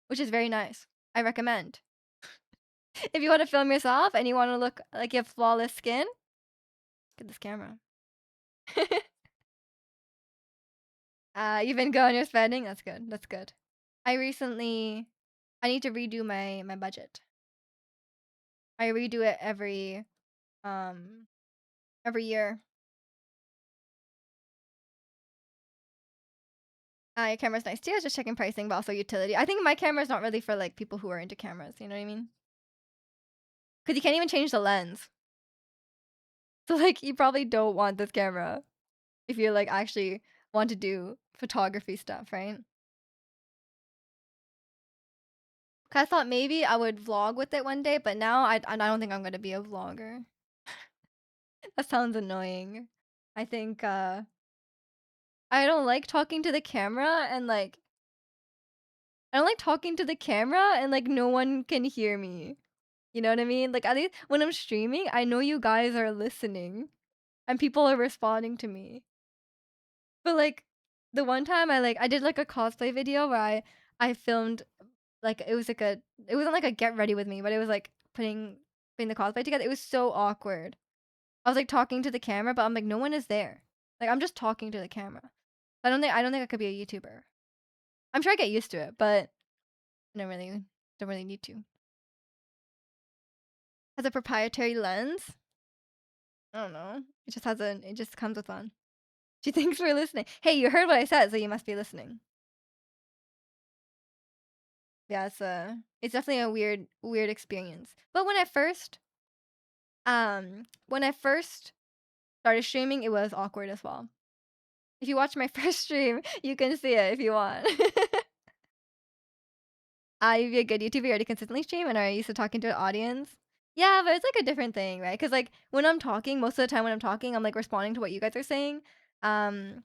which is very nice. I recommend. If you want to film yourself and you want to look like you have flawless skin, get this camera. You've been going, you're spending. That's good. That's good. I need to redo my budget. I redo it um every year. Your camera's nice too. I was just checking pricing, but also utility. I think my camera's not really for like people who are into cameras. You know what I mean? Because you can't even change the lens. So like you probably don't want this camera if you like actually want to do photography stuff, right? 'Cause I thought maybe I would vlog with it one day, but now I don't think I'm gonna be a vlogger. That sounds annoying. I think I don't like talking to the camera and like I don't like talking to the camera and like no one can hear me. You know what I mean? Like at least when I'm streaming, I know you guys are listening and people are responding to me. But like the one time I did like a cosplay video where I filmed like it wasn't like a get ready with me, but it was like putting the cosplay together. It was so awkward. I was like talking to the camera, but I'm like no one is there. Like I'm just talking to the camera. I don't think I could be a YouTuber. I'm sure I get used to it, but I don't really need to. Has a proprietary lens? I don't know. It just comes with one. She thinks we're listening. Hey, you heard what I said, so you must be listening. Yeah, it's definitely a weird experience. But when I first started streaming, it was awkward as well. If you watch my first stream, you can see it if you want. You'd be a good YouTuber. You already consistently stream and are used to talking to an audience. Yeah, but it's like a different thing, right? Because like when I'm talking, most of the time when I'm talking, I'm like responding to what you guys are saying. And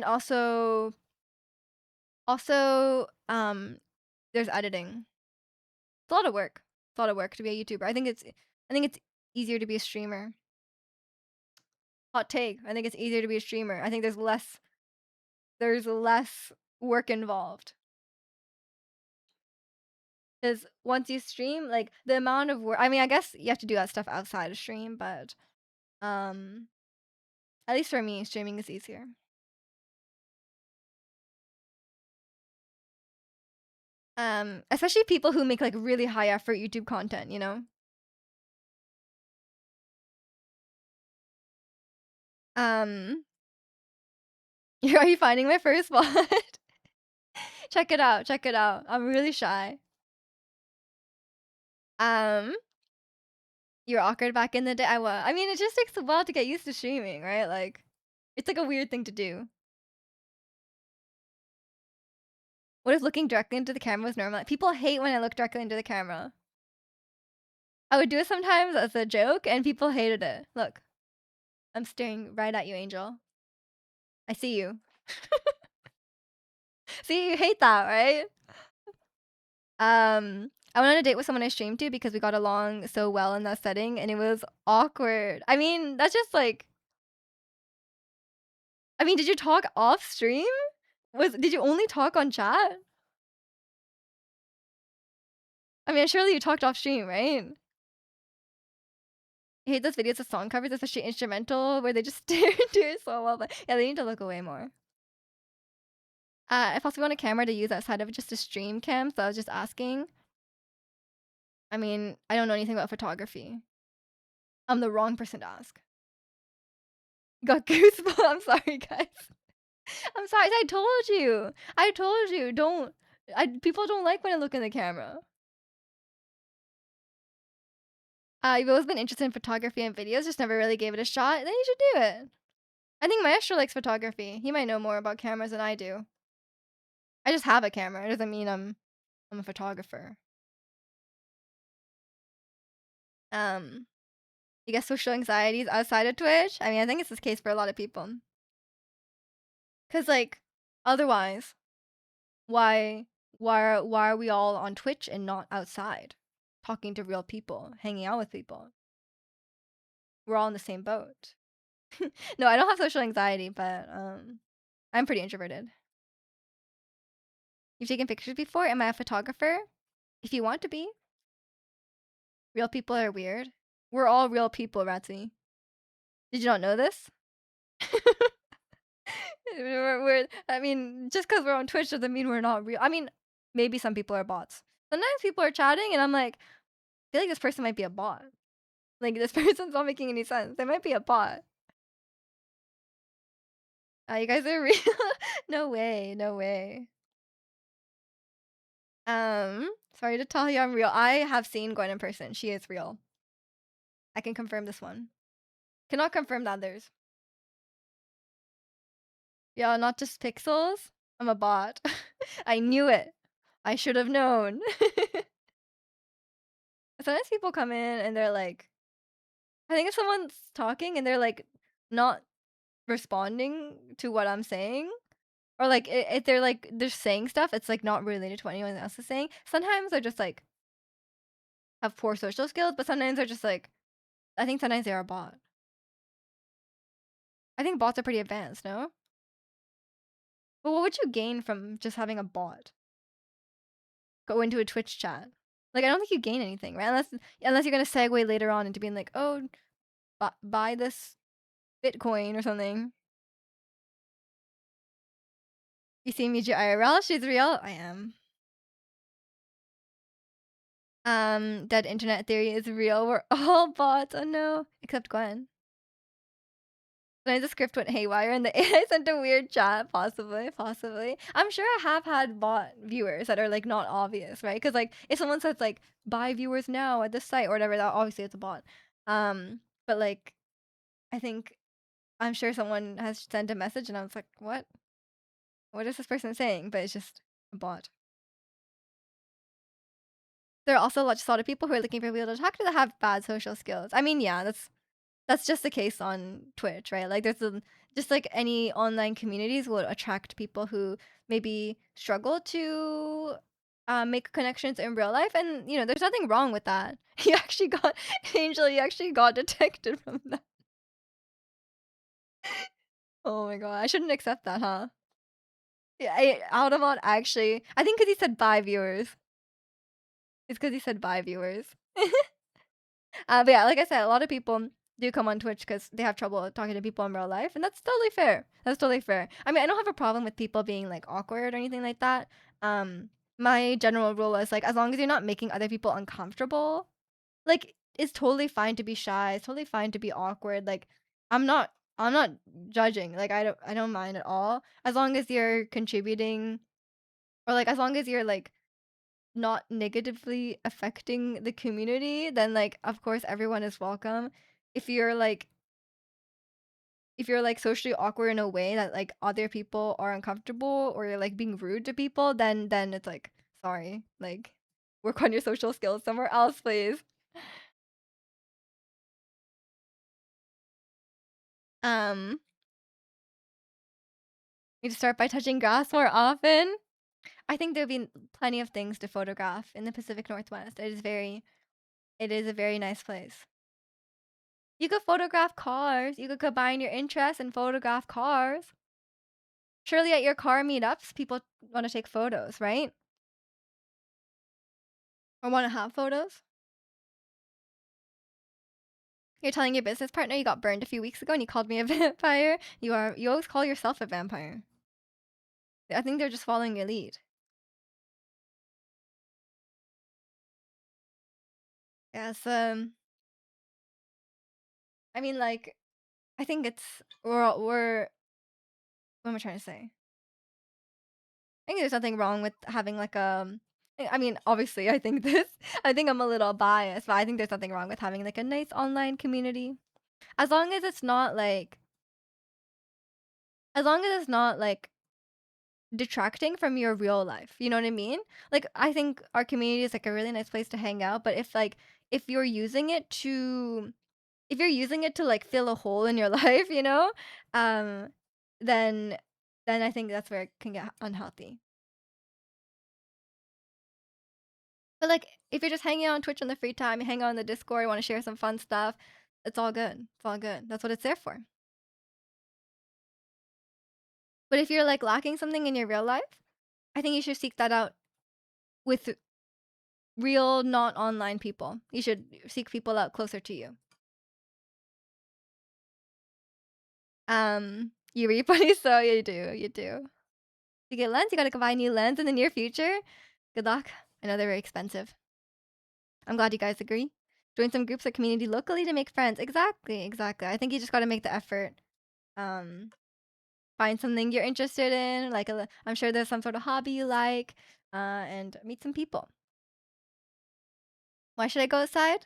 also, there's editing. It's a lot of work. It's a lot of work to be a YouTuber. I think it's easier to be a streamer. Hot take. I think it's easier to be a streamer. I think there's less work involved. Because once you stream, like the amount of work, I mean, I guess you have to do that stuff outside of stream, but um, at least for me, streaming is easier. Especially people who make, like, really high effort YouTube content, you know? Um, are you finding my first spot? Check it out, check it out. I'm really shy. Um, you're awkward back in the day? I was. I mean, it just takes a while to get used to streaming, right? Like, it's like a weird thing to do. What if looking directly into the camera was normal? Like, people hate when I look directly into the camera. I would do it sometimes as a joke, and people hated it. Look, I'm staring right at you, Angel. I see you. See, you hate that, right? I went on a date with someone I streamed to because we got along so well in that setting, and it was awkward. I mean, that's just like, I mean, did you talk off stream? Did you only talk on chat? I mean, surely you talked off stream, right? I hate those videos of song covers, especially instrumental, where they just stare into it so well. But yeah, they need to look away more. If also want a camera to use outside of just a stream cam, so I was just asking. I mean, I don't know anything about photography. I'm the wrong person to ask. Got goosebumps. I'm sorry, guys. I'm sorry. I told you. I told you. Don't. People don't like when I look in the camera. You've always been interested in photography and videos, just never really gave it a shot. Then you should do it. I think Maestro likes photography. He might know more about cameras than I do. I just have a camera. It doesn't mean I'm a photographer. Um, you get social anxieties outside of Twitch? I mean, I think it's this case for a lot of people. Cause like, otherwise, why why are we all on Twitch and not outside, talking to real people, hanging out with people? We're all in the same boat. No, I don't have social anxiety, but I'm pretty introverted. You've taken pictures before? Am I a photographer? If you want to be. Real people are weird. We're all real people, Ratsy. Did you not know this? I mean, just because we're on Twitch doesn't mean we're not real. I mean, maybe some people are bots. Sometimes people are chatting and I'm like, I feel like this person might be a bot. Like, this person's not making any sense. They might be a bot. You guys are real? No way, no way. Sorry to tell you I'm real. I have seen Gwen in person. She is real. I can confirm this one. Cannot confirm the others. Yeah, not just pixels. I'm a bot. I knew it. I should have known. Sometimes people come in and they're like, I think if someone's talking and they're like not responding to what I'm saying, or like if they're like they're saying stuff, it's like not related to what anyone else is saying. Sometimes they're just like have poor social skills, but sometimes they're just like, I think sometimes they're a bot. I think bots are pretty advanced, no? But what would you gain from just having a bot go into a Twitch chat? Like, I don't think you gain anything, right? Unless you're gonna segue later on into being like, oh, buy this Bitcoin or something. You see Miji IRL? She's real? I am. Dead internet theory is real. We're all bots. Oh no. Except Gwen. Sometimes the script went haywire and the AI sent a weird chat. Possibly, possibly. I'm sure I have had bot viewers that are like not obvious, right? Because like if someone says like buy viewers now at this site or whatever, that obviously it's a bot. But like I think I'm sure someone has sent a message and I was like, what? What is this person saying? But it's just a bot. There are also just a lot of people who are looking for people to talk to that have bad social skills. I mean, yeah, that's just the case on Twitch, right? Like just like any online communities will attract people who maybe struggle to make connections in real life, and there's nothing wrong with that. You actually got Angel. You actually got detected from that. Oh my god, I shouldn't accept that, huh? Yeah, Audemont actually. I think because he said bye viewers. It's because he said bye viewers. But yeah, like I said, a lot of people do come on Twitch because they have trouble talking to people in real life, and that's totally fair. That's totally fair. I mean, I don't have a problem with people being like awkward or anything like that. my general rule is, like, as long as you're not making other people uncomfortable, like, it's totally fine to be shy, it's totally fine to be awkward, like, I'm not judging, like, I don't mind at all, as long as you're contributing or, like, as long as you're, like, not negatively affecting the community, then, like, of course, everyone is welcome. If you're, like if you're, like, socially awkward in a way that, like, other people are uncomfortable or you're, like, being rude to people, then it's like, "Sorry, like, work on your social skills somewhere else, please." Um, you start by touching grass more often. I think there'll be plenty of things to photograph in the Pacific Northwest. It is a very nice place. You could photograph cars. You could combine your interests and photograph cars. Surely at your car meetups, people wanna take photos, right? Or wanna have photos? You're telling your business partner you got burned a few weeks ago and you called me a vampire? You always call yourself a vampire. I think they're just following your lead. Yes, I mean, like, I think it's we're what am I trying to say? I think there's nothing wrong with having, like, I mean, obviously, I think this I think I'm a little biased, but I think there's nothing wrong with having, like, a nice online community. As long as it's not, like as long as it's not, like, detracting from your real life, you know what I mean? Like, I think our community is, like, a really nice place to hang out, but if, like, if you're using it to if you're using it to, like, fill a hole in your life, you know, um, then I think that's where it can get unhealthy. But, like, if you're just hanging out on Twitch on the free time, you hang out on the Discord, you wanna share some fun stuff, it's all good. It's all good. That's what it's there for. But if you're, like, lacking something in your real life, I think you should seek that out with real, not online people. You should seek people out closer to you. You read funny, so you do, you do. You get lens, you gotta go buy a new lens in the near future. Good luck. I know they're very expensive. I'm glad you guys agree. Join some groups or community locally to make friends. Exactly, exactly. I think you just gotta make the effort. Um, find something you're interested in, like I'm sure there's some sort of hobby you like, and meet some people. Why should I go outside?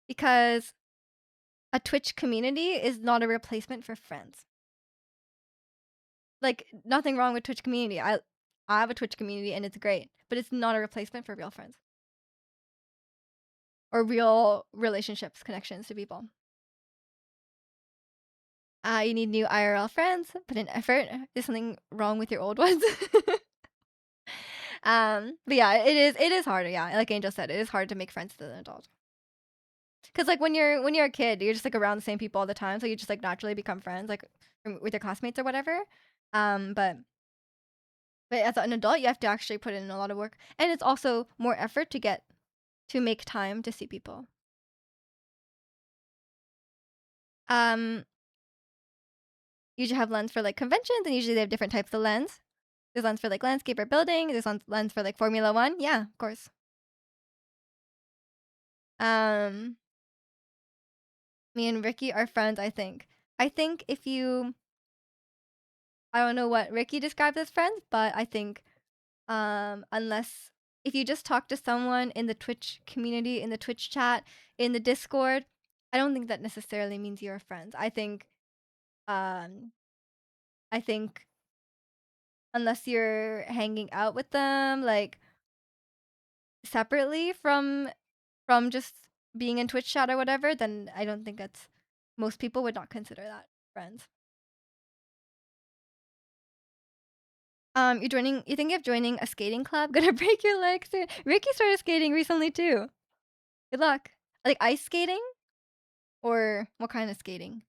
Because a Twitch community is not a replacement for friends. Like, nothing wrong with Twitch community. I have a Twitch community and it's great, but it's not a replacement for real friends or real relationships, connections to people. You need new IRL friends, put in effort. There's something wrong with your old ones. But yeah, it is harder, yeah. Like Angel said, it is hard to make friends as an adult. Cause like when you're a kid, you're just like around the same people all the time, so you just like naturally become friends, like with your classmates or whatever. Um, but but as an adult, you have to actually put in a lot of work, and it's also more effort to make time to see people. Um, usually have lens for like conventions, and usually they have different types of lens. There's lens for like landscape or building. There's lens for like Formula One. Yeah, of course. Um, me and Ricky are friends. I think if you, I don't know what Ricky describes as friends, but I think unless if you just talk to someone in the Twitch community, in the Twitch chat, in the Discord, I don't think that necessarily means you're friends. Um, I think unless you're hanging out with them like separately from just being in Twitch chat or whatever, then I don't think that's most people would not consider that friends. You think of joining a skating club? Gonna break your legs soon. Ricky started skating recently too. Good luck. Like ice skating or what kind of skating?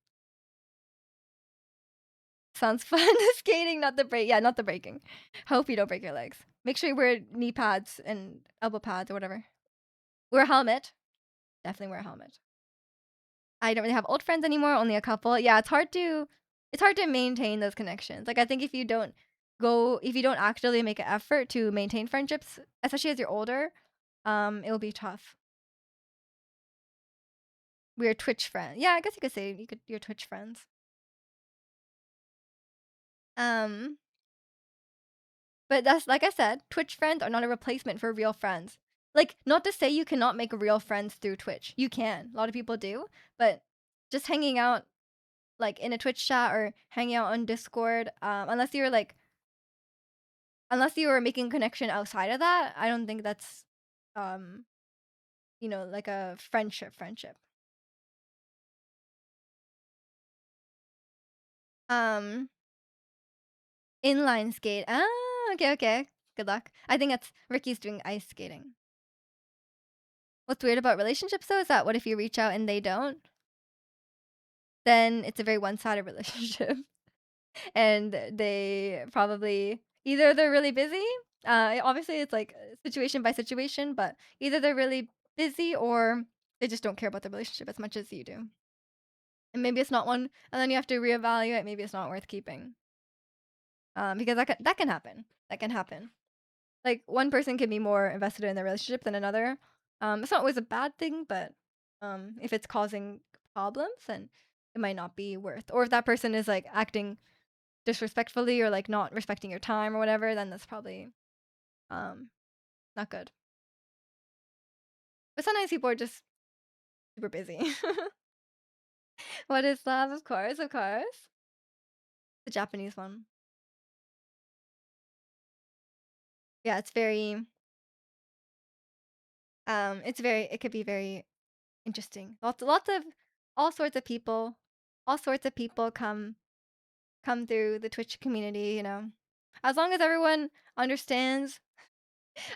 Sounds fun. Skating, not the break. Yeah, not the breaking. Hope you don't break your legs. Make sure you wear knee pads and elbow pads or whatever. Wear a helmet. Definitely wear a helmet. I don't really have old friends anymore, only a couple. Yeah, it's hard to maintain those connections. Like I think if you don't if you don't actively make an effort to maintain friendships, especially as you're older, it'll be tough. We're Twitch friends. Yeah, I guess you could say you're Twitch friends. Um, but that's like I said, Twitch friends are not a replacement for real friends. Like, not to say you cannot make real friends through Twitch. You can. A lot of people do, but just hanging out like in a Twitch chat or hanging out on Discord, unless you were making connection outside of that, I don't think that's um, like a friendship. Um, Inline skate. Ah, okay, okay. Good luck. I think that's Ricky's doing ice skating. What's weird about relationships though is that what if you reach out and they don't? Then it's a very one-sided relationship. And they probably either they're really busy. Obviously it's like situation by situation, but either they're really busy or they just don't care about the relationship as much as you do. And maybe it's not one, and then you have to reevaluate. Maybe it's not worth keeping. Because that can happen. That can happen. Like one person can be more invested in the relationship than another. It's not always a bad thing, but if it's causing problems, then it might not be worth. Or if that person is like acting disrespectfully or like not respecting your time or whatever, then that's probably um not good. But sometimes people are just super busy. What is love? Of course, of course. The Japanese one. Yeah, it could be very interesting. Lots of all sorts of people, all sorts of people come through the Twitch community, you know. As long as everyone understands,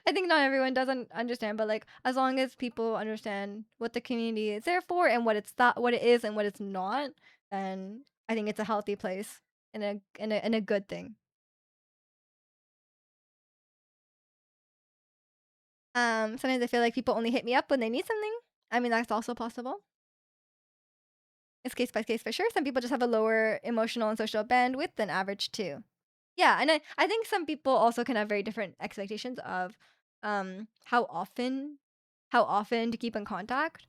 I think not everyone doesn't understand, but like as long as people understand what the community is there for and what it is and what it's not, then I think it's a healthy place and a good thing. Sometimes I feel like people only hit me up when they need something. I mean, that's also possible. It's case by case for sure. Some people just have a lower emotional and social bandwidth than average too. Yeah, and I think some people also can have very different expectations of how often to keep in contact.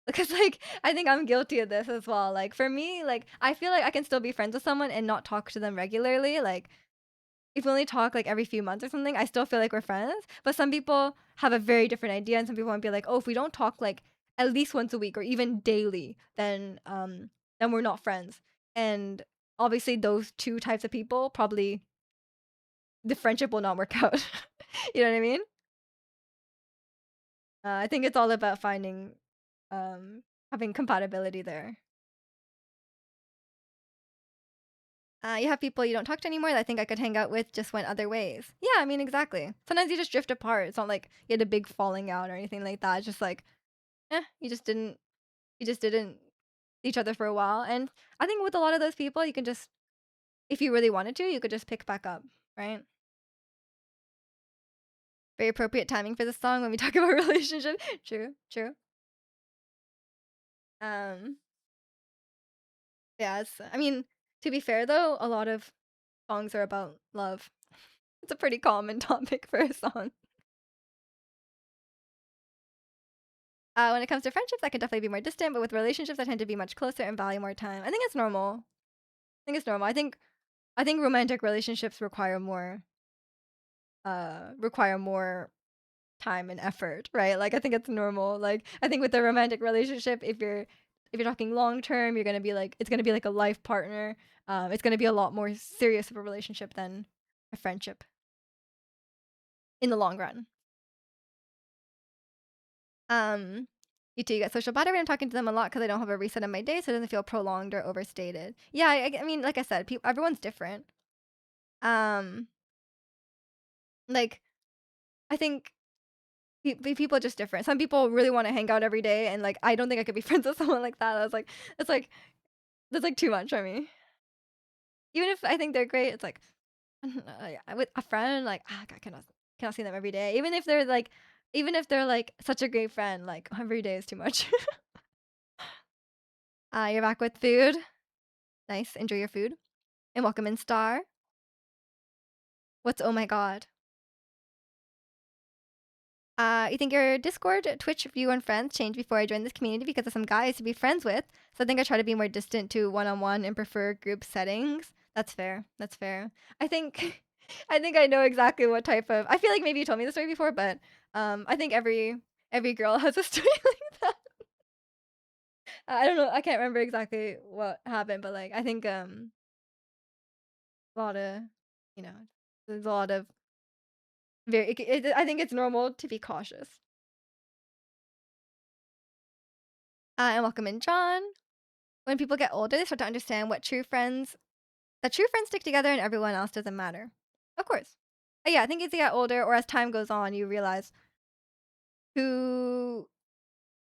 Because like I think I'm guilty of this as well. Like for me, like I feel like I can still be friends with someone and not talk to them regularly. Like if we only talk like every few months or something, I still feel like we're friends. But some people have a very different idea, and some people might be like, "Oh, if we don't talk like at least once a week or even daily, then we're not friends." And obviously, those two types of people probably the friendship will not work out. You know what I mean? I think it's all about finding, having compatibility there. You have people you don't talk to anymore that I think I could hang out with just went other ways. Yeah, I mean, exactly. Sometimes you just drift apart. It's not like you had a big falling out or anything like that. It's just like, you just didn't see each other for a while. And I think with a lot of those people, you can just, if you really wanted to, you could just pick back up, right? Very appropriate timing for this song when we talk about relationship. True, true. Um, yeah, I mean, to be fair though, a lot of songs are about love. It's a pretty common topic for a song. When it comes to friendships, I can definitely be more distant, but with relationships, I tend to be much closer and value more time. I think it's normal. I think it's normal. I think romantic relationships require more time and effort, right? Like I think it's normal. Like I think with a romantic relationship, if you're talking long term, it's gonna be like a life partner. It's gonna be a lot more serious of a relationship than a friendship in the long run. Um, you too, you get social battery. I'm talking to them a lot because I don't have a reset in my day, so it doesn't feel prolonged or overstated. Yeah, I mean, like I said, everyone's different. Um, like I think people are just different. Some people really want to hang out every day, and like I don't think I could be friends with someone like that. It's like that's like too much for me. Even if I think they're great, it's like with a friend, like I cannot see them every day. Even if they're like such a great friend, like every day is too much. You're back with food. Nice. Enjoy your food. And welcome in Star. What's oh my god? You think your Discord, Twitch view and friends changed before I joined this community because of some guys to be friends with. So I think I try to be more distant to one-on-one and prefer group settings. That's fair. That's fair. I think I think I know exactly what type of I feel like maybe you told me the story before, but I think every girl has a story like that. I don't know. I can't remember exactly what happened, but like I think a lot of you know there's a lot of I think it's normal to be cautious. And welcome in, John. When people get older, they start to understand that true friends stick together and everyone else doesn't matter. Of course. Yeah, I think as you get older or as time goes on, you realize who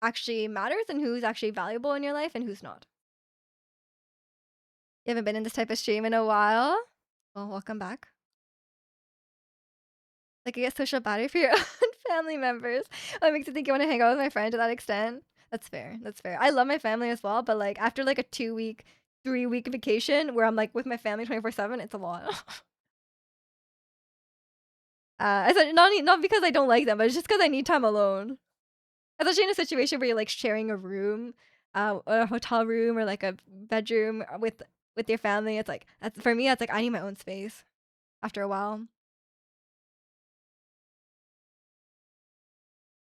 actually matters and who's actually valuable in your life and who's not. You haven't been in this type of stream in a while? Well, welcome back. Like, you get social battery for your own family members. What makes you think you want to hang out with my friend to that extent? That's fair. That's fair. I love my family as well, but like after like a 2 week, 3 week vacation where I'm like with my family 24/7, it's a lot. I said not because I don't like them, but it's just because I need time alone. Especially in a situation where you're like sharing a room, or a hotel room or like a bedroom with your family. It's like that's for me. It's like I need my own space after a while.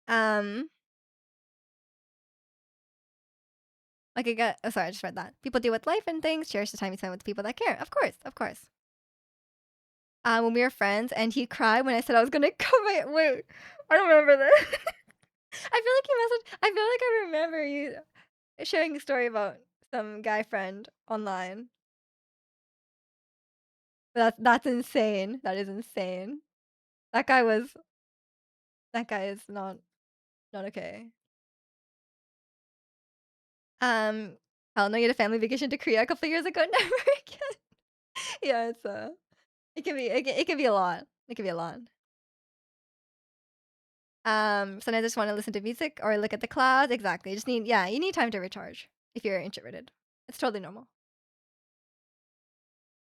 Um, like I get. Oh, sorry, I just read that. People deal with life and things. Cherish the time you spend with the people that care. Of course, of course. When we were friends, and he cried when I said I was gonna come. Wait, I don't remember this. I feel like he messaged. I feel like I remember you sharing a story about some guy friend online. That's insane. That is insane. That guy was that guy is not okay. Um, hell no, you had a family vacation to Korea a couple years ago. Never again. Yeah, it's it can be a lot. It can be a lot. Sometimes I just want to listen to music or look at the clouds. Exactly. You need time to recharge if you're introverted. It's totally normal.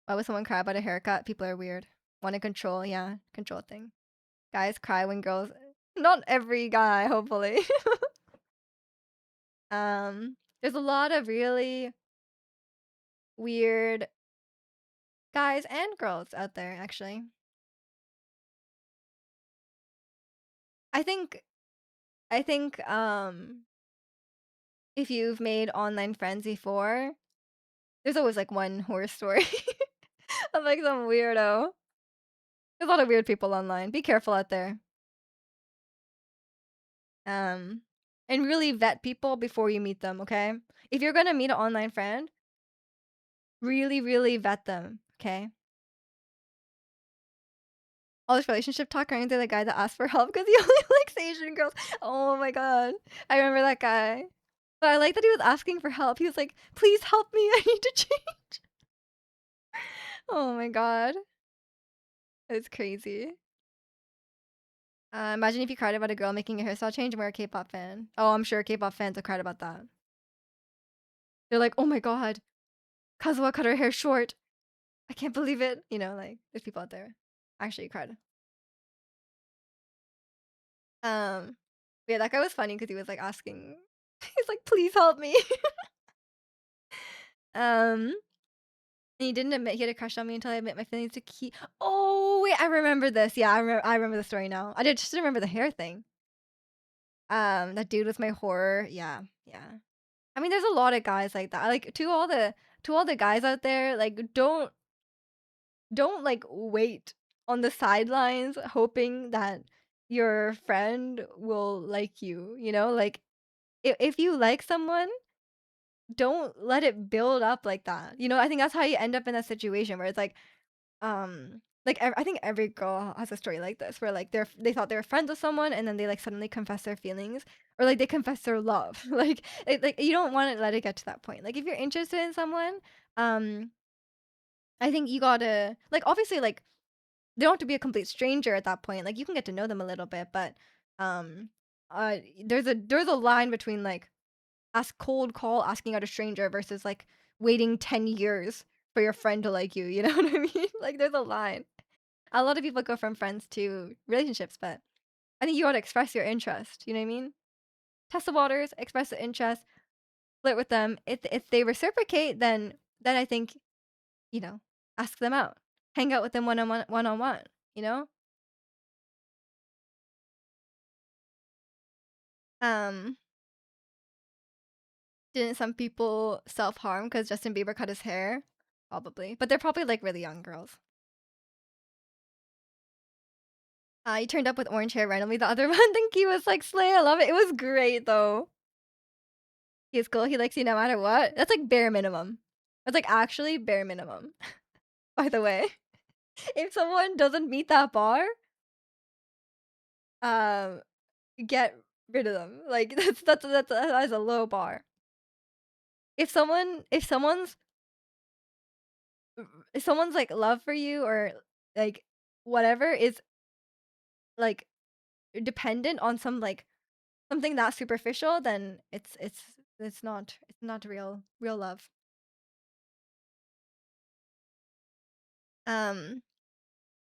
Why would someone cry about a haircut? People are weird. Want to control, yeah, control thing. Guys cry when girls. Not every guy, hopefully. There's a lot of really weird guys and girls out there, actually. I think I think if you've made online friends before, there's always like one horror story of like some weirdo. There's a lot of weird people online. Be careful out there. Um and really vet people before you meet them, okay? If you're gonna meet an online friend, really, really vet them, okay? All this relationship talk aren't they the guy that asked for help because he only likes Asian girls? Oh my god. I remember that guy. But I like that he was asking for help. He was like, "Please help me. I need to change." Oh my god. It's crazy. Imagine if you cried about a girl making your hairstyle change and we're a K-pop fan. Oh, I'm sure K-pop fans have cried about that. They're like, "Oh my god, Kazuha cut her hair short. I can't believe it." You know, like there's people out there actually cried. Um, yeah, that guy was funny because he was like asking. He's like, "Please help me." And he didn't admit he had a crush on me until I admit my feelings to Key. Oh wait, I remember this. Yeah, I remember the story now. I did just didn't remember the hair thing. That dude was my horror. Yeah, yeah. I mean, there's a lot of guys like that. Like to all the guys out there, like don't like wait on the sidelines hoping that your friend will like you. You know, like if you like someone, don't let it build up like that. You know, I think that's how you end up in that situation where it's like I think every girl has a story like this where like they thought they were friends with someone and then they like suddenly confess their feelings or like they confess their love. Like you don't want to let it get to that point. Like if you're interested in someone, um I think you gotta like obviously like they don't have to be a complete stranger at that point. Like you can get to know them a little bit, but um there's a line between like ask cold call asking out a stranger versus like waiting 10 years for your friend to like you know what I mean? Like there's a line. a lot of people go from friends to relationships, but I think you wanna express your interest, you know what I mean? Test the waters, express the interest, flirt with them. If they reciprocate, then I think, you know, ask them out. Hang out with them one-on-one, you know? Um, didn't some people self-harm because Justin Bieber cut his hair? Probably, but they're probably, like, really young girls. He turned up with orange hair randomly the other one, think he was like, "Slay, I love it." It was great, though. He's cool, he likes you no matter what. That's, like, bare minimum. That's, like, actually bare minimum, by the way. If someone doesn't meet that bar, um, get rid of them. Like, that's a low bar. If someone's, like, love for you or, like, whatever is, like, dependent on something that superficial, then it's not real love. Um,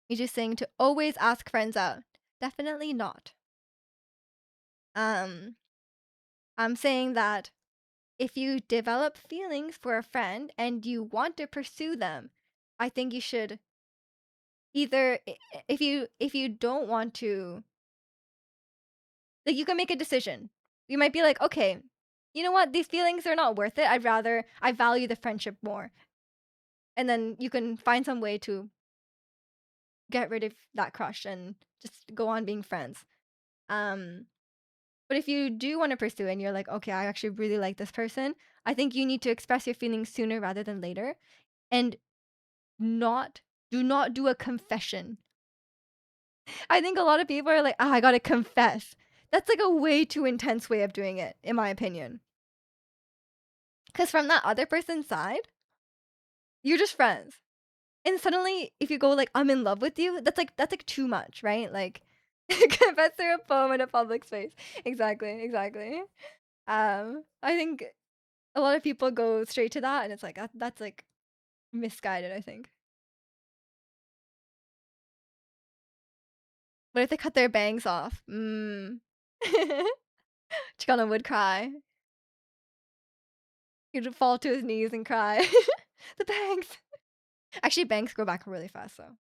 you're just saying to always ask friends out. Definitely not. Um, I'm saying that if you develop feelings for a friend and you want to pursue them, I think you should either if you don't want to, like, you can make a decision. You might be like, "Okay, you know what? These feelings are not worth it. I value the friendship more." And then you can find some way to get rid of that crush and just go on being friends. Um, but if you do want to pursue it and you're like, "Okay, I actually really like this person," I think you need to express your feelings sooner rather than later and not do not do a confession. I think a lot of people are like, "Oh, I gotta confess." That's like a way too intense way of doing it, in my opinion. Because from that other person's side, you're just friends. And suddenly, if you go like, "I'm in love with you," that's like too much, right? Like, confess through a poem in a public space. Exactly, exactly. I think a lot of people go straight to that, and it's like that's like misguided, I think. What if they cut their bangs off? Mm. Chicano would cry. He'd fall to his knees and cry. The bangs. Actually, bangs grow back really fast, though.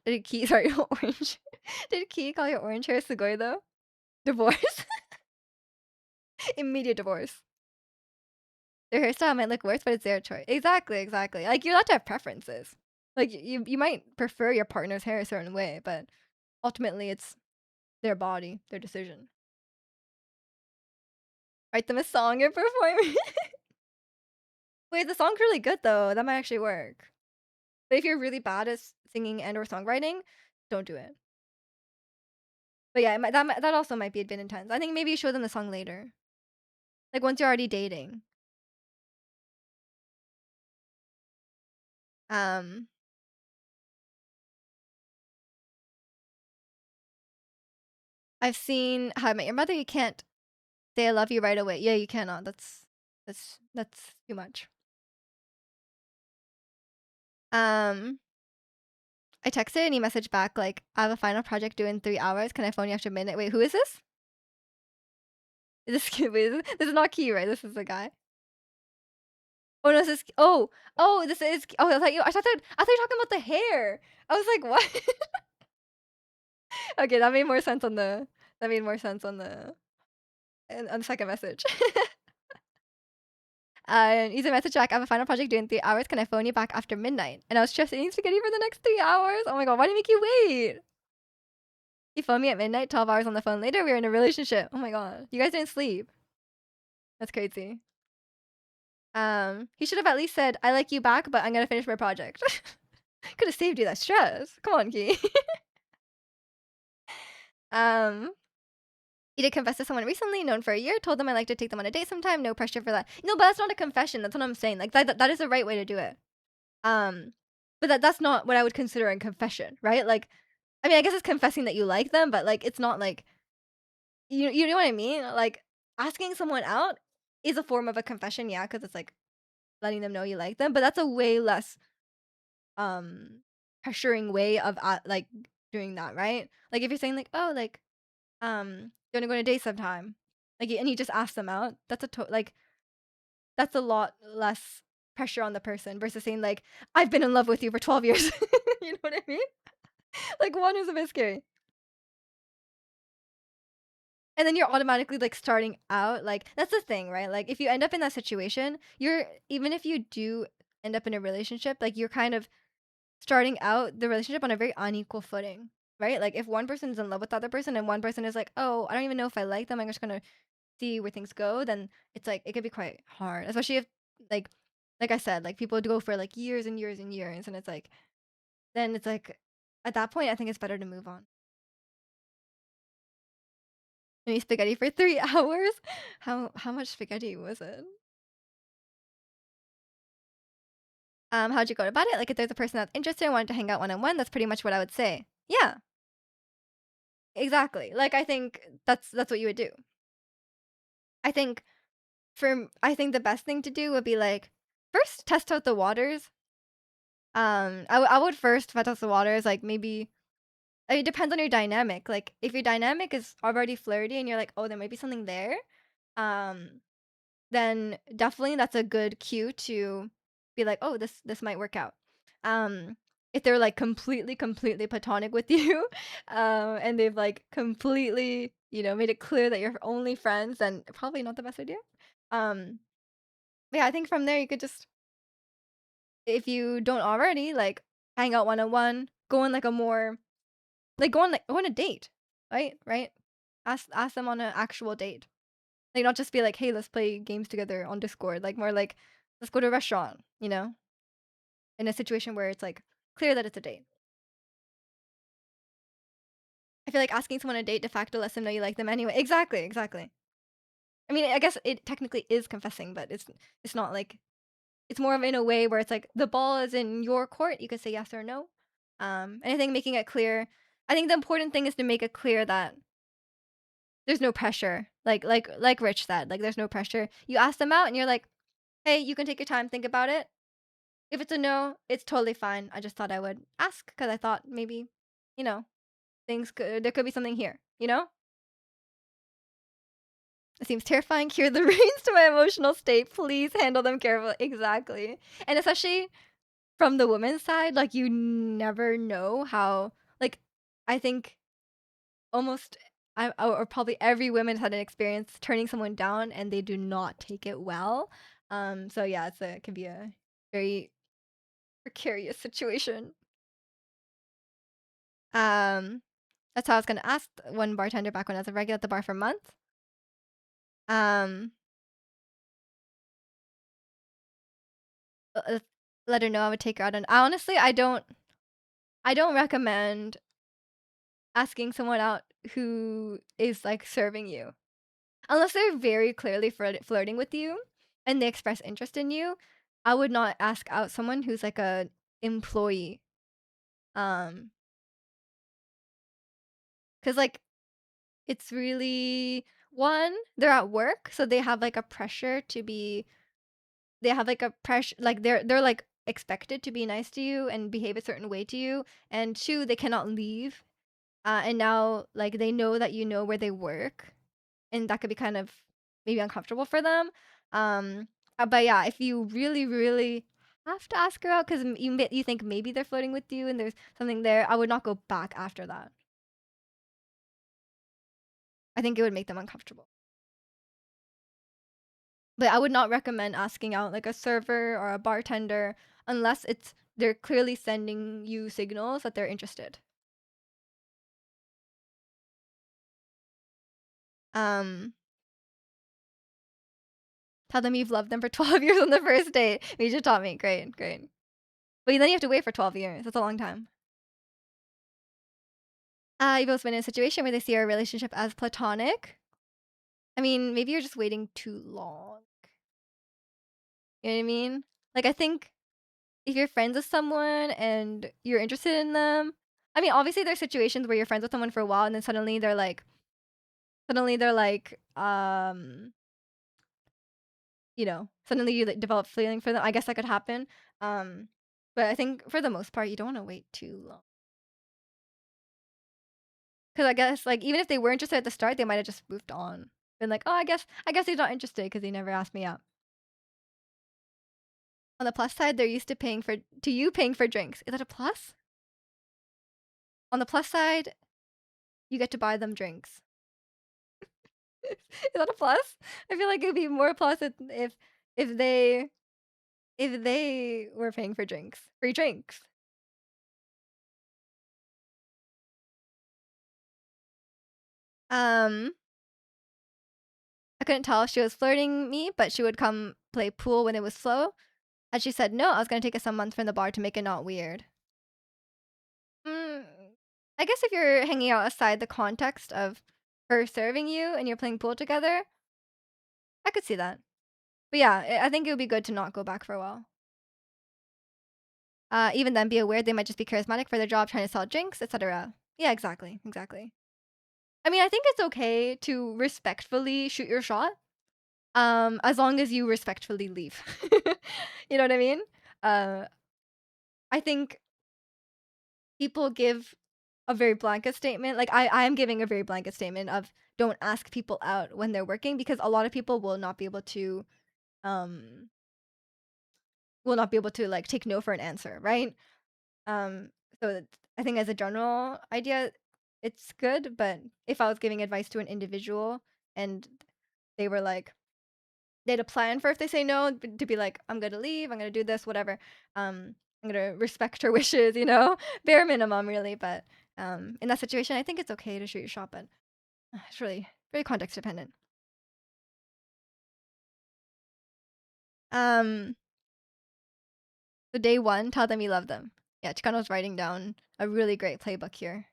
Did Key sorry, orange. Did Key call your orange hair sugoi though? Divorce? Immediate divorce. Their hairstyle might look worse, but it's their choice. Exactly, exactly. Like, you're allowed to have preferences. Like, you might prefer your partner's hair a certain way, but ultimately it's their body, their decision. Write them a song and perform it. Wait, the song's really good though. That might actually work. But if you're really bad at singing and or songwriting, don't do it. But yeah, that also might be a bit intense. I think maybe you show them the song later. Like once you're already dating. Um, I've seen How I Met Your Mother. You can't say I love you right away. Yeah, you cannot. That's too much. Um, I texted and he messaged back like, "I have a final project due in 3 hours. Can I phone you after midnight?" Wait, who is this? Is this wait, this is not Key, right? This is the guy. Oh no, this is this is I thought you were talking about the hair. I was like, what? Okay, that made more sense on the second message. User message back, "I have a final project due in 3 hours. Can I phone you back after midnight?" And I was just eating spaghetti for the next 3 hours. Oh my god, why did he make you wait? He phoned me at midnight, 12 hours on the phone later. We were in a relationship. Oh my god, you guys didn't sleep. That's crazy. He should have at least said, "I like you back, but I'm gonna finish my project." Could have saved you that stress. Come on, Key. um, he did confess to someone recently, known for a year. Told them I like to take them on a date sometime. No pressure for that. No, but that's not a confession. That's what I'm saying. Like that is the right way to do it. Um, but that's not what I would consider a confession, right? Like, I mean, I guess it's confessing that you like them, but like it's not like you know what I mean? Like asking someone out is a form of a confession, yeah, because it's like letting them know you like them, but that's a way less, um, pressuring way of, like, doing that, right? Like, if you're saying, like, "Oh, like, you wanna go on a date sometime?" Like, and you just ask them out, that's a lot less pressure on the person versus saying, like, "I've been in love with you for 12 years." You know what I mean? Like, one is a bit scary. And then you're automatically, like, starting out, like that's the thing, right? Like, if you end up in that situation, you're even if you do end up in a relationship, like, you're kind of starting out the relationship on a very unequal footing, right? Like, if one person's in love with the other person and one person is like, "Oh, I don't even know if I like them, I'm just gonna see where things go," then it's, like, it could be quite hard, especially if, like like I said, like, people go for, like, years and years and years, and it's, like then it's, like at that point, I think it's better to move on. And eat spaghetti for 3 hours? How much spaghetti was it? How'd you go about it? Like, if there's a person that's interested and wanted to hang out one-on-one, that's pretty much what I would say. Yeah, exactly. Like, I think that's what you would do. I think I think the best thing to do would be, like, first test out the waters. I would first test out the waters, like, maybe it depends on your dynamic. Like, if your dynamic is already flirty and you're like, "Oh, there might be something there," um then definitely that's a good cue to be like, "Oh, this might work out." Um, if they're, like, completely platonic with you, and they've, like, completely, made it clear that you're only friends, then probably not the best idea. Um, but yeah, I think from there you could just if you don't already, like, hang out one-on-one, go on, like, a more go on a date, right? Right? Ask them on an actual date. Like, not just be like, "Hey, let's play games together on Discord," like, more like, "Let's go to a restaurant," you know? In a situation where it's, like, clear that it's a date. I feel like asking someone on a date de facto lets them know you like them anyway. Exactly, exactly. I mean, I guess it technically is confessing, but it's not like it's more of in a way where it's like, the ball is in your court, you could say yes or no. And I think making it clear I think the important thing is to make it clear that there's no pressure. Like Rich said, like, there's no pressure. You ask them out and you're like, "Hey, you can take your time, think about it." If it's a no, it's totally fine. I just thought I would ask because I thought maybe, you know, there could be something here, you know? It seems terrifying. Cure the reins to my emotional state. Please handle them carefully. Exactly. And especially from the woman's side, like, you never know how, like, I think almost or probably every woman had an experience turning someone down and they do not take it well. So yeah, it can be a very precarious situation. Um, that's how I was gonna ask one bartender back when I was a regular at the bar for months. Um, uh, let her know I would take her out on honestly, I don't recommend asking someone out who is, like, serving you. Unless they're very clearly flirting with you and they express interest in you, I would not ask out someone who's, like, a employee. Um, Cause like, it's really one, they're at work, so they have, like, a pressure to be they have, like, a pressure like, they're, like, expected to be nice to you and behave a certain way to you, and 2, they cannot leave, and now, like, they know that you know where they work, and that could be kind of maybe uncomfortable for them, but yeah, if you really, really have to ask her out 'cause you think maybe they're flirting with you and there's something there, I would not go back after that. I think it would make them uncomfortable. But I would not recommend asking out, like, a server or a bartender unless they're clearly sending you signals that they're interested. Um, Tell them you've loved them for 12 years on the first date. You just taught me. Great, great. But then you have to wait for 12 years. That's a long time. You've also been in a situation where they see our relationship as platonic. I mean, maybe you're just waiting too long. You know what I mean? Like, I think if you're friends with someone and you're interested in them, I mean, obviously there's situations where you're friends with someone for a while and then suddenly they're like, suddenly you, like, develop feeling for them. I guess that could happen. Um, but I think for the most part, you don't wanna wait too long. 'Cause I guess, like, even if they were interested at the start, they might have just moved on. Been like, "Oh, I guess he's not interested because he never asked me out." On the plus side, they're used to you paying for drinks. Is that a plus? On the plus side, you get to buy them drinks. Is that a plus? I feel like it'd be more plus if they if they were paying for drinks. Free drinks. Um, I couldn't tell if she was flirting me, but she would come play pool when it was slow. And she said, "No, I was gonna take us some months from the bar to make it not weird." Mm, I guess if you're hanging out aside the context of her serving you and you're playing pool together, I could see that. But yeah, I think it would be good to not go back for a while. Even then, be aware they might just be charismatic for their job, trying to sell drinks, etc. Yeah, exactly, exactly. I mean, I think it's okay to respectfully shoot your shot, as long as you respectfully leave. You know what I mean? Uh, I think people give a very blanket statement. Like I am giving a very blanket statement of don't ask people out when they're working because a lot of people um will not be able to like take no for an answer, right? Um so I think as a general idea it's good, but if I was giving advice to an individual and they were like they had a plan for if they say no to be like I'm going to leave, I'm going to do this, whatever. I'm going to respect her wishes, bare minimum really, but in that situation I think it's okay to shoot your shot, but it's really very context dependent. Um, so day one, tell them you love them. Yeah, Chicano's writing down a really great playbook here.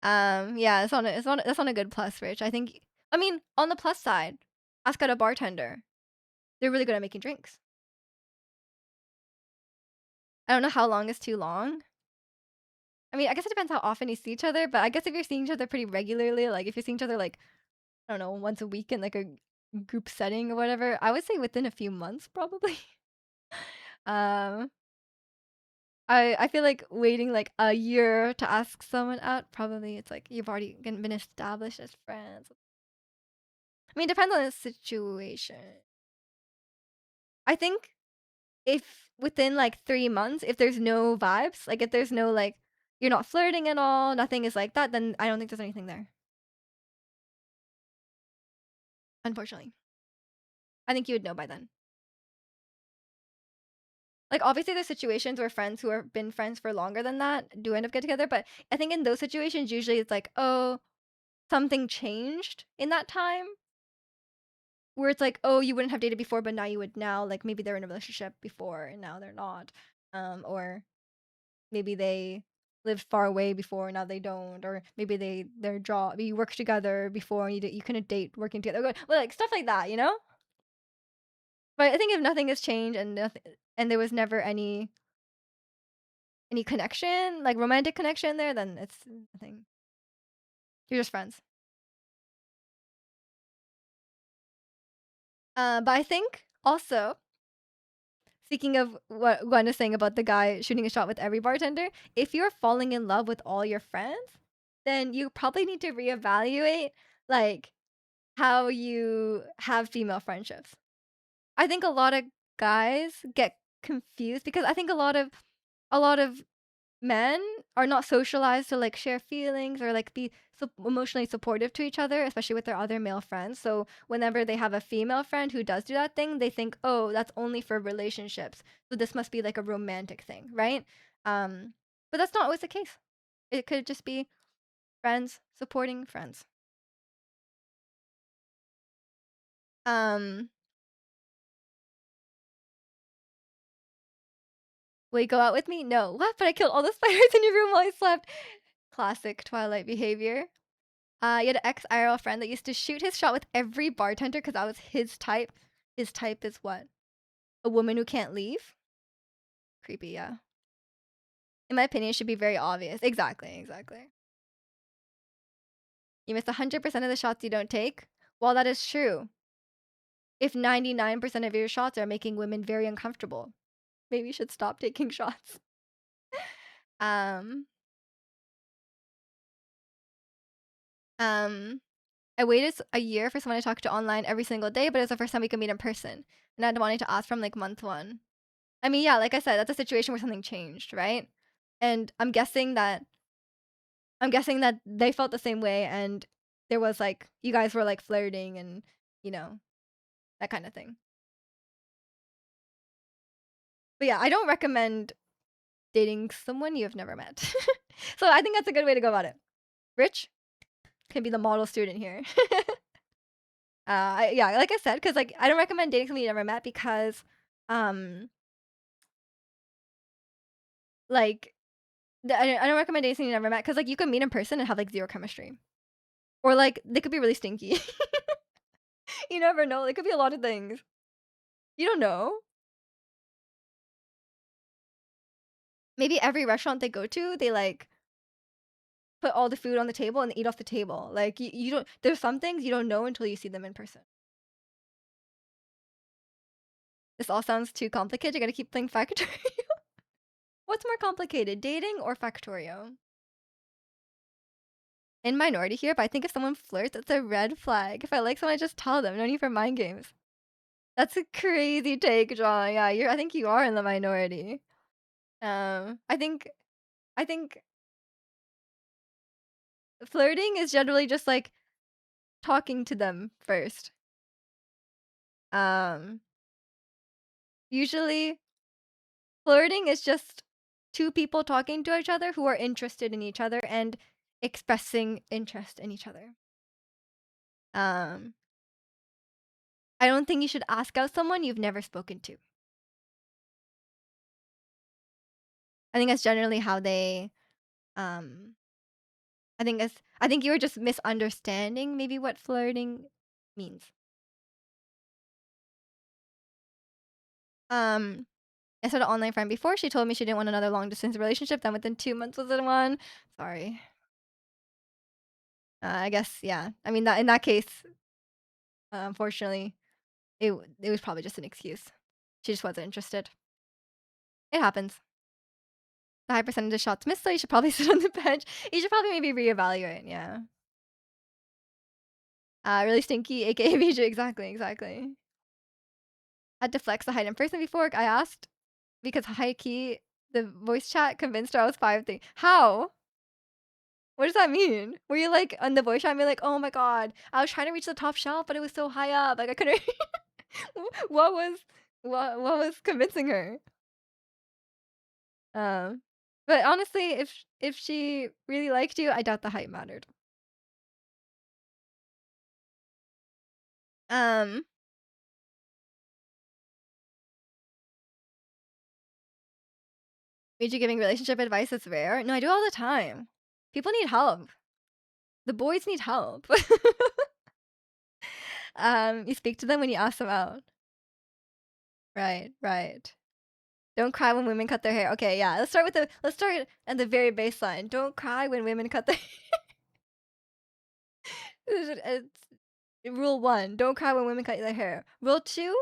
Yeah, that's on a good plus, Rich. I mean, on the plus side, ask out a bartender. They're really good at making drinks. I don't know how long is too long. I mean, I guess it depends how often you see each other, but I guess if you're seeing each other pretty regularly, like if you're seeing each other like, I don't know, once a week in like a group setting or whatever, I would say within a few months probably. um I feel like waiting like a year to ask someone out, probably it's like you've already been established as friends. I mean, it depends on the situation. I think if within like 3 months, if there's no vibes, like if there's no like you're not flirting at all, nothing is like that, then I don't think there's anything there. Unfortunately, I think you would know by then. Like obviously, there's situations where friends who have been friends for longer than that do end up get together, but I think in those situations, usually it's like, oh, something changed in that time where it's like, oh, you wouldn't have dated before, but now you would now. Like maybe they're in a relationship before and now they're not. Or maybe they lived far away before, now they don't. Or maybe their job you worked together before and you couldn't date working together. Well, like stuff like that. But I think if nothing has changed and nothing, and there was never any connection, like romantic connection there, then it's nothing. You're just friends. But I think also speaking of what Gwen is saying about the guy shooting a shot with every bartender, if you're falling in love with all your friends, then you probably need to reevaluate like how you have female friendships. I think a lot of guys get confused because I think a lot of men are not socialized to like share feelings or like be emotionally supportive to each other, especially with their other male friends. So whenever they have a female friend who does do that thing, they think, oh, that's only for relationships. So this must be like a romantic thing, right? Um, but that's not always the case. It could just be friends supporting friends. Um, will you go out with me? No. What? But I killed all the spiders in your room while I slept. Classic Twilight behavior. You had an ex IRL friend that used to shoot his shot with every bartender because that was his type. His type is what? A woman who can't leave? Creepy, yeah. In my opinion, it should be very obvious. Exactly, exactly. You miss 100% of the shots you don't take. Well, that is true. if 99% of your shots are making women very uncomfortable, maybe you should stop taking shots. Um, um, I waited a year for someone to talk to online every single day, but it was the first time we could meet in person. And I'd wanted to ask from like month one. I mean, yeah, like I said, that's a situation where something changed, right? And I'm guessing that they felt the same way, and there was like you guys were like flirting and you know that kind of thing. But yeah, I don't recommend dating someone you have never met. So I think that's a good way to go about it. Rich can be the model student here. Yeah, like I said, because like I don't recommend dating someone you never met because, um, like I don't recommend dating someone you never met because like you could meet in person and have like zero chemistry, or like they could be really stinky. You never know. It could be a lot of things. You don't know. Maybe every restaurant they go to, they like put all the food on the table and eat off the table. Like you don't. There's some things you don't know until you see them in person. This all sounds too complicated. You gotta keep playing Factorio. What's more complicated, dating or Factorio? In minority here, but I think if someone flirts, it's a red flag. If I like someone, I just tell them. No need for mind games. That's a crazy take, John. Yeah, I think you are in the minority. I think flirting is generally just like talking to them first. Um, Usually flirting is just two people talking to each other who are interested in each other and expressing interest in each other. Um, I don't think you should ask out someone you've never spoken to. I think that's generally how they um I think you were just misunderstanding maybe what flirting means. Um I started an online friend before. She told me she didn't want another long distance relationship. Then within 2 months was in one. Sorry. I guess yeah. I mean that in that case, unfortunately, it was probably just an excuse. She just wasn't interested. It happens. The high percentage of shots missed, so you should probably sit on the bench. You should probably maybe reevaluate. Yeah. Really stinky, aka BJ. Exactly. Exactly. Had to flex the height in person before. I asked because high key the voice chat convinced her I was 5'3". How? What does that mean? Were you like on the voice chat and be like, oh my god, I was trying to reach the top shelf, but it was so high up, like I couldn't. what was what was convincing her? Um, but honestly, if she really liked you, I doubt the height mattered. Um, Made you giving relationship advice that's rare? No, I do all the time. People need help. The boys need help. You speak to them when you ask them out. Right, right. Don't cry when women cut their hair. Okay, yeah. Let's start at the very baseline. Don't cry when women cut their it's rule 1, don't cry when women cut their hair. Rule 2,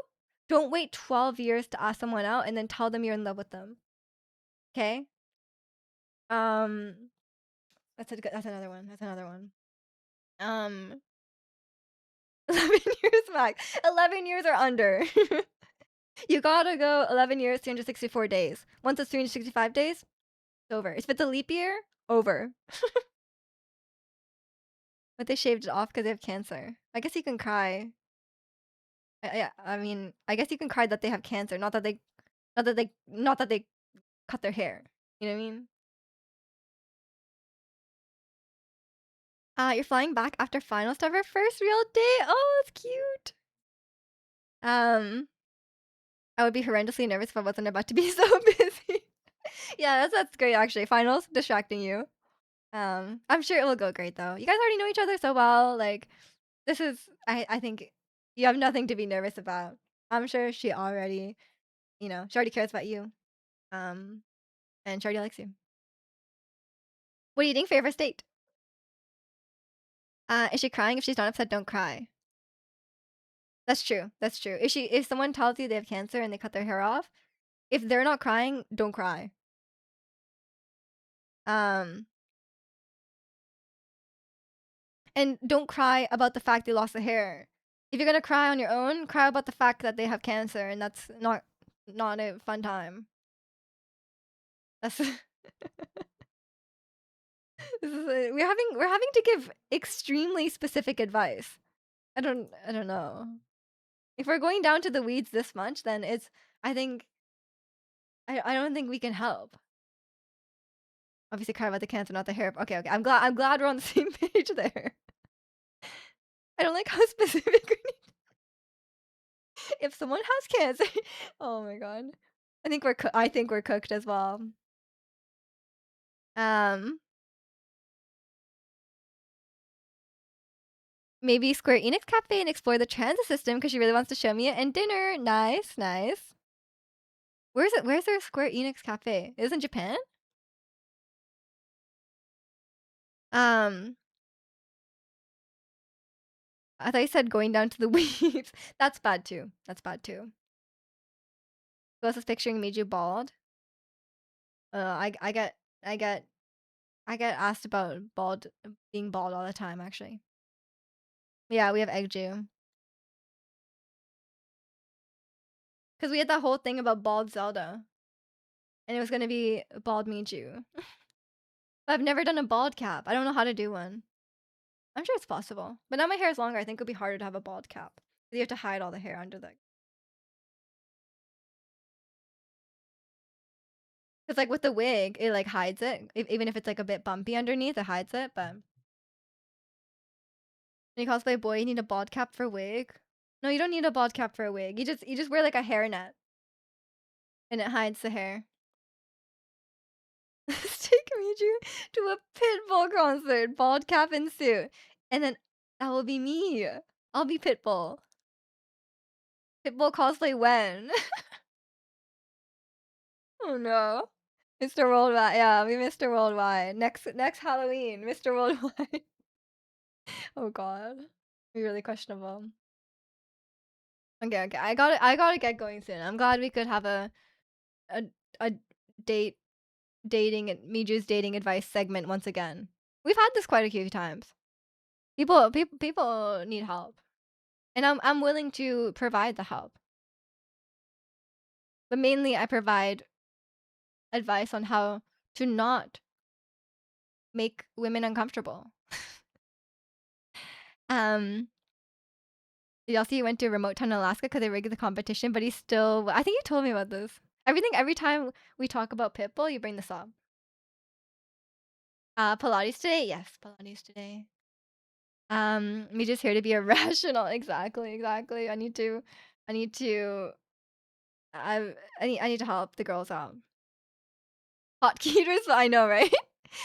don't wait 12 years to ask someone out and then tell them you're in love with them. Okay? Um that's another one. That's another one. Um 11 years max. 11 years or under. You gotta go 11 years, 364 days. Once it's 365 days, it's over. If it's a leap year, over. But they shaved it off because they have cancer. I guess you can cry. Yeah, I mean, I guess you can cry that they have cancer, not that they cut their hair. You know what I mean? You're flying back after finals to our first real day. Oh, that's cute. Um, I would be horrendously nervous if I wasn't about to be so busy. Yeah, that's great actually. Finals distracting you. I'm sure it will go great though. You guys already know each other so well. Like this is I think you have nothing to be nervous about. I'm sure she already cares about you. Um, and she already likes you. What are you eating for your first date? Is she crying? If she's not upset, don't cry. That's true, that's true. If someone tells you they have cancer and they cut their hair off, if they're not crying, don't cry. Um, and don't cry about the fact they lost the hair. If you're gonna cry on your own, cry about the fact that they have cancer, and that's not a fun time. That's we're having to give extremely specific advice. I don't know. If we're going down to the weeds this much, then it's I think I don't think we can help. Obviously, cry about the cancer, not the hair. Okay, okay. I'm glad we're on the same page there. I don't like how specific. If someone has cancer, oh my god. I think we're cooked as well. Um, maybe Square Enix Cafe and explore the transit system because she really wants to show me it. And dinner, nice, nice. Where's it? Where's their Square Enix Cafe? Is it in Japan? Um, I thought you said going down to the weeds. That's bad too. That's bad too. Who else is picturing Miju bald? I get I get I get asked about being bald all the time. Actually, yeah, we have egg Jew because we had that whole thing about bald Zelda, and it was gonna be bald Miju. But I've never done a bald cap. I don't know how to do one. I'm sure it's possible, but now my hair is longer. I think it'll be harder to have a bald cap. You have to hide all the hair under the. Because like with the wig, it like hides it. Even if it's like a bit bumpy underneath, it hides it. But when you cosplay boy, you need a bald cap for wig. No, you don't need a bald cap for a wig. You just wear like a hairnet, and it hides the hair. Let's take Miju to a Pitbull concert, bald cap and suit, and then that will be me. I'll be Pitbull. Pitbull cosplay when? Oh no. Mr. Worldwide, yeah, be Mr. Worldwide. Next Halloween, Mr. Worldwide. Oh god. Be really questionable. Okay, okay. I gotta get going soon. I'm glad we could have a a date dating and Miju's dating advice segment once again. We've had this quite a few times. People need help. And I'm willing to provide the help. But mainly I provide advice on how to not make women uncomfortable. Um Did y'all see he went to remote town in Alaska because they rigged the competition, but he's still. I think you told me about this. Every time we talk about Pitbull, you bring this up. Pilates today? Yes, Pilates today. Me just here to be irrational. Exactly, exactly. I need to, I need to help the girls out. Hot Keters, I know, right?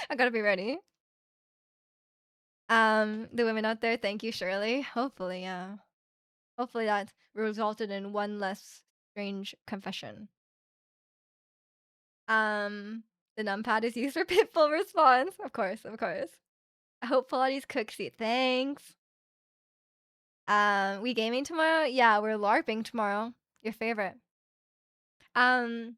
I gotta be ready. The women out there, thank you, Shirley. Hopefully, yeah. Hopefully that resulted in one less strange confession. The numpad is used for Pitbull response. Of course, of course. I hope Pilates cooks you. Thanks. We gaming tomorrow? Yeah, we're LARPing tomorrow. Your favorite. Um,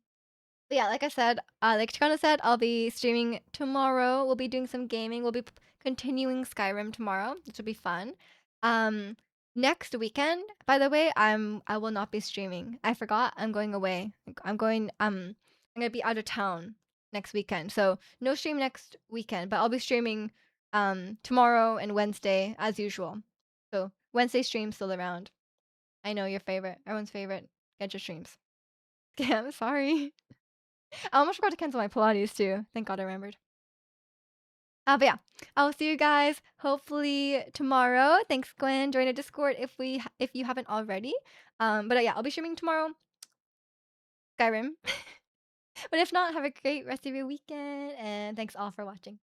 but yeah, like I said, like Chikana said, I'll be streaming tomorrow. We'll be doing some gaming. We'll be continuing Skyrim tomorrow, which will be fun. Um, next weekend, by the way, I will not be streaming. I forgot. I'm going away. I'm gonna be out of town next weekend. So no stream next weekend, but I'll be streaming tomorrow and Wednesday as usual. So Wednesday stream still around. I know your favorite, everyone's favorite. Get your streams. Yeah, I'm sorry. I almost forgot to cancel my Pilates too. Thank God I remembered. But yeah, I'll see you guys hopefully tomorrow. Thanks, Gwen. Join the Discord if you haven't already. But yeah, I'll be streaming tomorrow. Skyrim. But if not, have a great rest of your weekend, and thanks all for watching.